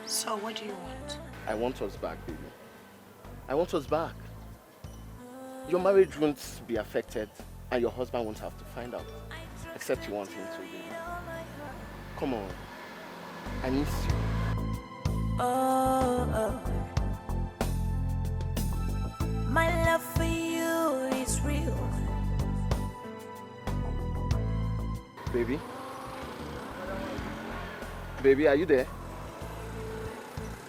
[SPEAKER 3] So what do you want?
[SPEAKER 11] I want us back, baby. I want us back. Your marriage won't be affected and your husband won't have to find out. Except you want him to, baby. Come on. I miss you.
[SPEAKER 4] My love for you is real.
[SPEAKER 11] Baby? Baby, are you there?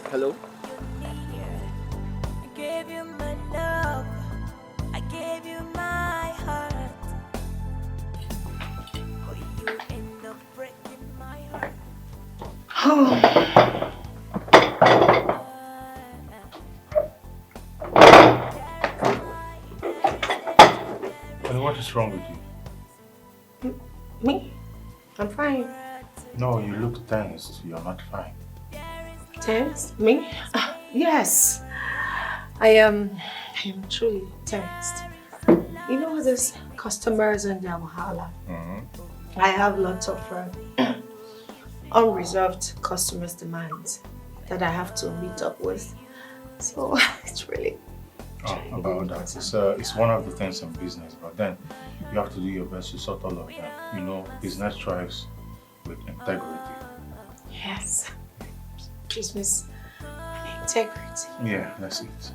[SPEAKER 11] Hello?
[SPEAKER 4] I gave you my love. I gave you my heart. But you end up breaking my heart.
[SPEAKER 2] And what is wrong with you?
[SPEAKER 3] Me? I'm fine.
[SPEAKER 2] No, you look tense. You're not fine.
[SPEAKER 3] Tense? Me? Yes. I am truly tensed. You know these customers and their wahala. I have lots of unreserved customers' demands that I have to meet up with. So it's really
[SPEAKER 2] About that. It's one of the things in business, but then you have to do your best to sort all of them. You know, business thrives with integrity.
[SPEAKER 3] Yes. Business integrity.
[SPEAKER 2] Yeah, that's it.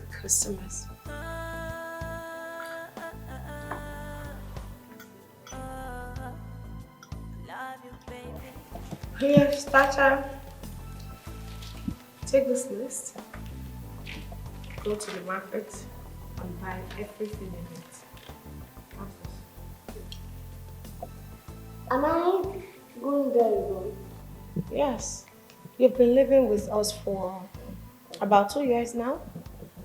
[SPEAKER 3] Customers. Here, starter. Take this list. Go to the market and buy everything in it.
[SPEAKER 1] Am I going there alone?
[SPEAKER 3] Yes. You've been living with us for about 2 years now,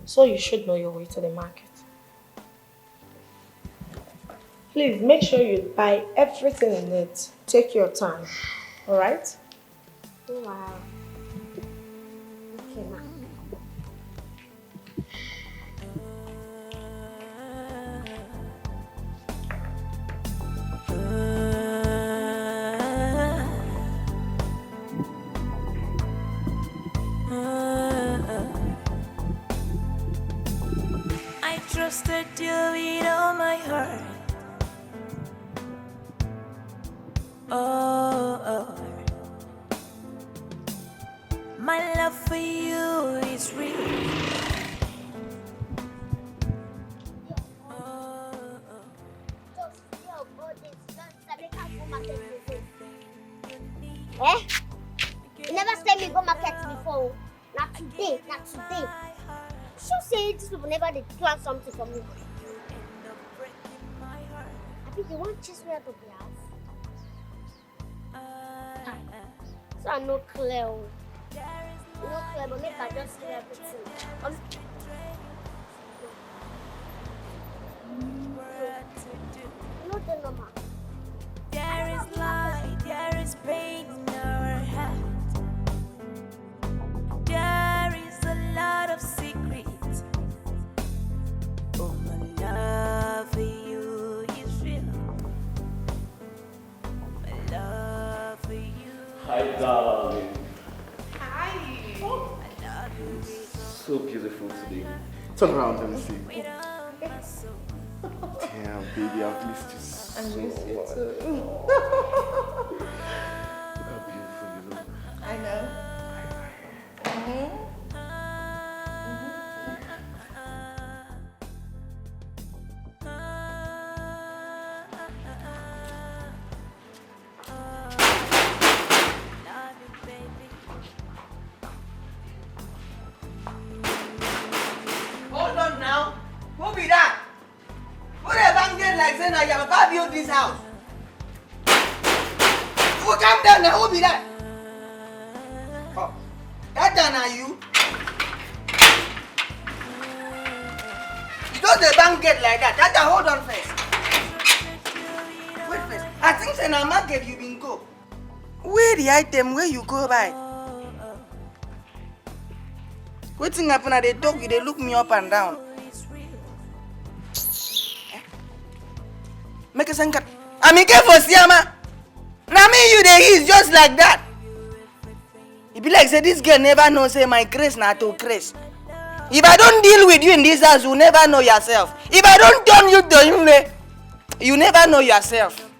[SPEAKER 3] so you should know your way to the market. Please make sure you buy everything in it. Take your time, all right?
[SPEAKER 1] Wow. Okay, ma.
[SPEAKER 4] I trusted you with all my heart. My love for you is real.
[SPEAKER 1] Eh? You never said me go market before. Not today, not today. Should say these people never did plan something for me. I think you want to chase me out of the house. So I no clear. No clear, but make I just see everything. No, the normal.
[SPEAKER 4] There is light, there is pain in our heart. There is a lot of secrets. Oh, my love for you is real. My love for you.
[SPEAKER 11] Hi, darling.
[SPEAKER 3] Hi.
[SPEAKER 11] Oh. So beautiful today. Turn around and see. Damn, baby, I've missed you so much.
[SPEAKER 3] I miss you too.
[SPEAKER 11] Look how beautiful you look.
[SPEAKER 3] I know.
[SPEAKER 7] Hold on now. Who be that? Who they bang them like saying I am about to build this house? Who come down there? Who be that? Oh, that done are you? close the bank gate like that. Tata, hold on first. Wait first. I think say na market you been go. Where the item where you go by? Wetin happen? I dey talk, you dey look me up and down. Make a sense. I'm in for Siama. Now me you dey ease just like that. It be like say this girl never know say my grace na to grace. If I don't deal with you in this house, you never know yourself. If I don't turn you to him, you never know yourself.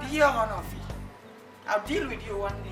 [SPEAKER 7] Be your honor. I'll deal with you one day.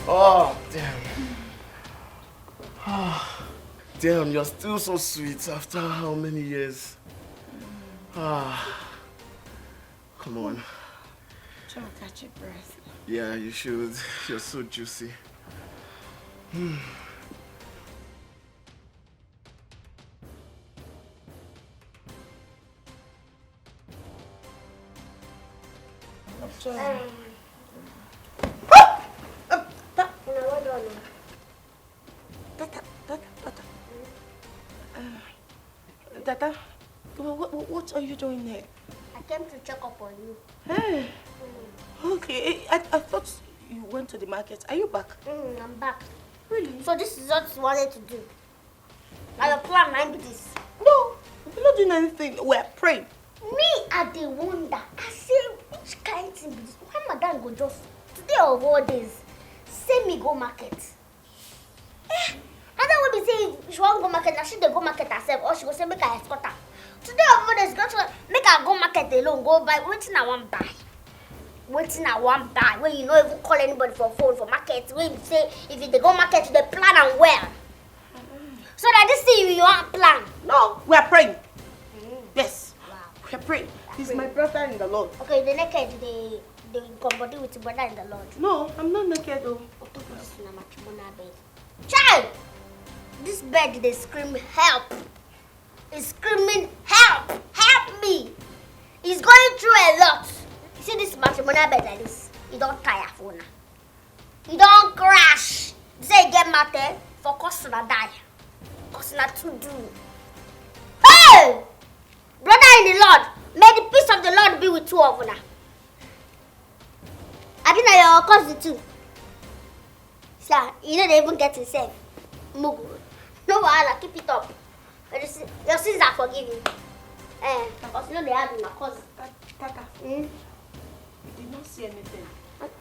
[SPEAKER 11] Oh, damn. Oh, damn, you're still so sweet after how many years? Ah, come on.
[SPEAKER 3] Try to catch your breath.
[SPEAKER 11] Yeah, you should. You're so juicy.
[SPEAKER 3] Tata, what are you doing there?
[SPEAKER 1] I came to check up on you.
[SPEAKER 3] Hey. Okay, I thought you went to the market. Are you back?
[SPEAKER 1] I'm back. Really? So this is what you wanted to do? Now your plan might be this.
[SPEAKER 3] No, we're not doing anything. We're praying.
[SPEAKER 1] Me, I dey wonder. I say, which kind thing be this? Why madam go just, today of all days, say me go market? Madam will be saying she won't go market, now she dey go market herself, or she go say make her escort her. Today of all days, go to make her go market alone, go buy, wetin I wan buy. Wetin I wan buy, when you no even call anybody for phone for market, when you say, if you dey go market, you dey plan am well. So that this thing you want plan.
[SPEAKER 3] No, we are praying. Yes. Wow. We are praying. He's my brother in the Lord.
[SPEAKER 1] Okay, the naked, they come body with your brother in the Lord.
[SPEAKER 3] No, I'm not naked though.
[SPEAKER 1] Child! This bed, they scream help. It's screaming help. Help me. He's going through a lot. You see this matrimonial bed like this? You don't tire for now. You don't crash. You say you get married for cause to die. Cause not to do. Hey! Brother in the Lord, may the peace of the Lord be with two of you now. I think that your cousin too. Sir, you know they even get himself. Mugu. No wahala, keep it up. Your sins are forgiven. Because you know they have my cousin.
[SPEAKER 3] Tata. You did not see anything.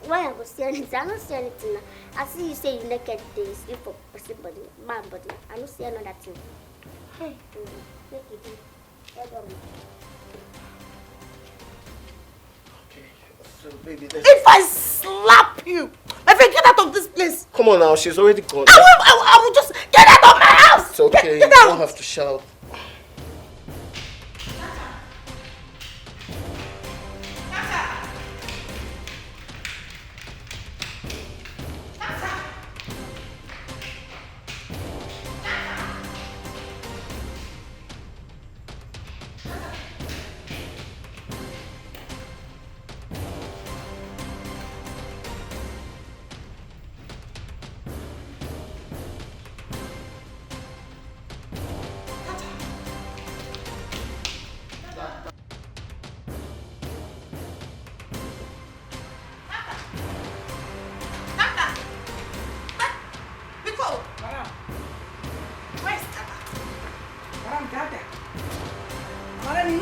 [SPEAKER 1] Why I go see anything? I don't see anything now. I see you say you naked day, sleep for person body, man body. I don't see another thing.
[SPEAKER 3] Hey.
[SPEAKER 1] Make you do.
[SPEAKER 11] So, baby,
[SPEAKER 3] if I slap you, my friend, get out of this place.
[SPEAKER 11] Come on now, she's already gone.
[SPEAKER 3] I will just get out of my house.
[SPEAKER 11] It's okay,
[SPEAKER 3] get
[SPEAKER 11] you
[SPEAKER 3] out.
[SPEAKER 11] don't have to shout.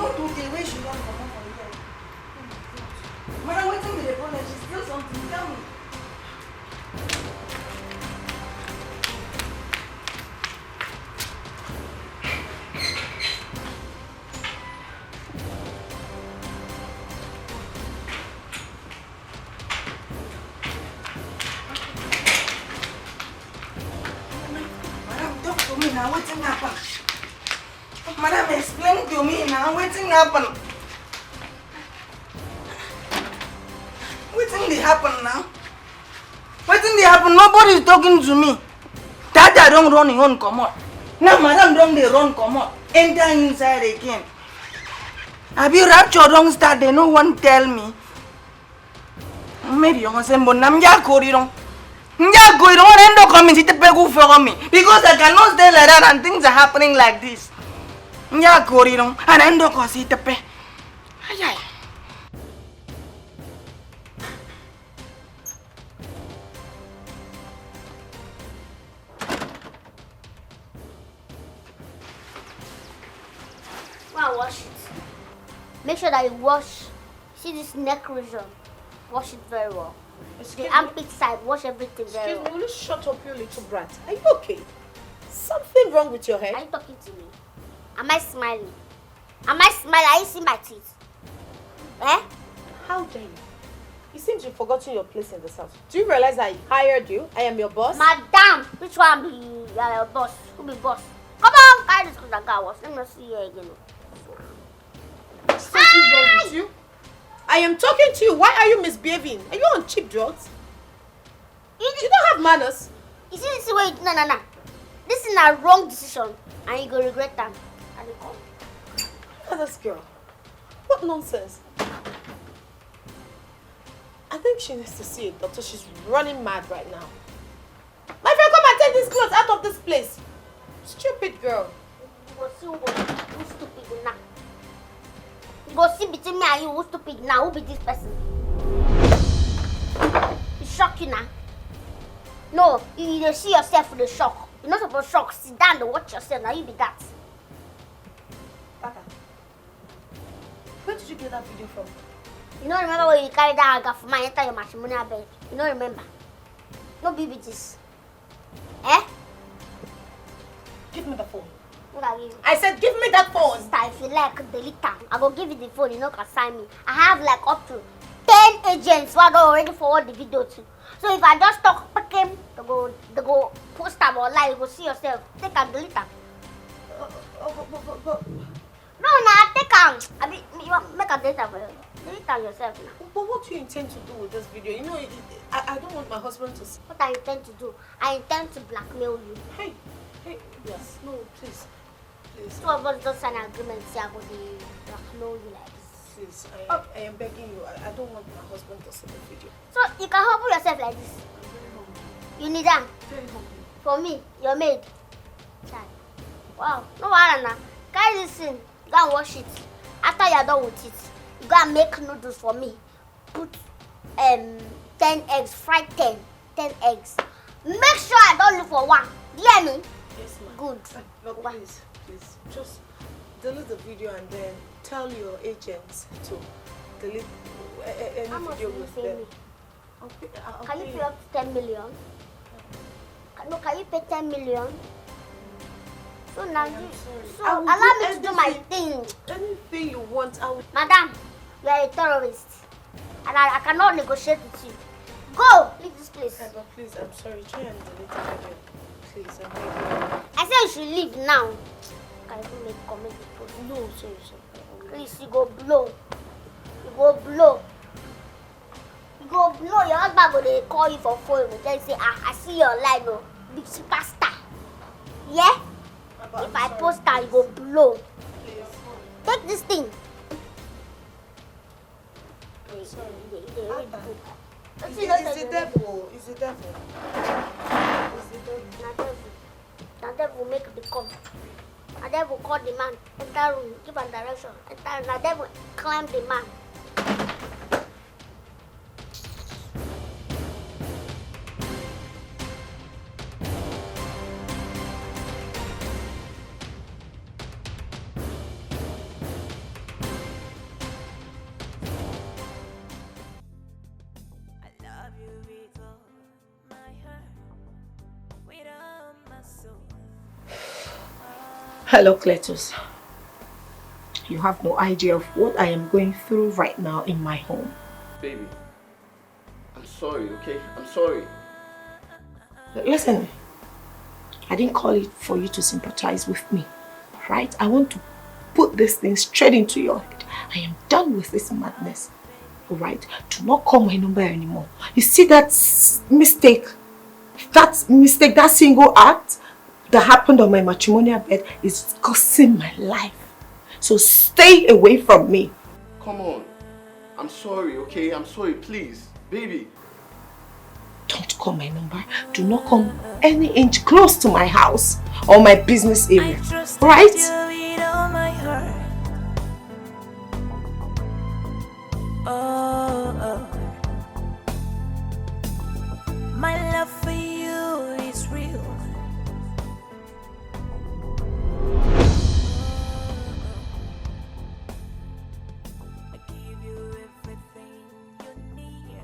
[SPEAKER 7] Not do the way she run from here. Madam, waiting with the problem. She's still something. Tell me. Madam, talk to me now. What's happened? Madam, explain to me now. What's happened? What's happen now? What's happen? Nobody is talking to me. Dada don't run his own come out. Now madam don't they run come out. Enter inside again. Have you rapture wrong start? They no one tell me. Maybe you want to say, but I'm just going on. I'm going on and don't come and sit for me because I cannot stay like that and things are happening like this. I'm just going on and I don't go sit pay. Ay.
[SPEAKER 1] Wash it. Make sure that you wash. See this neck region. Wash it very well. The armpit side, wash everything very well.
[SPEAKER 3] Excuse me, will you shut up, you little brat? Are you okay? Something wrong with your head?
[SPEAKER 1] Are you talking to me? Am I smiling? Am I smiling? Are you seeing my teeth? Eh?
[SPEAKER 3] How dare you? It seems you've forgotten your place in this house. Do you realize I hired you? I am your boss?
[SPEAKER 1] Madam, which one be your boss? Who be boss? Come on, carry this to the car wash. Let me see you again.
[SPEAKER 3] Something wrong with you? I am talking to you. Why are you misbehaving? Are you on cheap drugs? You don't have manners.
[SPEAKER 1] You see this way? No. This is a wrong decision, and you go regret them. And you come.
[SPEAKER 3] Look at this girl. What nonsense. I think she needs to see a doctor. She's running mad right now. My friend, come and take these clothes out of this place. Stupid girl.
[SPEAKER 1] You go see who's stupid now. You go see between me and you who's stupid now. Who be this person? It's shocking now. No, you see yourself with the shock. You're not supposed to shock. Sit down and watch yourself. Now you be that.
[SPEAKER 3] Papa, where did you get that video from?
[SPEAKER 1] You don't remember when you carried that hagger for my enter your matrimonial bed? You don't remember? No BBTs. Eh?
[SPEAKER 3] Give me the phone.
[SPEAKER 1] What I give you?
[SPEAKER 3] I said give me that phone.
[SPEAKER 1] Sister, if you like, delete them. I go give you the phone. You know, can sign me. I have like up to 10 agents who I don't already forward the video to. So if I just talk, they go post them online. You go see yourself. Take and delete them. No, take them. I mean, you want make a data for you. Delete them yourself now.
[SPEAKER 3] But what do you intend to do with this video? You know, I don't want my husband to see.
[SPEAKER 1] What I intend to do? I intend to blackmail you.
[SPEAKER 3] Hey, yes, no, please.
[SPEAKER 1] Two of us don't sign an agreement. See, I go blackmail you like this.
[SPEAKER 3] Please, I am begging you. I don't want my husband to see the video.
[SPEAKER 1] So you can humble yourself like this. You need that.
[SPEAKER 3] Very humble.
[SPEAKER 1] For me, your maid. Wow, no matter now. Carry this in. Go and wash it. After you're done with it, you go and make noodles for me. Put 10 eggs, fry 10 eggs. Make sure I don't look for one. Do you hear me?
[SPEAKER 3] Yes, ma'am.
[SPEAKER 1] Good.
[SPEAKER 3] Look, please, just delete the video and then tell your agents to delete any video with them.
[SPEAKER 1] Can you pay up to 10 million? No, can you pay 10 million? So now allow me to do my thing.
[SPEAKER 3] Anything you want, I will.
[SPEAKER 1] Madam, you are a terrorist. And I cannot negotiate with you. Go! Leave this place.
[SPEAKER 3] Please, I'm sorry. Try and delete the video. Please, I'm begging.
[SPEAKER 1] I said you should leave now. Can you make comment post?
[SPEAKER 3] No, seriously.
[SPEAKER 1] Please, you go blow. You go blow. You go blow. Your husband go dey call you for phone. You tell you say, I see your line, no. Big superstar. Yeah? If I post that, you go blow.
[SPEAKER 3] Please.
[SPEAKER 1] Take this thing.
[SPEAKER 3] It's the devil. It's the devil.
[SPEAKER 1] Now devil make the call. Now devil call the man. Enter room. Give a direction. Enter. Now devil climb the man.
[SPEAKER 3] Hello, Cletus. You have no idea of what I am going through right now in my home.
[SPEAKER 11] Baby, I'm sorry, okay? I'm sorry.
[SPEAKER 3] Listen, I didn't call it for you to sympathize with me, right? I want to put this thing straight into your head. I am done with this madness, alright? Do not call my number anymore. You see that mistake, that single act that happened on my matrimonial bed is costing my life. So stay away from me.
[SPEAKER 11] Come on. I'm sorry, okay? I'm sorry, please. Baby.
[SPEAKER 3] Don't call my number. Do not come any inch close to my house or my business area. Right?
[SPEAKER 4] My love for you is real. I give you everything you need.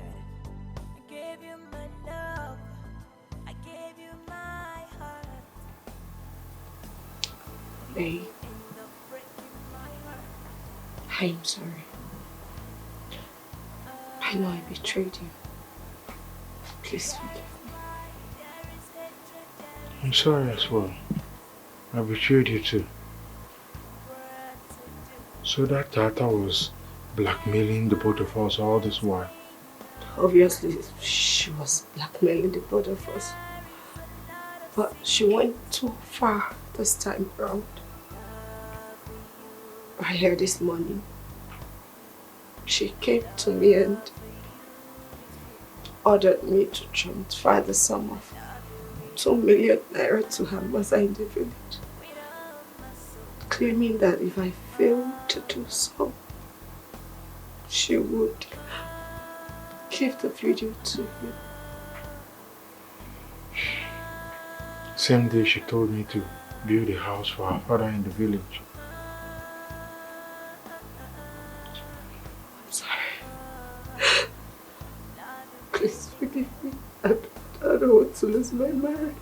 [SPEAKER 4] I gave you my love. I gave you my heart.
[SPEAKER 3] Babe, I'm sorry. I know I betrayed you. Please forgive me.
[SPEAKER 2] I'm sorry as well. I betrayed you too. So that Tata was blackmailing the both of us all this while.
[SPEAKER 3] Obviously, she was blackmailing the both of us. But she went too far this time around. Earlier this morning, she came to me and ordered me to transfer the sum of 2 million naira to her mother in the village, claiming that if I failed to do so, she would give the video to you.
[SPEAKER 2] Same day she told me to build a house for her father in the village.
[SPEAKER 3] I'm sorry. Please forgive me. I don't want to lose my marriage.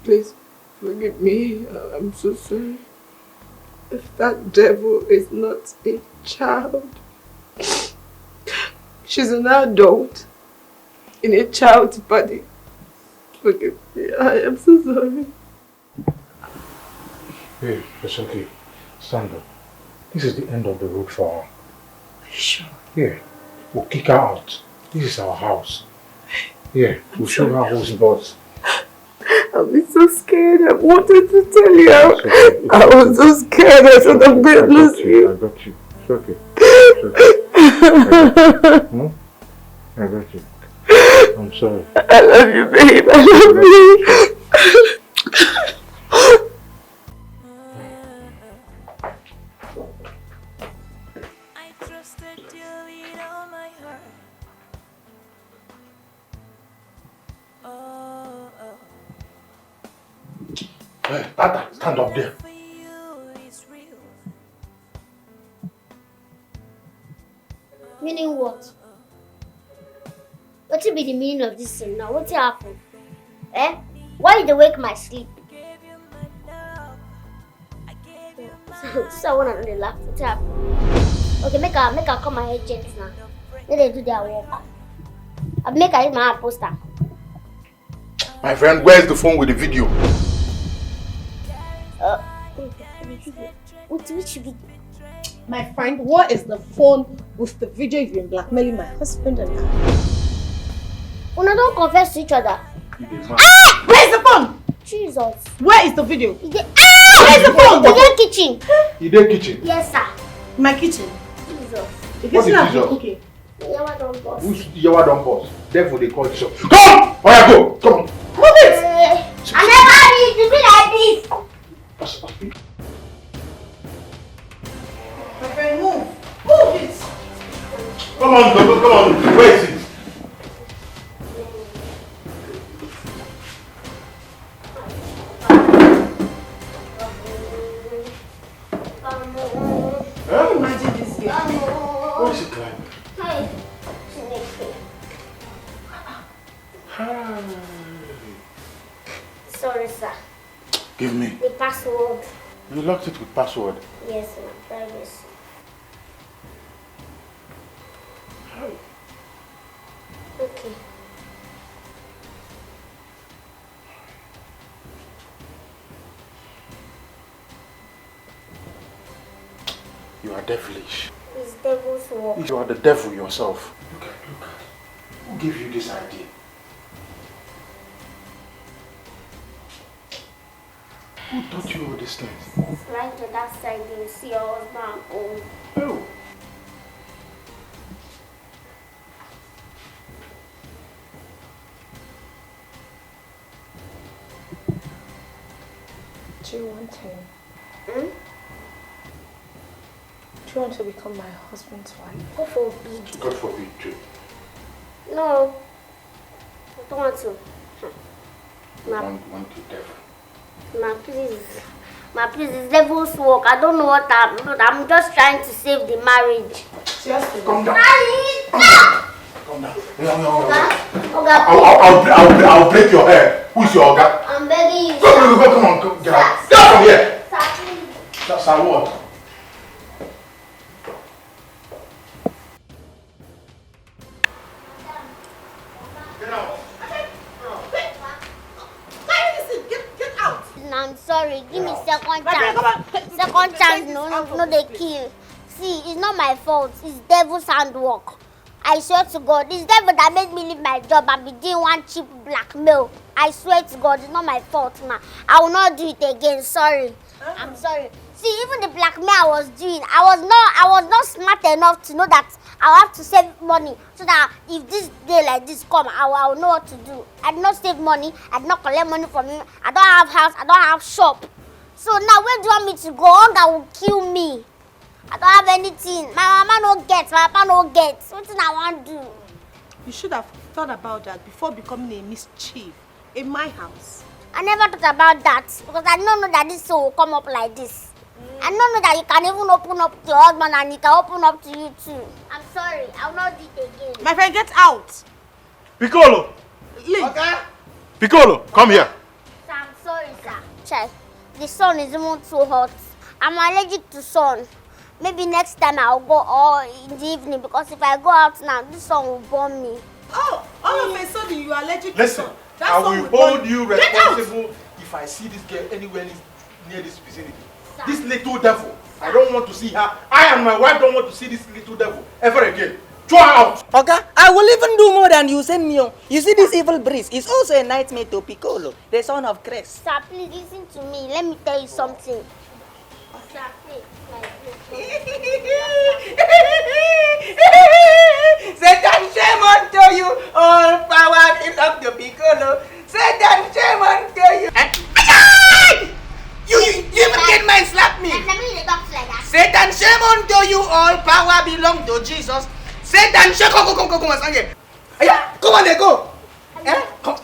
[SPEAKER 3] Please forgive me. I'm so sorry. If that devil is not a child, she's an adult in a child's body. Forgive me. I am so sorry.
[SPEAKER 2] Hey, it's okay. Stand up. This is the end of the road for her.
[SPEAKER 3] Are you sure?
[SPEAKER 2] Yeah. We'll kick her out. This is our house. Yeah, we'll show her who's boss.
[SPEAKER 3] I've been so scared. I wanted to tell you. I was so scared. I said I'm going to lose you.
[SPEAKER 2] I got you. It's okay. It's okay. I got you. I'm sorry.
[SPEAKER 3] I love you, babe. I love you.
[SPEAKER 4] I trusted you with all my heart.
[SPEAKER 2] Hey, Tata, stand up there.
[SPEAKER 1] Meaning what? What will be the meaning of this thing now? What will happen? Eh? Why did they wake my sleep? So I want to laugh. What happened? Okay, make her call my agents now. Let them do their work. I'll make her use my poster.
[SPEAKER 2] My friend, where's the phone with the video?
[SPEAKER 1] Which video?
[SPEAKER 3] My friend, what is the phone with the video you've been blackmailing my husband and I?
[SPEAKER 1] Una don't confess to each other.
[SPEAKER 3] Ah! Where's the phone?
[SPEAKER 1] Jesus.
[SPEAKER 3] Where is the video?
[SPEAKER 1] Where's the phone? In the kitchen.
[SPEAKER 2] In the kitchen?
[SPEAKER 1] Yes, sir.
[SPEAKER 3] My kitchen?
[SPEAKER 1] Jesus.
[SPEAKER 3] The kitchen has been cooking.
[SPEAKER 1] Yawa don't boss.
[SPEAKER 2] Who's Yawa don't boss? Therefore they call you. Come! Oh yeah, go! Come on!
[SPEAKER 3] Move it!
[SPEAKER 1] I never need to be like this.
[SPEAKER 3] My friend, move! Move it!
[SPEAKER 2] Come on, come on! Where is it?
[SPEAKER 3] Imagine this game.
[SPEAKER 2] What is it like?
[SPEAKER 1] Sorry, sir.
[SPEAKER 2] Give me.
[SPEAKER 1] The password.
[SPEAKER 2] You locked it with password.
[SPEAKER 1] Yes, my privacy. Okay.
[SPEAKER 2] You are devilish.
[SPEAKER 1] It's devil's work.
[SPEAKER 2] You are the devil yourself. Look at. Who gave you this idea? Who taught you all these things?
[SPEAKER 1] It's right to that side, you see your husband home.
[SPEAKER 2] Oh.
[SPEAKER 3] Do you want him?
[SPEAKER 1] Hmm?
[SPEAKER 3] Do you want to become my husband's wife?
[SPEAKER 1] God forbid.
[SPEAKER 2] God forbid you.
[SPEAKER 1] No. I don't want to.
[SPEAKER 2] Want to devil.
[SPEAKER 1] Ma, please, it's devil's work. I don't know what I'm just trying to save the marriage.
[SPEAKER 3] Seriously?
[SPEAKER 2] Calm down. Calm down. No.
[SPEAKER 1] Oga,
[SPEAKER 2] I'll break your hair. Who's your Oga?
[SPEAKER 1] I'm begging you.
[SPEAKER 2] Come on, get out. Get out from here.
[SPEAKER 1] Sir, please.
[SPEAKER 2] Sir, what? I'm sorry, give me second chance. Second chance, no, they kill. See, it's not my fault. It's devil's handwork. I swear to God, it's devil that made me leave my job and be doing one cheap blackmail. I swear to God, it's not my fault, ma. I will not do it again. Sorry. I'm sorry. See, even the blackmail I was doing, I was not smart enough to know that I have to save money so that if this day like this come, I will know what to do. I did not save money. I did not collect money from him. I don't have house. I don't have shop. So now where do you want me to go? Hunger will kill me. I don't have anything. My mama no get. My papa no get. What do I want to do?
[SPEAKER 3] You should have thought about that before becoming a mischief in my house.
[SPEAKER 1] I never thought about that because I don't know that this soul will come up like this. I don't know that you can even open up to your husband and he can open up to you too. I'm sorry. I will not do it again.
[SPEAKER 3] My friend, get out.
[SPEAKER 2] Piccolo!
[SPEAKER 3] Leave.
[SPEAKER 2] Okay. Piccolo, come here.
[SPEAKER 1] Sir, I'm sorry, sir. Child, the sun is even too hot. I'm allergic to sun. Maybe next time I'll go all in the evening because if I go out now, this sun will burn me.
[SPEAKER 3] Oh, all of a sudden you are allergic
[SPEAKER 2] Listen,
[SPEAKER 3] to sun. That
[SPEAKER 2] I
[SPEAKER 3] sun
[SPEAKER 2] will hold
[SPEAKER 3] burn
[SPEAKER 2] you
[SPEAKER 3] Get out!
[SPEAKER 2] responsible if I see this girl anywhere near this vicinity. This little devil, I don't want to see her. I and my wife don't want to see this little devil ever again. Throw her out.
[SPEAKER 7] Okay, I will even do more than you send me on. You see this evil breeze is also a nightmare to Piccolo, the son of Christ.
[SPEAKER 1] Sir, please listen to me. Let me tell you something. Sir, please.
[SPEAKER 7] Satan, shame unto you, all power belongs to Piccolo. Satan, shame unto you. You even get mine slap me. Satan, shame unto you, all power belongs to Jesus. Satan, shame, come on, come on, go. Come.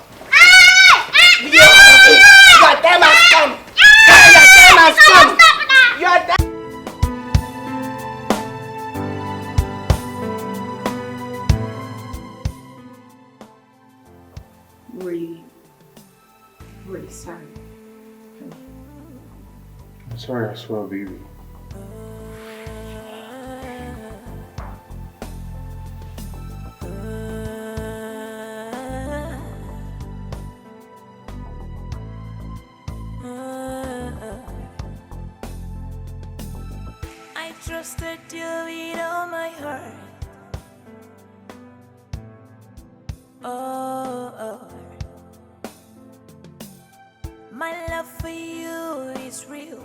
[SPEAKER 7] Your time has come. Your time has come. Your time.
[SPEAKER 5] Really sorry.
[SPEAKER 2] I'm sorry as well, baby.
[SPEAKER 4] I trusted you with all my heart. Oh. My love for you is real.